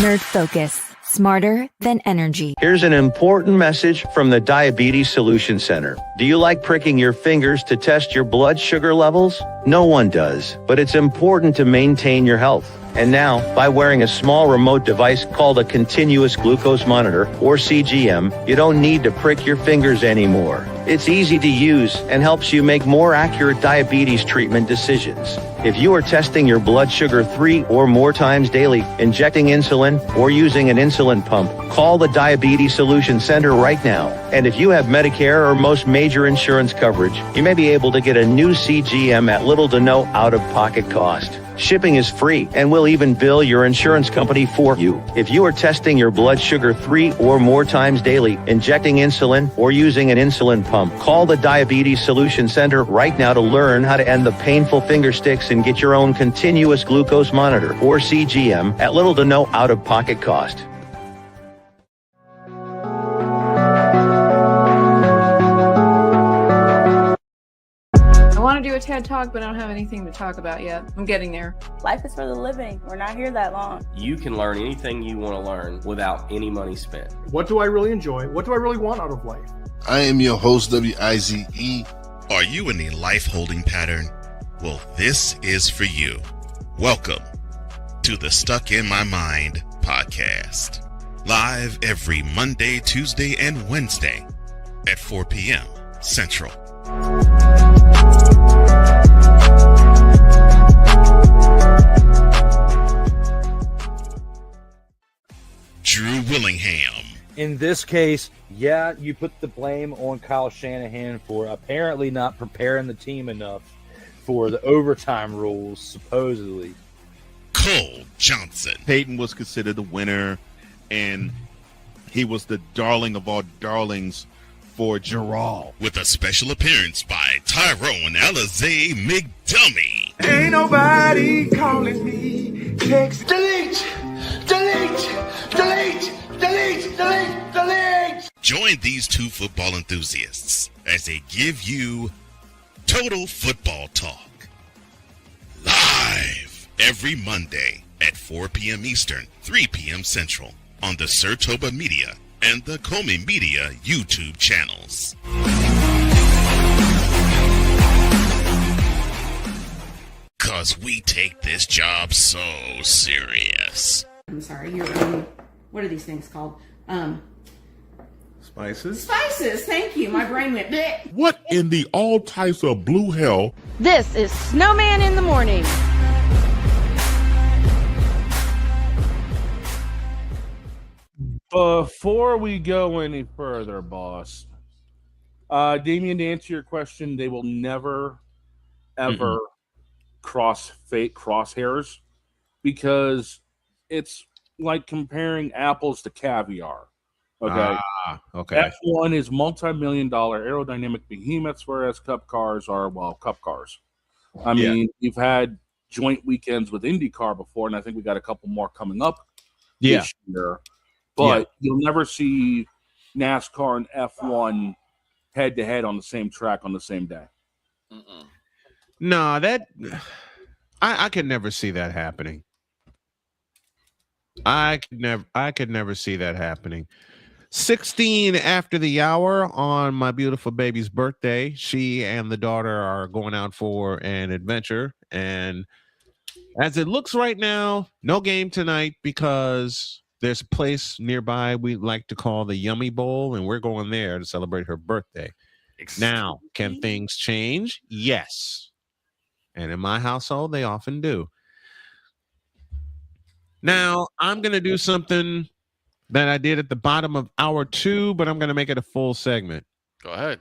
Nerd Focus. Smarter than energy. Here's an important message from the Diabetes Solution Center. Do you like pricking your fingers to test your blood sugar levels? No one does, but it's important to maintain your health. And now, by wearing a small remote device called a continuous glucose monitor, or CGM, you don't need to prick your fingers anymore. It's easy to use and helps you make more accurate diabetes treatment decisions. If you are testing your blood sugar 3 or more times daily, injecting insulin, or using an insulin pump, call the Diabetes Solution Center right now. And if you have Medicare or most major insurance coverage, you may be able to get a new CGM at little to no out-of-pocket cost. Shipping is free, and we'll even bill your insurance company for you. If you are testing your blood sugar 3 or more times daily, injecting insulin, or using an insulin pump, call the Diabetes Solution Center right now to learn how to end the painful finger sticks and get your own continuous glucose monitor, or CGM, at little to no out-of-pocket cost. I want to do a TED Talk, but I don't have anything to talk about yet. I'm getting there. Life is for the living. We're not here that long. You can learn anything you want to learn without any money spent. What do I really enjoy? What do I really want out of life? I am your host, WIZE. Are you in a life holding pattern? Well, this is for you. Welcome to the Stuck in My Mind podcast. Live every Monday, Tuesday, and Wednesday at 4 p.m. Central. Drew Willingham. In this case, yeah, you put the blame on Kyle Shanahan for apparently not preparing the team enough for the overtime rules, supposedly. Cole Johnson. Peyton was considered the winner, and he was the darling of all darlings for Gerald. With a special appearance by Tyrone Alizé McDummy. Ain't nobody calling me. Text delete, delete, delete, delete, delete, delete. Join these two football enthusiasts as they give you Total Football Talk. Live every Monday at 4 p.m. Eastern, 3 p.m. Central on the Sertoba Media and the Comey Media YouTube channels. Cause we take this job so serious. I'm sorry, what are these things called? Spices? Spices, thank you. My brain went bleh. What in the all types of blue hell? This is Snowman in the Morning. Before we go any further, boss, Damien, to answer your question, they will never, ever cross fake crosshairs because it's like comparing apples to caviar. Okay. Okay. F1 is multi-million-dollar aerodynamic behemoths, whereas cup cars are, well, cup cars. I mean, we've had joint weekends with IndyCar before, and I think we got a couple more coming up this year. But you'll never see NASCAR and F1 head-to-head on the same track on the same day. No, that I could never see that happening. I could never see that happening. 16 after the hour on my beautiful baby's birthday. She and the daughter are going out for an adventure. And as it looks right now, no game tonight because there's a place nearby we like to call the Yummy Bowl, and we're going there to celebrate her birthday. Now, can things change? Yes. And in my household, they often do. Now, I'm going to do something that I did at the bottom of hour 2, but I'm going to make it a full segment. Go ahead.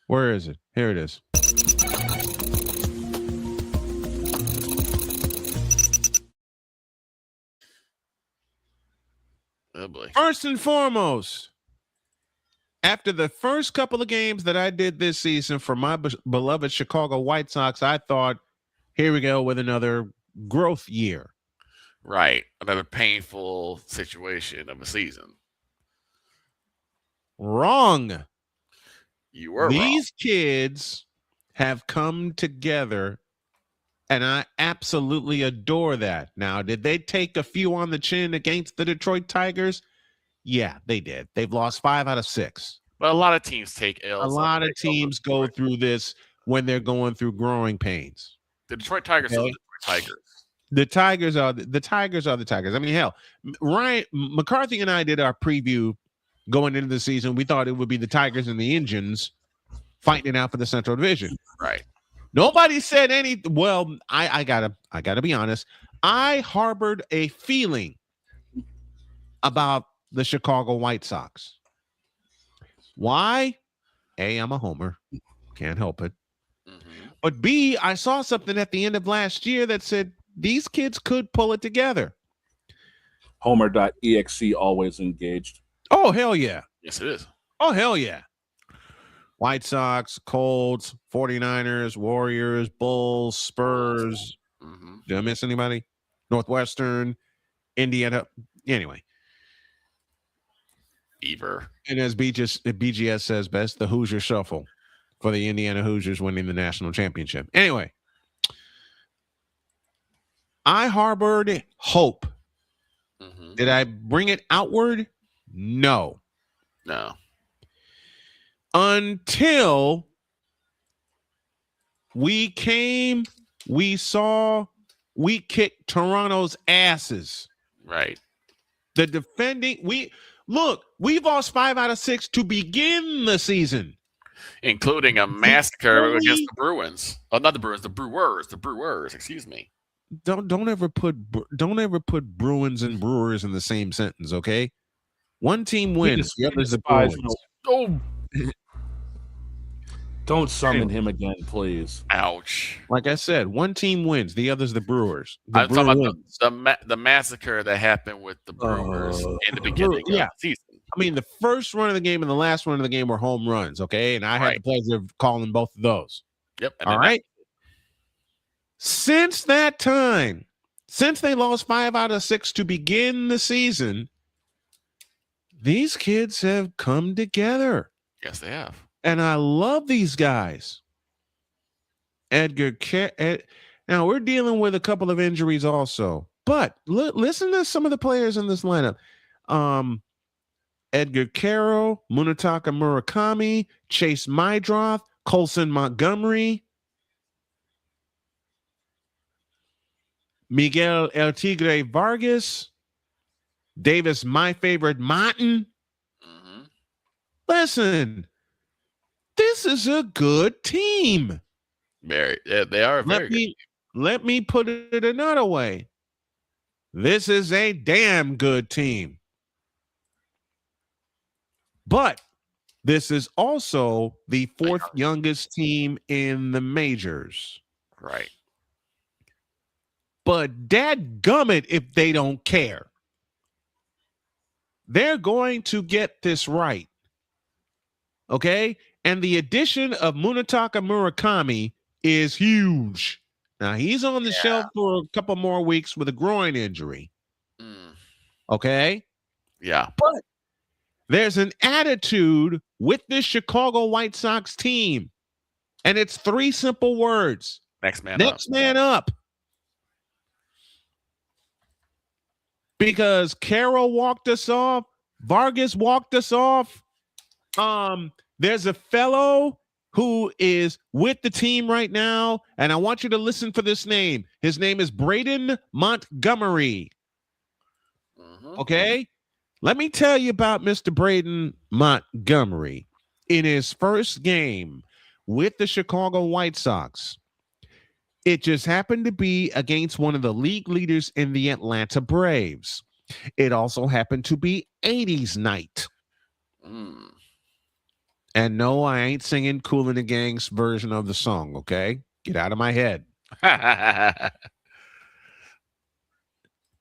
Where is it? Here it is. Oh boy. First and foremost, after the first couple of games that I did this season for my beloved Chicago White Sox, I thought, here we go with another growth year. Right. Another painful situation of a season. Wrong. You were These kids have come together, and I absolutely adore that. Now, did they take a few on the chin against the Detroit Tigers? Yeah, they did. They've lost 5 out of 6. But a lot of teams take L's. A lot of teams go through this when they're going through growing pains. The Detroit Tigers are the Detroit Tigers. The Tigers are the Tigers are the Tigers. I mean, hell, Ryan McCarthy and I did our preview going into the season. We thought it would be the Tigers and the Indians fighting it out for the Central Division. Right. Nobody said anything. Well, I gotta be honest. I harbored a feeling about the Chicago White Sox. Why? A, I'm a homer. Can't help it. But B, I saw something at the end of last year that said these kids could pull it together. Homer.exe always engaged. Oh, hell yeah. Yes, it is. Oh, hell yeah. White Sox, Colts, 49ers, Warriors, Bulls, Spurs. Did I miss anybody? Northwestern, Indiana. Anyway. Beaver. And as BGS says best, the Hoosier Shuffle for the Indiana Hoosiers winning the national championship. Anyway. I harbored hope. Did I bring it outward? No. Until we saw, we kicked Toronto's asses. Right. The defending, we've lost 5 out of 6 to begin the season. Including a massacre against the Bruins. Oh, not the Bruins, the Brewers, excuse me. Don't ever put Bruins and Brewers in the same sentence, okay? One team wins, the other's the Bruins. Oh. Don't summon him again, please. Ouch. Like I said, one team wins, the other's the Brewers. I'm talking about the massacre that happened with the Brewers in the beginning of the season. I mean, the first run of the game and the last run of the game were home runs, okay? And I had the pleasure of calling both of those. Yep. All right. Since that time, since they lost 5 out of 6 to begin the season, these kids have come together. Yes, they have. And I love these guys. Now we're dealing with a couple of injuries also, but listen to some of the players in this lineup. Edgar Carroll, Munetaka Murakami, Chase Mydroth, Colson Montgomery, Miguel El Tigre Vargas, Davis, my favorite Martin. Mm-hmm. Listen, this is a good team. They are very good. Let me put it another way. This is a damn good team. But this is also the fourth youngest team in the majors. Right. But dadgummit if they don't care. They're going to get this right. Okay? And the addition of Munetaka Murakami is huge. Now, he's on the shelf for a couple more weeks with a groin injury. Okay? Yeah. But there's an attitude with this Chicago White Sox team. And it's 3 simple words. Next man up. Next man up. Because Carroll walked us off. Vargas walked us off. There's a fellow who is with the team right now, and I want you to listen for this name. His name is Braden Montgomery. Okay? Let me tell you about Mr. Braden Montgomery. In his first game with the Chicago White Sox, it just happened to be against one of the league leaders in the Atlanta Braves. It also happened to be 80s night. And no, I ain't singing Kool and the Gang's version of the song, okay? Get out of my head.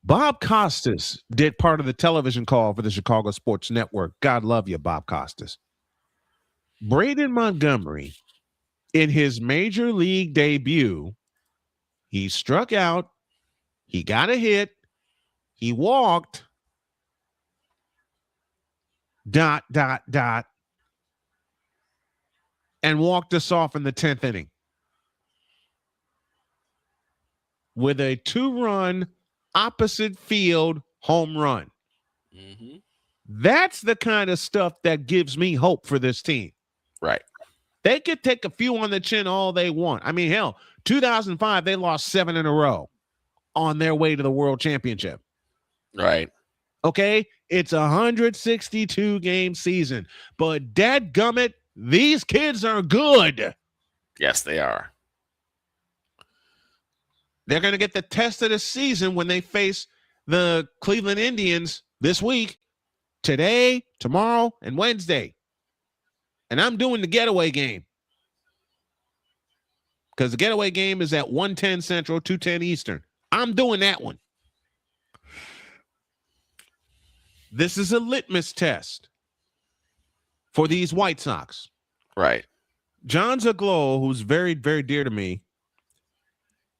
Bob Costas did part of the television call for the Chicago Sports Network. God love you, Bob Costas. Braden Montgomery, in his major league debut, he struck out, he got a hit, he walked, ... and walked us off in the 10th inning with a 2-run opposite field home run. That's the kind of stuff that gives me hope for this team. Right. They could take a few on the chin all they want. I mean, hell, 2005, they lost 7 in a row on their way to the World Championship. Right. Okay? It's a 162-game season. But dadgummit, these kids are good. Yes, they are. They're going to get the test of the season when they face the Cleveland Indians this week, today, tomorrow, and Wednesday. And I'm doing the getaway game. Because the getaway game is at 1:10 Central, 2:10 Eastern. I'm doing that one. This is a litmus test for these White Sox. Right. John Zaglo, who's very, very dear to me,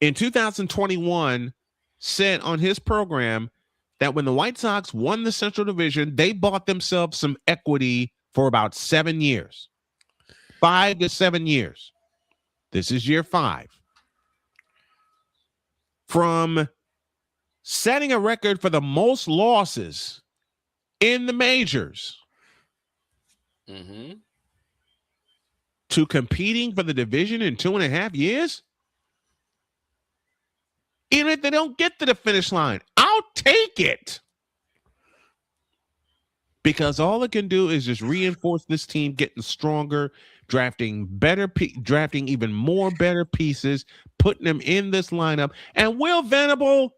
in 2021 said on his program that when the White Sox won the Central Division, they bought themselves some equity for about 7 years. 5 to 7 years. This is year 5. From setting a record for the most losses in the majors to competing for the division in 2.5 years. Even if they don't get to the finish line, I'll take it. Because all it can do is just reinforce this team getting stronger, drafting even more better pieces, putting them in this lineup. And Will Venable,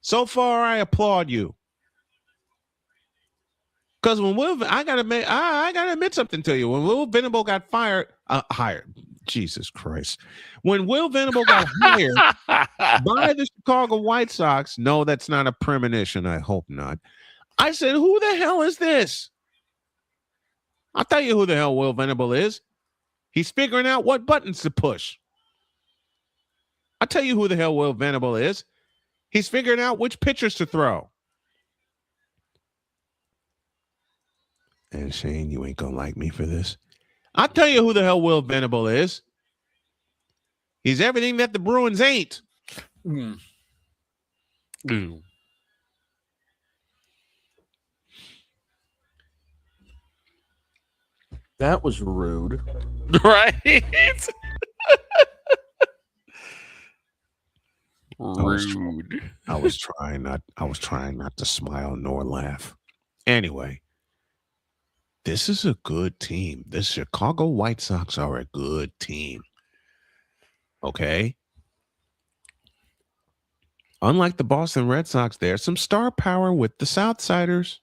so far I applaud you. Because when I gotta admit something to you. When Will Venable got hired, Jesus Christ. When Will Venable got hired by the Chicago White Sox, no, that's not a premonition. I hope not. I said, who the hell is this? I'll tell you who the hell Will Venable is. He's figuring out what buttons to push. I'll tell you who the hell Will Venable is. He's figuring out which pitchers to throw. And Shane, you ain't gonna like me for this. I'll tell you who the hell Will Venable is. He's everything that the Bruins ain't. Mm. Mm. That was rude. Right? Rude. I was trying not to smile nor laugh. Anyway, this is a good team. The Chicago White Sox are a good team. Okay? Unlike the Boston Red Sox, there's some star power with the Southsiders.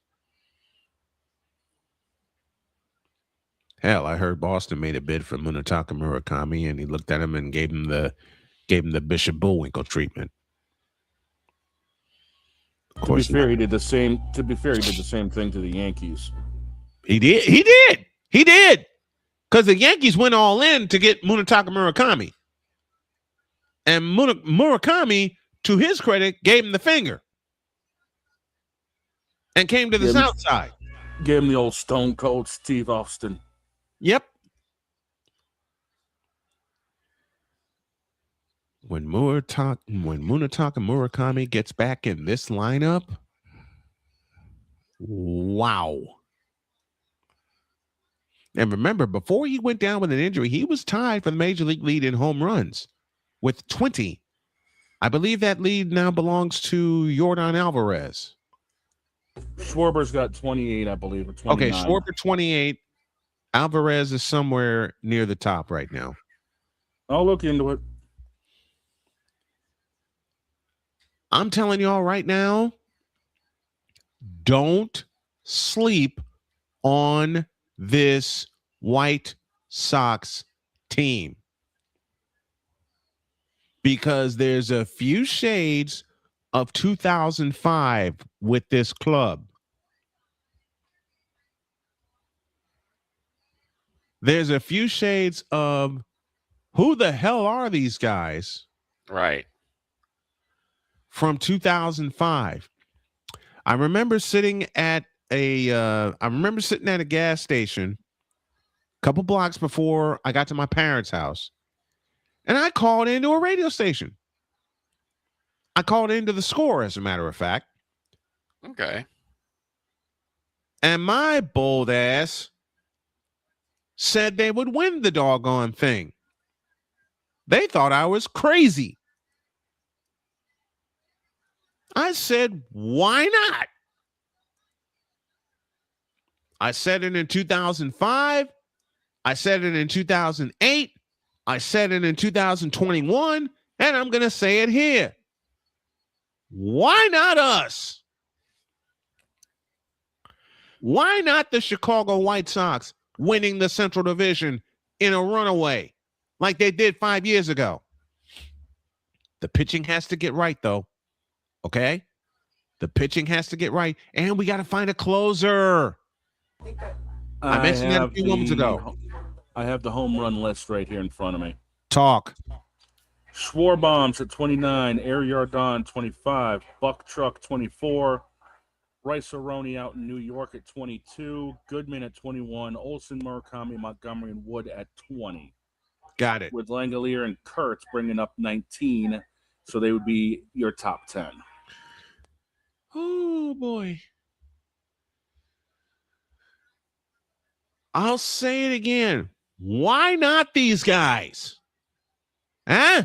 Hell, I heard Boston made a bid for Munetaka Murakami, and he looked at him and gave him the Bishop Bullwinkle treatment. Of course, To be fair, he did the same thing to the Yankees. He did. Because the Yankees went all in to get Munetaka Murakami. And Murakami, to his credit, gave him the finger. And came to the South side. Gave him the old Stone Cold Steve Austin. Yep. When Munetaka Murakami gets back in this lineup, wow. And remember, before he went down with an injury, he was tied for the major league lead in home runs with 20. I believe that lead now belongs to Yordan Alvarez. Schwarber's got 28, I believe, or 29. Okay, Schwarber 28. Alvarez is somewhere near the top right now. I'll look into it. I'm telling y'all right now, don't sleep on this White Sox team. Because there's a few shades of 2005 with this club. There's a few shades of who the hell are these guys? Right. From 2005. I remember sitting at a gas station a couple blocks before I got to my parents' house. And I called into a radio station. I called into the Score, as a matter of fact. Okay. And my bold ass said they would win the doggone thing. They thought I was crazy. I said, why not? I said it in 2005. I said it in 2008. I said it in 2021. And I'm going to say it here. Why not us? Why not the Chicago White Sox winning the Central Division in a runaway like they did 5 years ago? The pitching has to get right, though. Okay? The pitching has to get right. And we got to find a closer. I mentioned that a few moments ago. I have the home run list right here in front of me. Talk. Schwarbombs at 29, Air Yardon 25, Buck Truck 24, Rice Aroni out in New York at 22, Goodman at 21, Olsen, Murakami, Montgomery, and Wood at 20. Got it. With Langolier and Kurtz bringing up 19, so they would be your top 10. Oh, boy. I'll say it again. Why not these guys? Huh?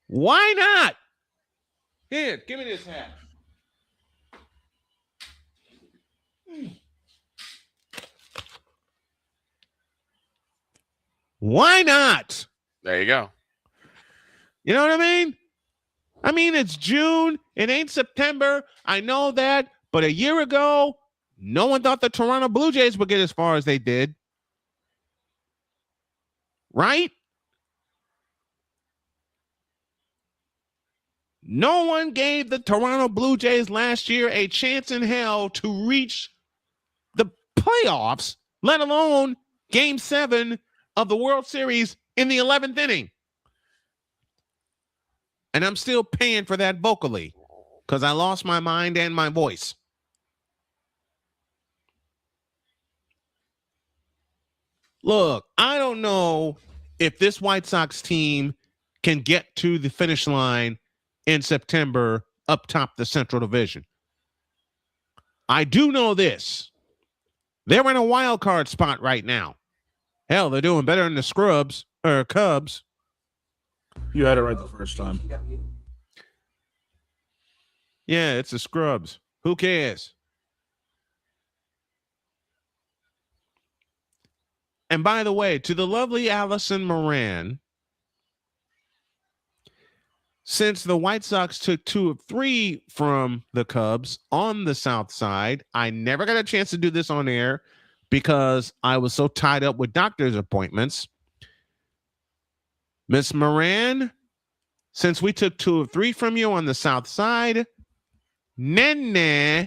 Why not? Here, give me this hat. Why not? There you go. You know what I mean? I mean, it's June. It ain't September. I know that. But a year ago, no one thought the Toronto Blue Jays would get as far as they did. Right? No one gave the Toronto Blue Jays last year a chance in hell to reach the playoffs, let alone Game 7 of the World Series in the 11th inning. And I'm still paying for that vocally because I lost my mind and my voice. Look, I don't know if this White Sox team can get to the finish line in September up top the Central Division. I do know this. They're in a wild card spot right now. Hell, they're doing better than the Cubs. You had it right the first time. Yeah, it's the Scrubs. Who cares? And by the way, to the lovely Allison Moran, since the White Sox took 2 of 3 from the Cubs on the South Side, I never got a chance to do this on air because I was so tied up with doctor's appointments. Miss Moran, since we took 2 of 3 from you on the South Side, nah.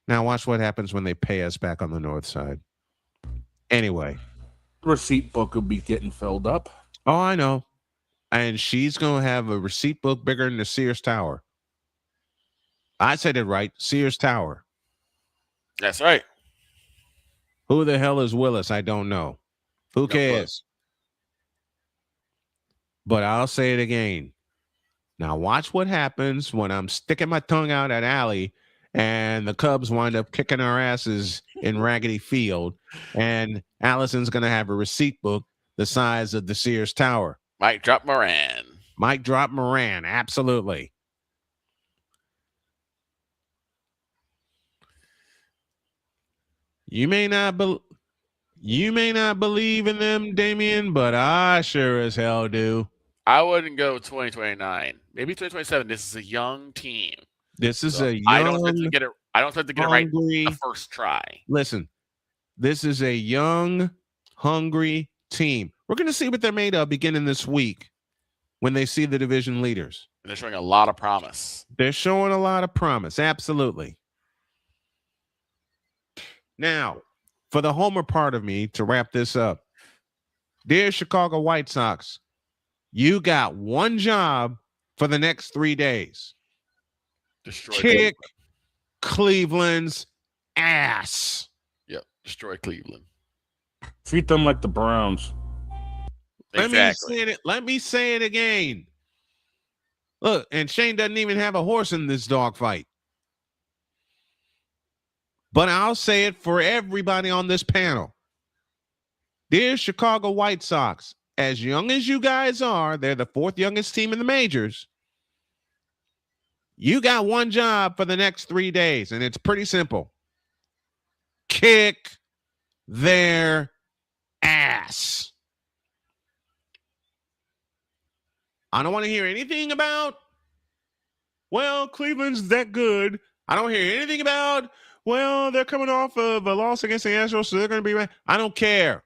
Now watch what happens when they pay us back on the North Side. Anyway. Receipt book will be getting filled up. Oh, I know. And she's going to have a receipt book bigger than the Sears Tower. I said it right. Sears Tower. That's right. Who the hell is Willis? I don't know. Who cares? But I'll say it again. Now watch what happens when I'm sticking my tongue out at Allie and the Cubs wind up kicking our asses in Raggedy Field, and Allison's going to have a receipt book the size of the Sears Tower. Mic drop Moran. Mic drop Moran, absolutely. You may not believe in them, Damien, but I sure as hell do. I wouldn't go 2029. Maybe 2027. This is a young team. This is a young. I don't expect to get it right the first try. Listen, this is a young, hungry team. We're going to see what they're made of beginning this week when they see the division leaders. And they're showing a lot of promise. They're showing a lot of promise. Absolutely. Now, for the homer part of me to wrap this up, dear Chicago White Sox, you got one job for the next 3 days. Kick Cleveland's ass. Yep, destroy Cleveland. Treat them like the Browns. Exactly. Let me say it again. Look, and Shane doesn't even have a horse in this dogfight. But I'll say it for everybody on this panel. Dear Chicago White Sox, as young as you guys are, they're the 4th youngest team in the majors. You got one job for the next 3 days, and it's pretty simple. Kick their ass. I don't want to hear anything about, well, Cleveland's that good. I don't hear anything about, well, they're coming off of a loss against the Astros, so they're going to be right. I don't care.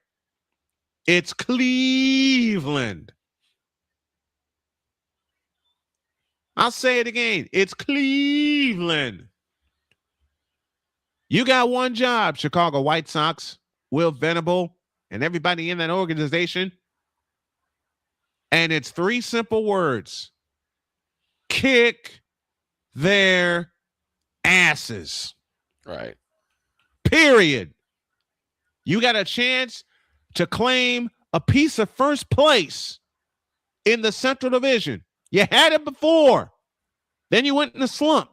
It's Cleveland. I'll say it again. It's Cleveland. You got one job, Chicago White Sox, Will Venable, and everybody in that organization. And it's 3 simple words. Kick their asses. Right. Period. You got a chance to claim a piece of first place in the Central Division. You had it before. Then you went in a slump.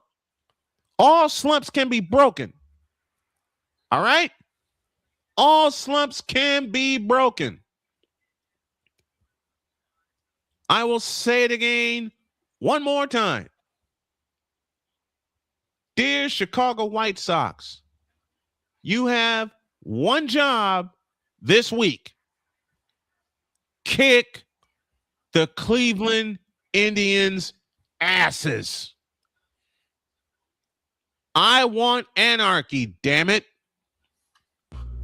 All slumps can be broken. All right? All slumps can be broken. I will say it again one more time. Dear Chicago White Sox, you have one job this week. Kick the Cleveland Indians' asses. I want anarchy, damn it.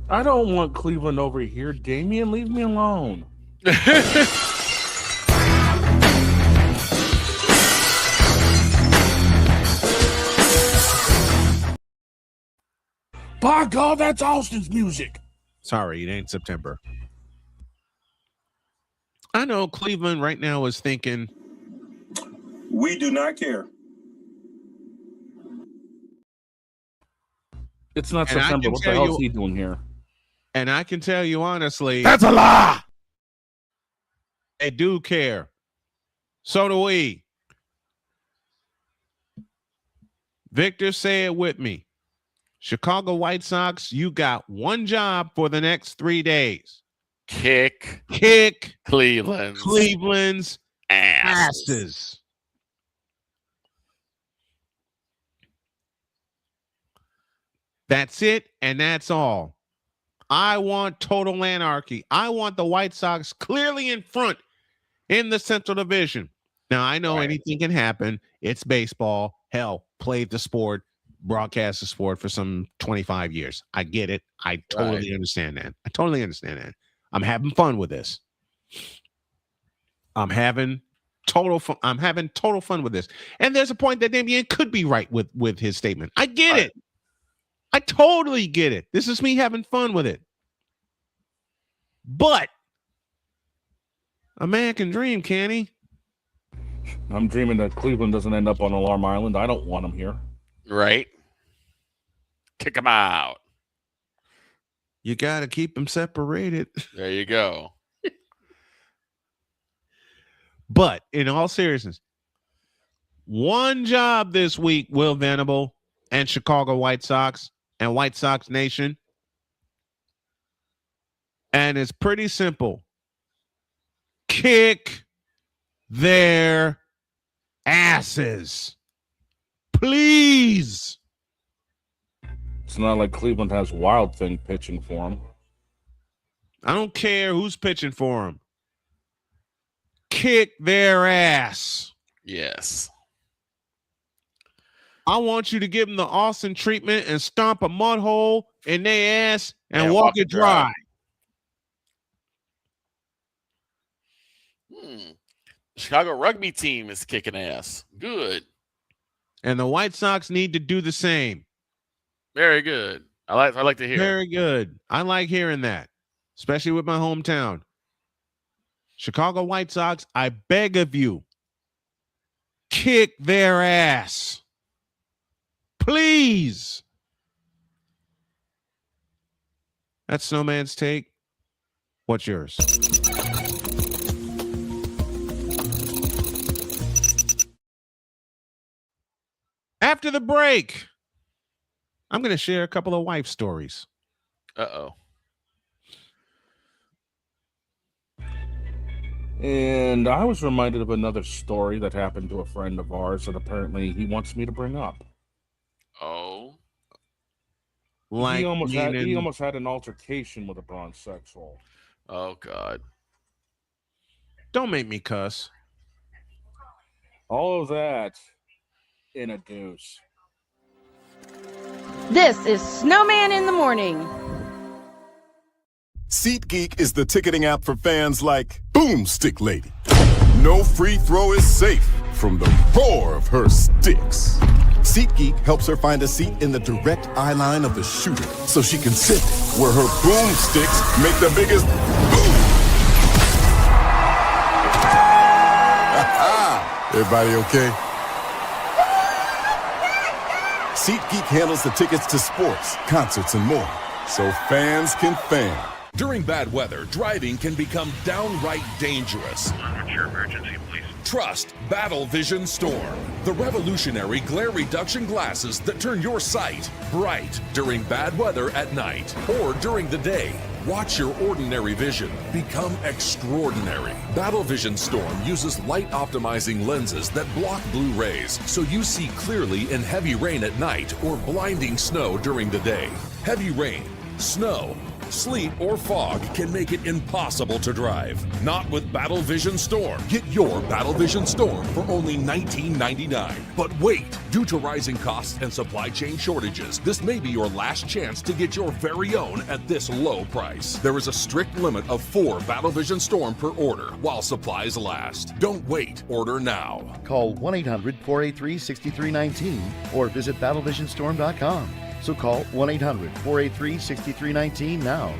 I don't want Cleveland over here. Damien, leave me alone. By God, that's Austin's music. Sorry, it ain't September. I know Cleveland right now is thinking, we do not care. It's not And I September. can What the tell hell you- is he doing here? And I can tell you honestly, That's a lie. they do care. So do we. Victor, say it with me. Chicago White Sox, you got one job for the next 3 days. Kick Cleveland's asses. That's it, and that's all. I want total anarchy. I want the White Sox clearly in front in the Central Division. Now, I know anything can happen. It's baseball. Hell, played the sport, broadcast the sport for some 25 years. I get it. I totally understand that. I totally understand that. I'm having fun with this. I'm having total fun. I'm having total fun with this. And there's a point that Damian could be right with his statement. I get it. I totally get it. This is me having fun with it. But a man can dream, can he? I'm dreaming that Cleveland doesn't end up on Alarm Island. I don't want him here. Right. Kick him out. You got to keep them separated. There you go. But in all seriousness, one job this week, Will Venable and Chicago White Sox and White Sox Nation. And it's pretty simple. Kick their asses. Please. It's not like Cleveland has Wild Thing pitching for him. I don't care who's pitching for him. Kick their ass. Yes. I want you to give them the Austin treatment and stomp a mud hole in their ass and walk it dry. Chicago rugby team is kicking ass. Good. And the White Sox need to do the same. Very good. I like to hear. Very good. I like hearing that, especially with my hometown. Chicago White Sox, I beg of you, kick their ass. Please. That's Snowman's take. What's yours? After the break, I'm going to share a couple of wife stories. Uh-oh. And I was reminded of another story that happened to a friend of ours that apparently he wants me to bring up. Oh. Like he almost had an altercation with a bronzexual. Oh, God. Don't make me cuss. All of that in a deuce. This is Snowman in the Morning. SeatGeek is the ticketing app for fans like Boomstick Lady. No free throw is safe from the roar of her sticks. SeatGeek helps her find a seat in the direct eye line of the shooter so she can sit where her boomsticks make the biggest boom. Everybody okay? SeatGeek handles the tickets to sports, concerts, and more, so fans can fan. During bad weather, driving can become downright dangerous. What's your emergency, please? Trust Battle Vision Storm, the revolutionary glare reduction glasses that turn your sight bright during bad weather at night or during the day. Watch your ordinary vision become extraordinary. Battle Vision Storm uses light optimizing lenses that block blue rays so you see clearly in heavy rain at night or blinding snow during the day. Heavy rain, snow, sleet, or fog can make it impossible to drive. Not with Battle Vision Storm. Get your Battle Vision Storm for only $19.99. But wait, due to rising costs and supply chain shortages, this may be your last chance to get your very own at this low price. There is a strict limit of 4 Battle Vision Storm per order while supplies last. Don't wait, order now. Call 1-800-483-6319 or visit battlevisionstorm.com. So call 1-800-483-6319 now.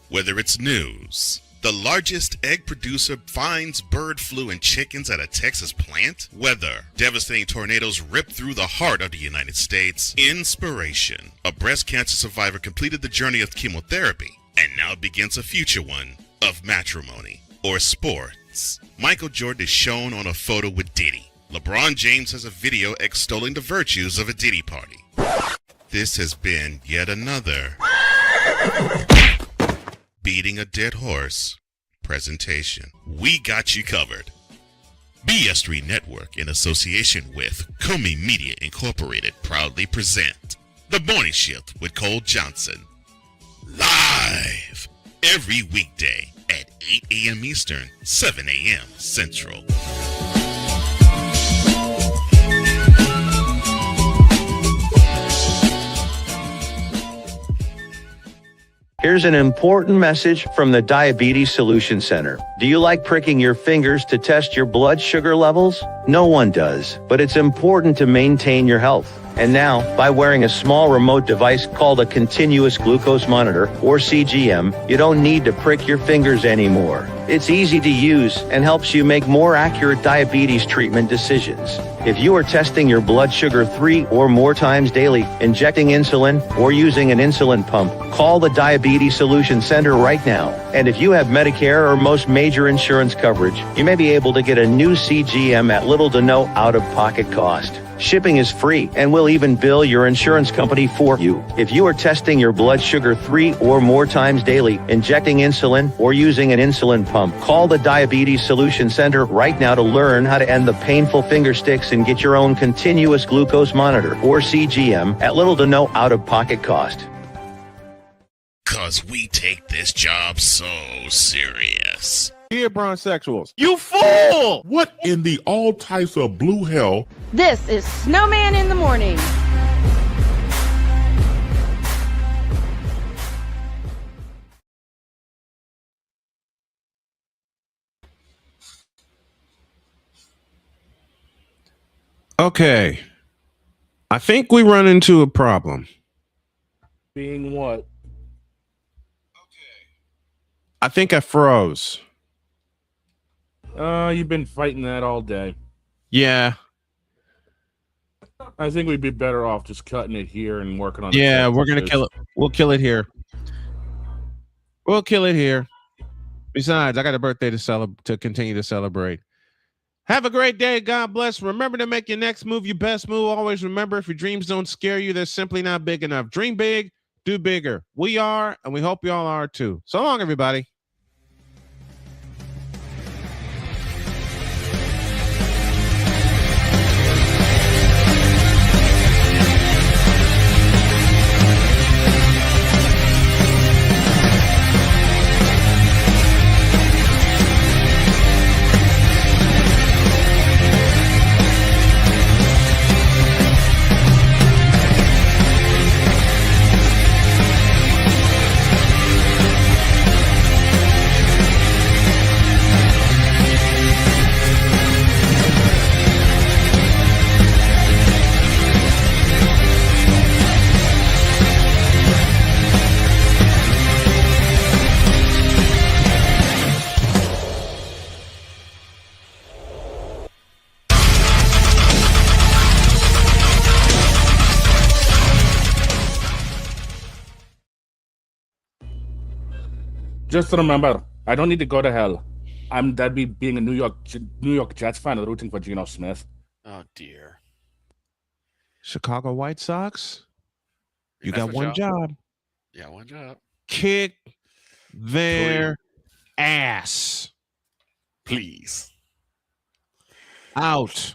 Whether it's news, The largest egg producer finds bird flu in chickens at a Texas plant. Weather. Devastating tornadoes rip through the heart of the United States. Inspiration. A breast cancer survivor completed the journey of chemotherapy and now begins a future one of matrimony or sports. Michael Jordan is shown on a photo with Diddy. LeBron James has a video extolling the virtues of a Diddy party. This has been yet another Beating a Dead Horse presentation. We got you covered. BS3 Network, in association with Comey Media Incorporated, proudly present The Morning Shift with Cole Johnson. Live every weekday at 8 a.m. Eastern, 7 a.m. Central. Here's an important message from the Diabetes Solution Center. Do you like pricking your fingers to test your blood sugar levels? No one does, but it's important to maintain your health. And now, by wearing a small remote device called a continuous glucose monitor, or CGM, you don't need to prick your fingers anymore. It's easy to use and helps you make more accurate diabetes treatment decisions. If you are testing your blood sugar 3 or more times daily, injecting insulin, or using an insulin pump, call the Diabetes Solution Center right now. And if you have Medicare or most major insurance coverage, you may be able to get a new CGM at little to no out-of-pocket cost. Shipping is free, and we'll even bill your insurance company for you. If you are testing your blood sugar 3 or more times daily, injecting insulin, or using an insulin pump, call the Diabetes Solution Center right now to learn how to end the painful finger sticks and get your own continuous glucose monitor, or CGM, at little to no out-of-pocket cost. 'Cause we take this job so serious. Here, bronsexuals. You fool! What in the all types of blue hell? This is Snowman in the Morning. Okay. I think we run into a problem. Being what? I think I froze. You've been fighting that all day. Yeah. I think we'd be better off just cutting it here and working on it. Yeah, we're going to kill it. We'll kill it here. We'll kill it here. Besides, I got a birthday to continue to celebrate. Have a great day. God bless. Remember to make your next move your best move. Always remember, if your dreams don't scare you, they're simply not big enough. Dream big, do bigger. We are, and we hope you all are too. So long, everybody. Just remember, I don't need to go to hell. That'd be being a New York Jets fan and rooting for Geno Smith. Oh dear. Chicago White Sox, you got one job. Yeah, one job. Kick their ass. Please. Out.